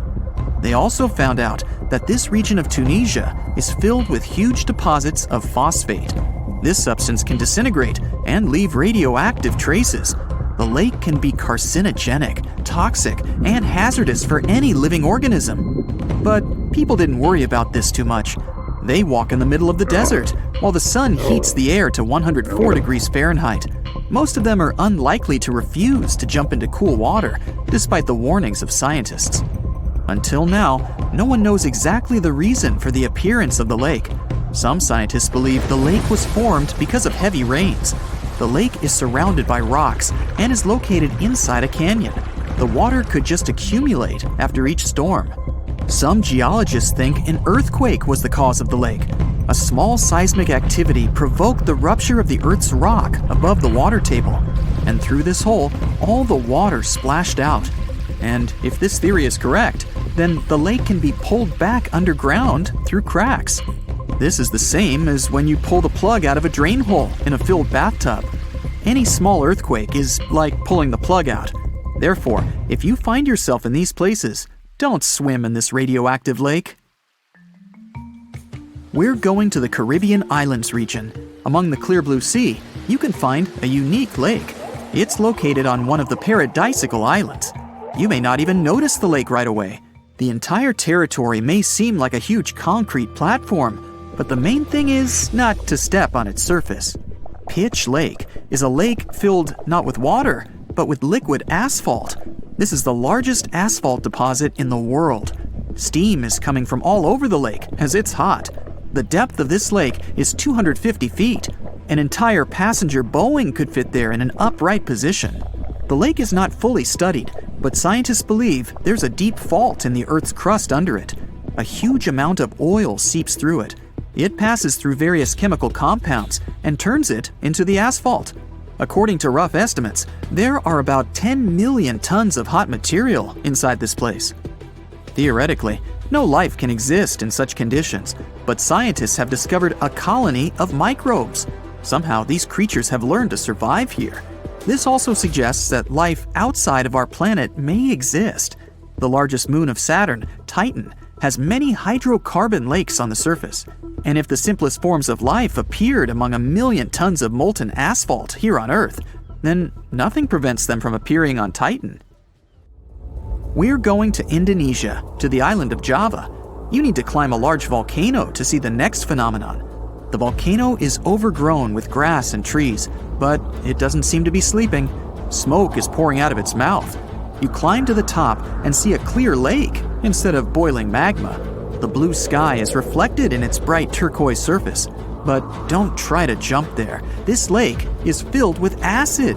They also found out that this region of Tunisia is filled with huge deposits of phosphate. This substance can disintegrate and leave radioactive traces. The lake can be carcinogenic, toxic, and hazardous for any living organism. But people didn't worry about this too much. They walk in the middle of the desert, while the sun heats the air to 104 degrees Fahrenheit. Most of them are unlikely to refuse to jump into cool water, despite the warnings of scientists. Until now, no one knows exactly the reason for the appearance of the lake. Some scientists believe the lake was formed because of heavy rains. The lake is surrounded by rocks and is located inside a canyon. The water could just accumulate after each storm. Some geologists think an earthquake was the cause of the lake. A small seismic activity provoked the rupture of the Earth's rock above the water table, and through this hole, all the water splashed out. And if this theory is correct, then the lake can be pulled back underground through cracks. This is the same as when you pull the plug out of a drain hole in a filled bathtub. Any small earthquake is like pulling the plug out. Therefore, if you find yourself in these places, don't swim in this radioactive lake. We're going to the Caribbean Islands region. Among the clear blue sea, you can find a unique lake. It's located on one of the Paradisical Islands. You may not even notice the lake right away. The entire territory may seem like a huge concrete platform, but the main thing is not to step on its surface. Pitch Lake is a lake filled not with water, but with liquid asphalt. This is the largest asphalt deposit in the world. Steam is coming from all over the lake as it's hot. The depth of this lake is 250 feet. An entire passenger Boeing could fit there in an upright position. The lake is not fully studied, but scientists believe there's a deep fault in the Earth's crust under it. A huge amount of oil seeps through it. It passes through various chemical compounds and turns it into the asphalt. According to rough estimates, there are about 10 million tons of hot material inside this place. Theoretically, no life can exist in such conditions, but scientists have discovered a colony of microbes. Somehow, these creatures have learned to survive here. This also suggests that life outside of our planet may exist. The largest moon of Saturn, Titan, has many hydrocarbon lakes on the surface. And if the simplest forms of life appeared among a million tons of molten asphalt here on Earth, then nothing prevents them from appearing on Titan. We're going to Indonesia, to the island of Java. You need to climb a large volcano to see the next phenomenon. The volcano is overgrown with grass and trees, but it doesn't seem to be sleeping. Smoke is pouring out of its mouth. You climb to the top and see a clear lake instead of boiling magma. The blue sky is reflected in its bright turquoise surface. But don't try to jump there. This lake is filled with acid.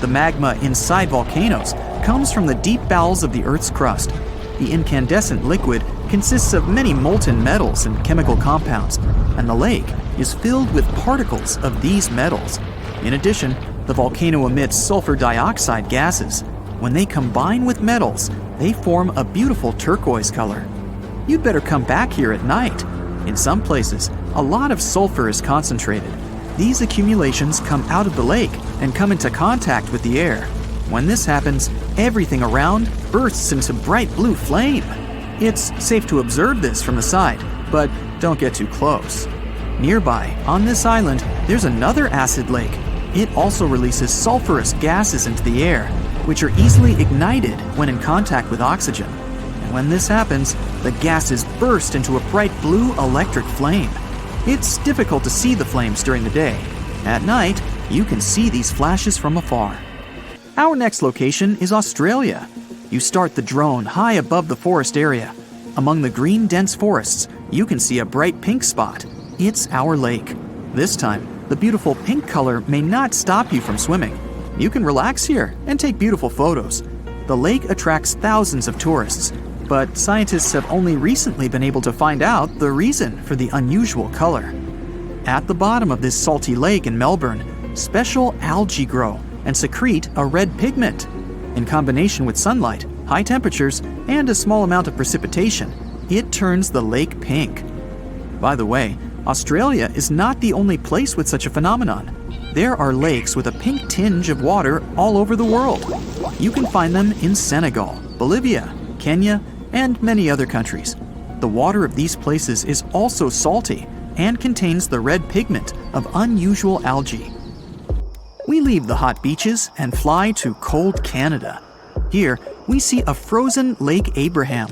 The magma inside volcanoes comes from the deep bowels of the Earth's crust. The incandescent liquid consists of many molten metals and chemical compounds, and the lake is filled with particles of these metals. In addition, the volcano emits sulfur dioxide gases. When they combine with metals, they form a beautiful turquoise color. You'd better come back here at night. In some places, a lot of sulfur is concentrated. These accumulations come out of the lake and come into contact with the air. When this happens, everything around bursts into bright blue flame. It's safe to observe this from the side, but don't get too close. Nearby, on this island, there's another acid lake. It also releases sulfurous gases into the air, which are easily ignited when in contact with oxygen. And when this happens, the gases burst into a bright blue electric flame. It's difficult to see the flames during the day. At night, you can see these flashes from afar. Our next location is Australia. You start the drone high above the forest area. Among the green dense forests, you can see a bright pink spot. It's our lake. This time, the beautiful pink color may not stop you from swimming. You can relax here and take beautiful photos. The lake attracts thousands of tourists, but scientists have only recently been able to find out the reason for the unusual color. At the bottom of this salty lake in Melbourne, special algae grow and secrete a red pigment. In combination with sunlight, high temperatures, and a small amount of precipitation, it turns the lake pink. By the way, Australia is not the only place with such a phenomenon. There are lakes with a pink tinge of water all over the world. You can find them in Senegal, Bolivia, Kenya, and many other countries. The water of these places is also salty and contains the red pigment of unusual algae. We leave the hot beaches and fly to cold Canada. Here, we see a frozen Lake Abraham.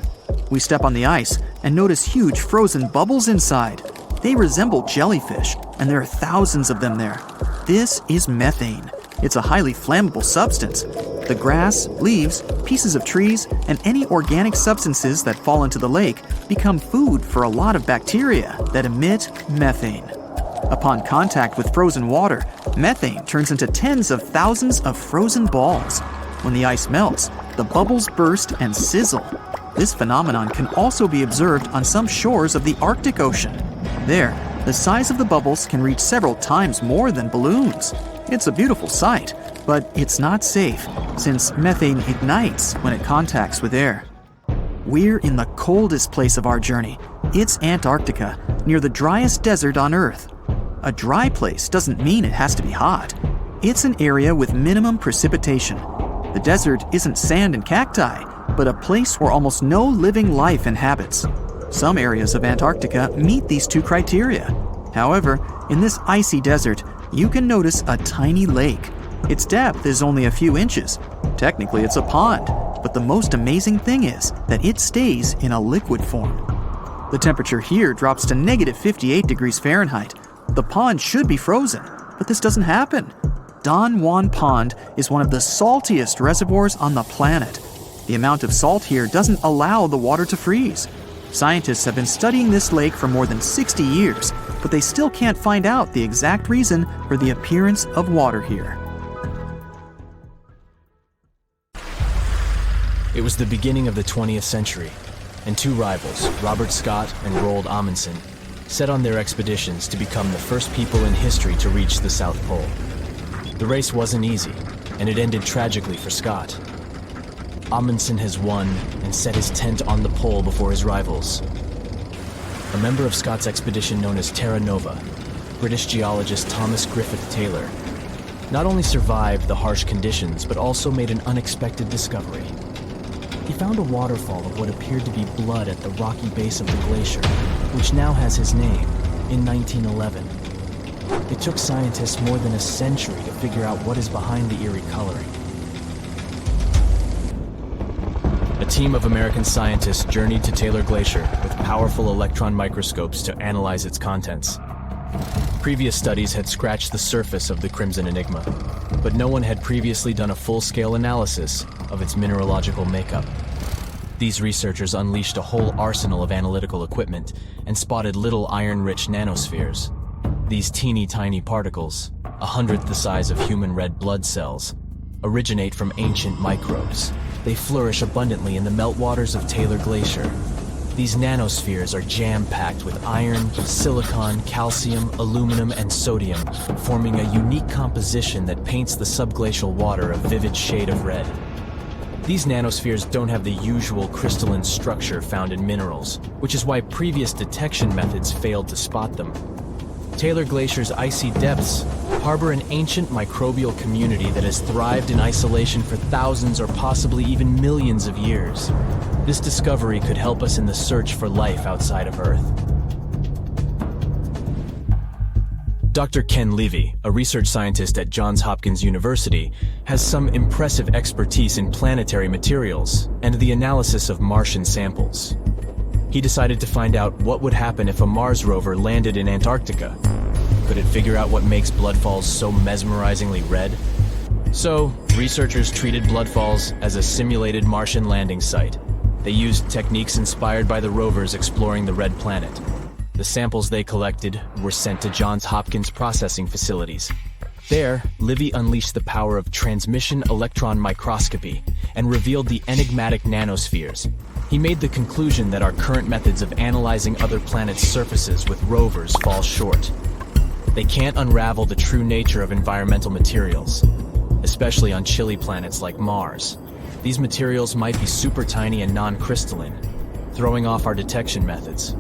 We step on the ice and notice huge frozen bubbles inside. They resemble jellyfish, and there are thousands of them there. This is methane. It's a highly flammable substance. The grass, leaves, pieces of trees, and any organic substances that fall into the lake become food for a lot of bacteria that emit methane. Upon contact with frozen water, methane turns into tens of thousands of frozen balls. When the ice melts, the bubbles burst and sizzle. This phenomenon can also be observed on some shores of the Arctic Ocean. There, the size of the bubbles can reach several times more than balloons. It's a beautiful sight, but it's not safe, since methane ignites when it contacts with air. We're in the coldest place of our journey. It's Antarctica, near the driest desert on Earth. A dry place doesn't mean it has to be hot. It's an area with minimum precipitation. The desert isn't sand and cacti, but a place where almost no living life inhabits. Some areas of Antarctica meet these two criteria. However, in this icy desert, you can notice a tiny lake. Its depth is only a few inches. Technically, it's a pond, But the most amazing thing is that it stays in a liquid form. The temperature here drops to negative 58 degrees Fahrenheit. The pond should be frozen, but this doesn't happen. Don Juan Pond is one of the saltiest reservoirs on the planet. The amount of salt here doesn't allow the water to freeze. Scientists have been studying this lake for more than 60 years, but they still can't find out the exact reason for the appearance of water here. It was the beginning of the 20th century, and two rivals, Robert Scott and Roald Amundsen, set on their expeditions to become the first people in history to reach the South Pole. The race wasn't easy, and it ended tragically for Scott. Amundsen has won and set his tent on the pole before his rivals. A member of Scott's expedition known as Terra Nova, British geologist Thomas Griffith Taylor, not only survived the harsh conditions, but also made an unexpected discovery. He found a waterfall of what appeared to be blood at the rocky base of the glacier, which now has his name, in 1911. It took scientists more than a century to figure out what is behind the eerie coloring. A team of American scientists journeyed to Taylor Glacier with powerful electron microscopes to analyze its contents. Previous studies had scratched the surface of the Crimson Enigma, but no one had previously done a full-scale analysis of its mineralogical makeup. These researchers unleashed a whole arsenal of analytical equipment and spotted little iron-rich nanospheres. These teeny-tiny particles, 1/100th the size of human red blood cells, originate from ancient microbes. They flourish abundantly in the meltwaters of Taylor Glacier. These nanospheres are jam-packed with iron, silicon, calcium, aluminum, and sodium, forming a unique composition that paints the subglacial water a vivid shade of red. These nanospheres don't have the usual crystalline structure found in minerals, which is why previous detection methods failed to spot them. Taylor Glacier's icy depths harbor an ancient microbial community that has thrived in isolation for thousands or possibly even millions of years. This discovery could help us in the search for life outside of Earth. Dr. Ken Levy, a research scientist at Johns Hopkins University, has some impressive expertise in planetary materials and the analysis of Martian samples. He decided to find out what would happen if a Mars rover landed in Antarctica. Could it figure out what makes bloodfalls so mesmerizingly red? So, researchers treated bloodfalls as a simulated Martian landing site. They used techniques inspired by the rovers exploring the red planet. The samples they collected were sent to Johns Hopkins processing facilities. There, Livy unleashed the power of transmission electron microscopy and revealed the enigmatic nanospheres. He made the conclusion that our current methods of analyzing other planets' surfaces with rovers fall short. They can't unravel the true nature of environmental materials, especially on chilly planets like Mars. These materials might be super tiny and non-crystalline, throwing off our detection methods.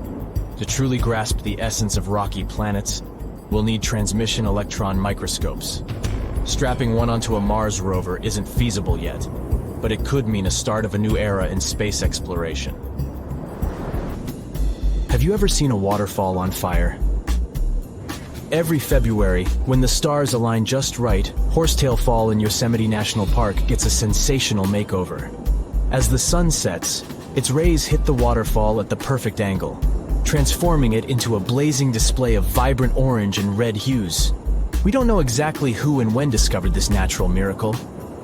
To truly grasp the essence of rocky planets, we'll need transmission electron microscopes. Strapping one onto a Mars rover isn't feasible yet, but it could mean a start of a new era in space exploration. Have you ever seen a waterfall on fire? Every February, when the stars align just right, Horsetail Fall in Yosemite National Park gets a sensational makeover. As the sun sets, its rays hit the waterfall at the perfect angle, transforming it into a blazing display of vibrant orange and red hues. We don't know exactly who and when discovered this natural miracle.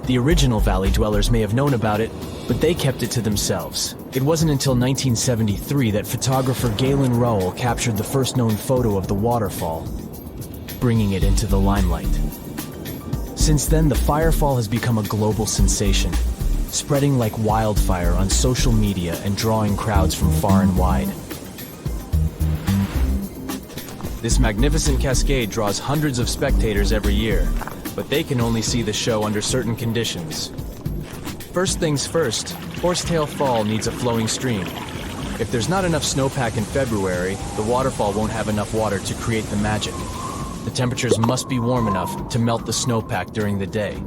The original valley dwellers may have known about it, but they kept it to themselves. It wasn't until 1973 that photographer Galen Rowell captured the first known photo of the waterfall, bringing it into the limelight. Since then, the firefall has become a global sensation, spreading like wildfire on social media and drawing crowds from far and wide. This magnificent cascade draws hundreds of spectators every year, but they can only see the show under certain conditions. First things first, Horsetail Fall needs a flowing stream. If there's not enough snowpack in February, the waterfall won't have enough water to create the magic. The temperatures must be warm enough to melt the snowpack during the day.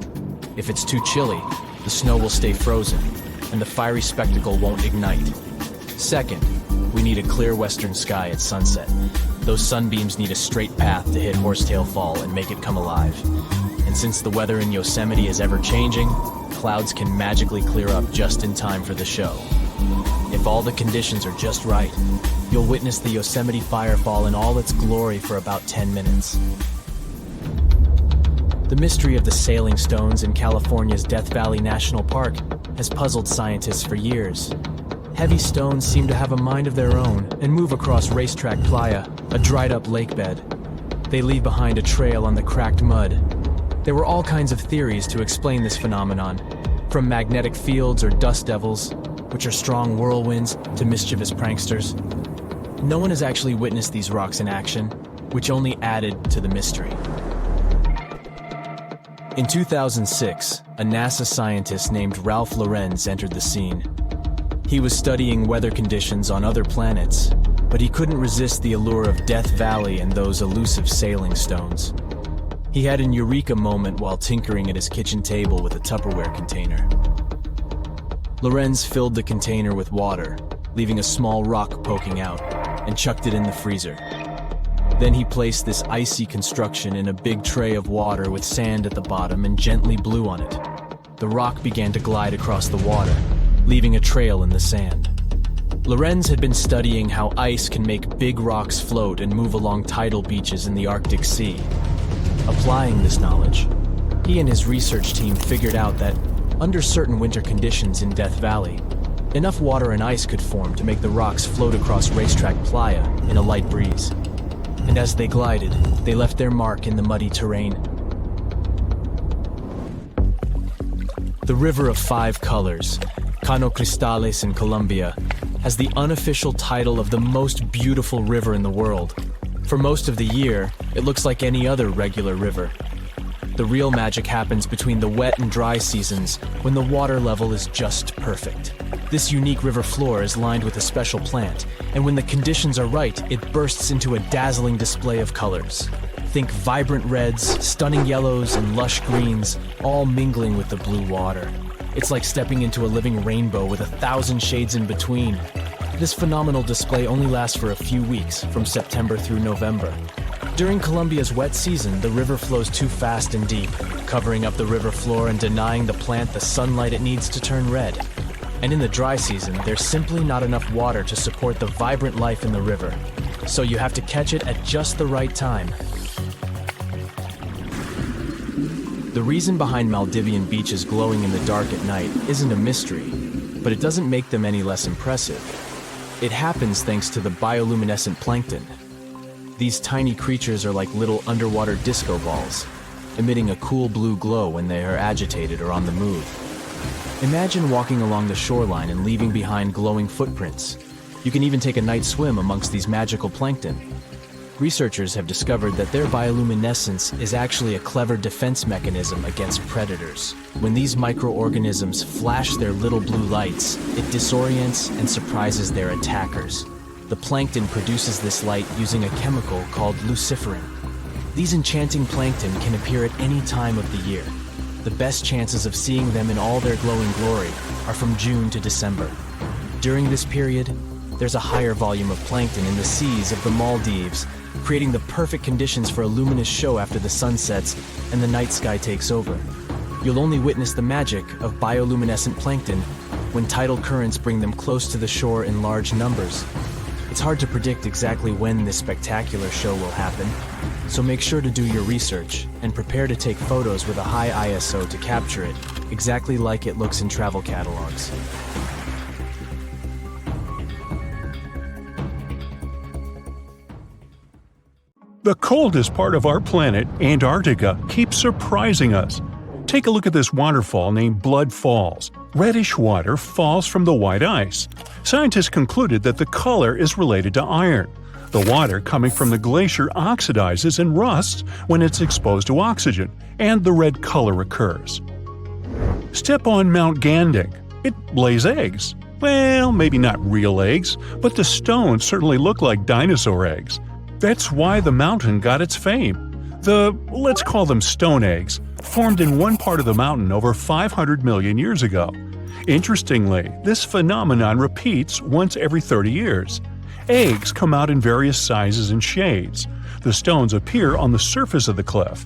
If it's too chilly, the snow will stay frozen, and the fiery spectacle won't ignite. Second, we need a clear western sky at sunset. Those sunbeams need a straight path to hit Horsetail Fall and make it come alive. And since the weather in Yosemite is ever-changing, clouds can magically clear up just in time for the show. If all the conditions are just right, you'll witness the Yosemite Firefall in all its glory for about 10 minutes. The mystery of the sailing stones in California's Death Valley National Park has puzzled scientists for years. Heavy stones seem to have a mind of their own and move across Racetrack Playa, a dried-up lake bed. They leave behind a trail on the cracked mud. There were all kinds of theories to explain this phenomenon, from magnetic fields or dust devils, which are strong whirlwinds, to mischievous pranksters. No one has actually witnessed these rocks in action, which only added to the mystery. In 2006, a NASA scientist named Ralph Lorenz entered the scene. He was studying weather conditions on other planets, but he couldn't resist the allure of Death Valley and those elusive sailing stones. He had an eureka moment while tinkering at his kitchen table with a Tupperware container. Lorenz filled the container with water, leaving a small rock poking out, and chucked it in the freezer. Then he placed this icy construction in a big tray of water with sand at the bottom and gently blew on it. The rock began to glide across the water, leaving a trail in the sand. Lorenz had been studying how ice can make big rocks float and move along tidal beaches in the Arctic Sea. Applying this knowledge, he and his research team figured out that, under certain winter conditions in Death Valley, enough water and ice could form to make the rocks float across Racetrack Playa in a light breeze. And as they glided, they left their mark in the muddy terrain. The River of Five Colors, Cano Cristales in Colombia, has the unofficial title of the most beautiful river in the world. For most of the year, it looks like any other regular river. The real magic happens between the wet and dry seasons, when the water level is just perfect. This unique river floor is lined with a special plant, and when the conditions are right, it bursts into a dazzling display of colors. Think vibrant reds, stunning yellows, and lush greens, all mingling with the blue water. It's like stepping into a living rainbow with 1,000 shades in between. This phenomenal display only lasts for a few weeks, from September through November. During Colombia's wet season, the river flows too fast and deep, covering up the river floor and denying the plant the sunlight it needs to turn red. And in the dry season, there's simply not enough water to support the vibrant life in the river. So you have to catch it at just the right time. The reason behind Maldivian beaches glowing in the dark at night isn't a mystery, but it doesn't make them any less impressive. It happens thanks to the bioluminescent plankton. These tiny creatures are like little underwater disco balls, emitting a cool blue glow when they are agitated or on the move. Imagine walking along the shoreline and leaving behind glowing footprints. You can even take a night swim amongst these magical plankton. Researchers have discovered that their bioluminescence is actually a clever defense mechanism against predators. When these microorganisms flash their little blue lights, it disorients and surprises their attackers. The plankton produces this light using a chemical called luciferin. These enchanting plankton can appear at any time of the year. The best chances of seeing them in all their glowing glory are from June to December. During this period, there's a higher volume of plankton in the seas of the Maldives, creating the perfect conditions for a luminous show after the sun sets and the night sky takes over. You'll only witness the magic of bioluminescent plankton when tidal currents bring them close to the shore in large numbers. It's hard to predict exactly when this spectacular show will happen, so make sure to do your research and prepare to take photos with a high ISO to capture it, exactly like it looks in travel catalogs. The coldest part of our planet, Antarctica, keeps surprising us. Take a look at this waterfall named Blood Falls. Reddish water falls from the white ice. Scientists concluded that the color is related to iron. The water coming from the glacier oxidizes and rusts when it's exposed to oxygen, and the red color occurs. Step on Mount Gandig. It lays eggs. Well, maybe not real eggs, but the stones certainly look like dinosaur eggs. That's why the mountain got its fame. Let's call them stone eggs, formed in one part of the mountain over 500 million years ago. Interestingly, this phenomenon repeats once every 30 years. Eggs come out in various sizes and shades. The stones appear on the surface of the cliff.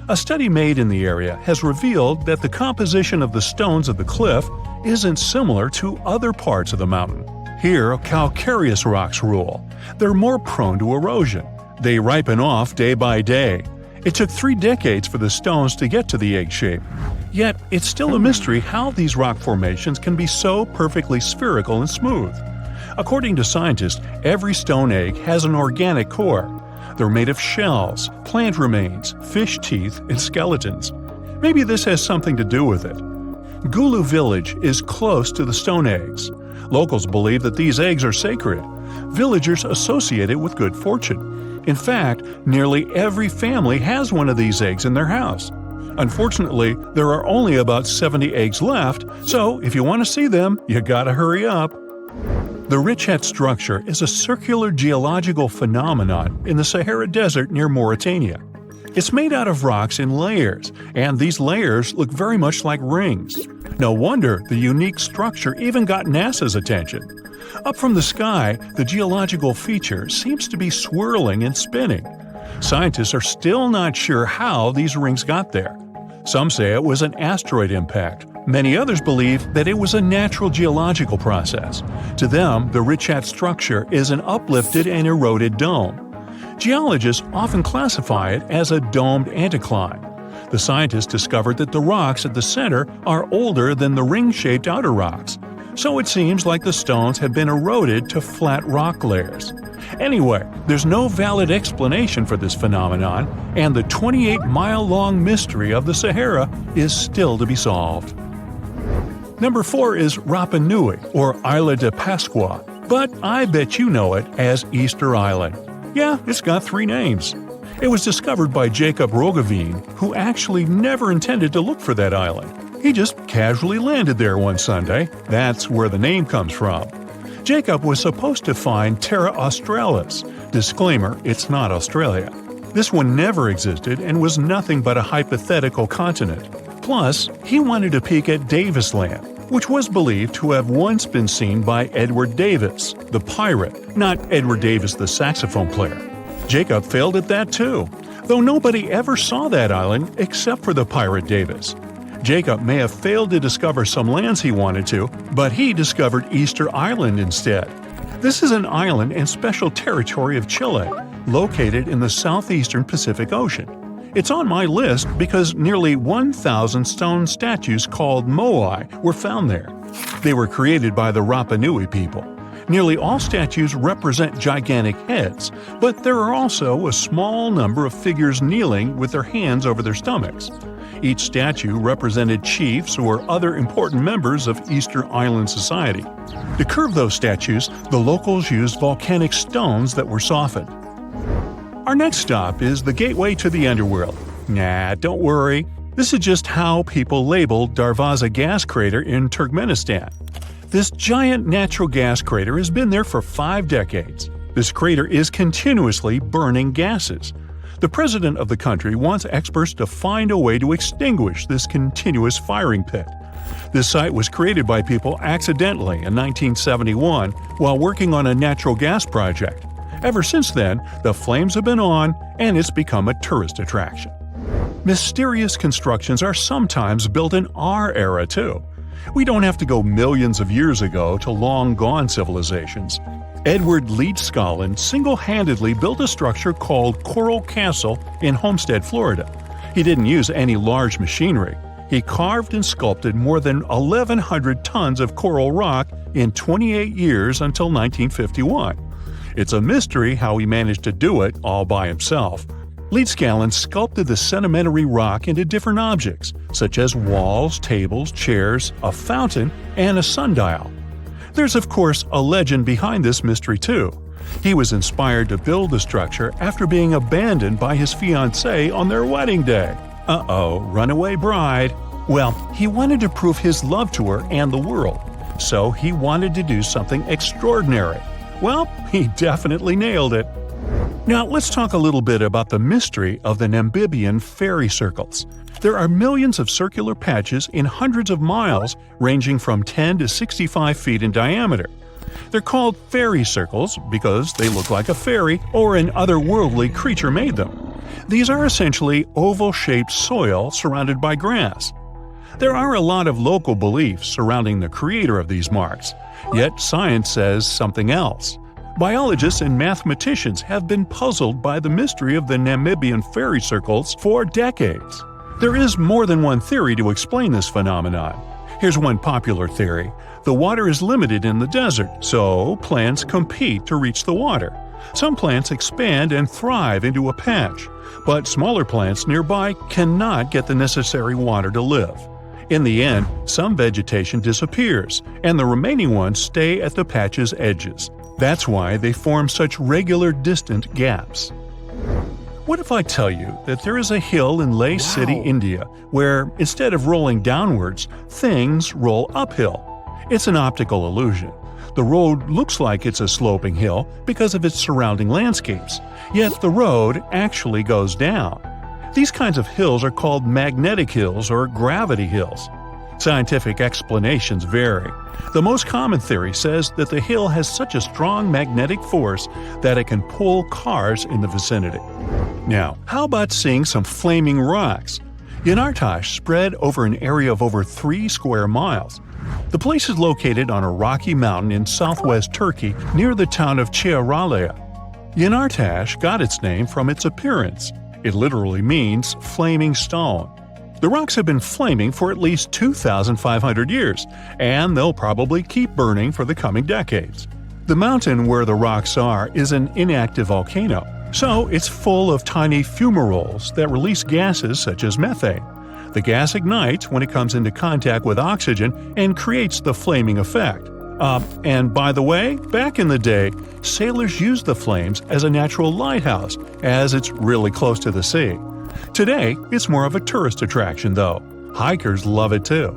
A study made in the area has revealed that the composition of the stones of the cliff isn't similar to other parts of the mountain. Here, calcareous rocks rule. They're more prone to erosion. They ripen off day by day. It took 3 decades for the stones to get to the egg shape. Yet, it's still a mystery how these rock formations can be so perfectly spherical and smooth. According to scientists, every stone egg has an organic core. They're made of shells, plant remains, fish teeth, and skeletons. Maybe this has something to do with it. Gulu village is close to the stone eggs. Locals believe that these eggs are sacred. Villagers associate it with good fortune. In fact, nearly every family has one of these eggs in their house. Unfortunately, there are only about 70 eggs left, so if you want to see them, you gotta hurry up. The Richat structure is a circular geological phenomenon in the Sahara Desert near Mauritania. It's made out of rocks in layers, and these layers look very much like rings. No wonder the unique structure even got NASA's attention. Up from the sky, the geological feature seems to be swirling and spinning. Scientists are still not sure how these rings got there. Some say it was an asteroid impact. Many others believe that it was a natural geological process. To them, the Richat structure is an uplifted and eroded dome. Geologists often classify it as a domed anticline. The scientists discovered that the rocks at the center are older than the ring-shaped outer rocks, so it seems like the stones have been eroded to flat rock layers. Anyway, there's no valid explanation for this phenomenon, and the 28-mile-long mystery of the Sahara is still to be solved. Number 4 is Rapa Nui, or Isla de Pascua, but I bet you know it as Easter Island. Yeah, it's got 3 names. It was discovered by Jacob Roggeveen, who actually never intended to look for that island. He just casually landed there one Sunday. That's where the name comes from. Jacob was supposed to find Terra Australis. Disclaimer, it's not Australia. This one never existed and was nothing but a hypothetical continent. Plus, he wanted to peek at Davis Land, which was believed to have once been seen by Edward Davis, the pirate, not Edward Davis, the saxophone player. Jacob failed at that too, though nobody ever saw that island except for the pirate Davis. Jacob may have failed to discover some lands he wanted to, but he discovered Easter Island instead. This is an island and special territory of Chile, located in the southeastern Pacific Ocean. It's on my list because nearly 1,000 stone statues called moai were found there. They were created by the Rapa Nui people. Nearly all statues represent gigantic heads, but there are also a small number of figures kneeling with their hands over their stomachs. Each statue represented chiefs or other important members of Easter Island society. To curve those statues, the locals used volcanic stones that were softened. Our next stop is the gateway to the underworld. Nah, don't worry. This is just how people labeled Darvaza gas crater in Turkmenistan. This giant natural gas crater has been there for 5 decades. This crater is continuously burning gases. The president of the country wants experts to find a way to extinguish this continuous firing pit. This site was created by people accidentally in 1971 while working on a natural gas project. Ever since then, the flames have been on, and it's become a tourist attraction. Mysterious constructions are sometimes built in our era, too. We don't have to go millions of years ago to long-gone civilizations. Edward Leedskallen single-handedly built a structure called Coral Castle in Homestead, Florida. He didn't use any large machinery. He carved and sculpted more than 1,100 tons of coral rock in 28 years until 1951. It's a mystery how he managed to do it all by himself. Leedskallen sculpted the sedimentary rock into different objects, such as walls, tables, chairs, a fountain, and a sundial. There's of course a legend behind this mystery too. He was inspired to build the structure after being abandoned by his fiancée on their wedding day. Uh-oh, runaway bride. Well, he wanted to prove his love to her and the world, so he wanted to do something extraordinary. Well, he definitely nailed it. Now, let's talk a little bit about the mystery of the Namibian fairy circles. There are millions of circular patches in hundreds of miles, ranging from 10 to 65 feet in diameter. They're called fairy circles because they look like a fairy or an otherworldly creature made them. These are essentially oval-shaped soil surrounded by grass. There are a lot of local beliefs surrounding the creator of these marks, yet science says something else. Biologists and mathematicians have been puzzled by the mystery of the Namibian fairy circles for decades. There is more than one theory to explain this phenomenon. Here's one popular theory. The water is limited in the desert, so plants compete to reach the water. Some plants expand and thrive into a patch, but smaller plants nearby cannot get the necessary water to live. In the end, some vegetation disappears, and the remaining ones stay at the patch's edges. That's why they form such regular distant gaps. What if I tell you that there is a hill in Leh City, India, where instead of rolling downwards, things roll uphill? It's an optical illusion. The road looks like it's a sloping hill because of its surrounding landscapes, yet the road actually goes down. These kinds of hills are called magnetic hills or gravity hills. Scientific explanations vary. The most common theory says that the hill has such a strong magnetic force that it can pull cars in the vicinity. Now, how about seeing some flaming rocks? Yanartash spread over an area of over 3 square miles. The place is located on a rocky mountain in southwest Turkey near the town of Çağrıoğlu. Yanartash got its name from its appearance. It literally means flaming stone. The rocks have been flaming for at least 2,500 years, and they'll probably keep burning for the coming decades. The mountain where the rocks are is an inactive volcano, so it's full of tiny fumaroles that release gases such as methane. The gas ignites when it comes into contact with oxygen and creates the flaming effect. And by the way, back in the day, sailors used the flames as a natural lighthouse, as it's really close to the sea. Today, it's more of a tourist attraction, though. Hikers love it too.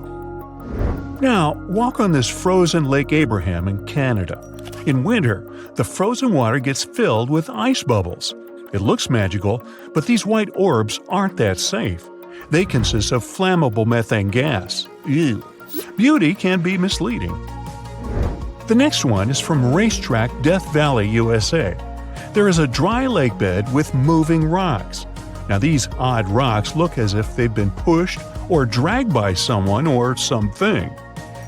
Now, walk on this frozen Lake Abraham in Canada. In winter, the frozen water gets filled with ice bubbles. It looks magical, but these white orbs aren't that safe. They consist of flammable methane gas. Ew. Beauty can be misleading. The next one is from Racetrack Death Valley, USA. There is a dry lake bed with moving rocks. Now these odd rocks look as if they've been pushed or dragged by someone or something.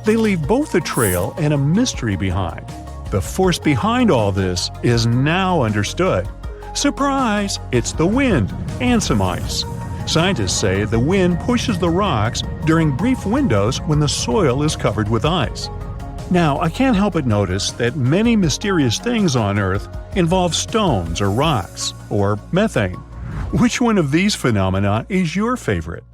They leave both a trail and a mystery behind. The force behind all this is now understood. Surprise! It's the wind and some ice. Scientists say the wind pushes the rocks during brief windows when the soil is covered with ice. Now, I can't help but notice that many mysterious things on Earth involve stones or rocks or methane. Which one of these phenomena is your favorite?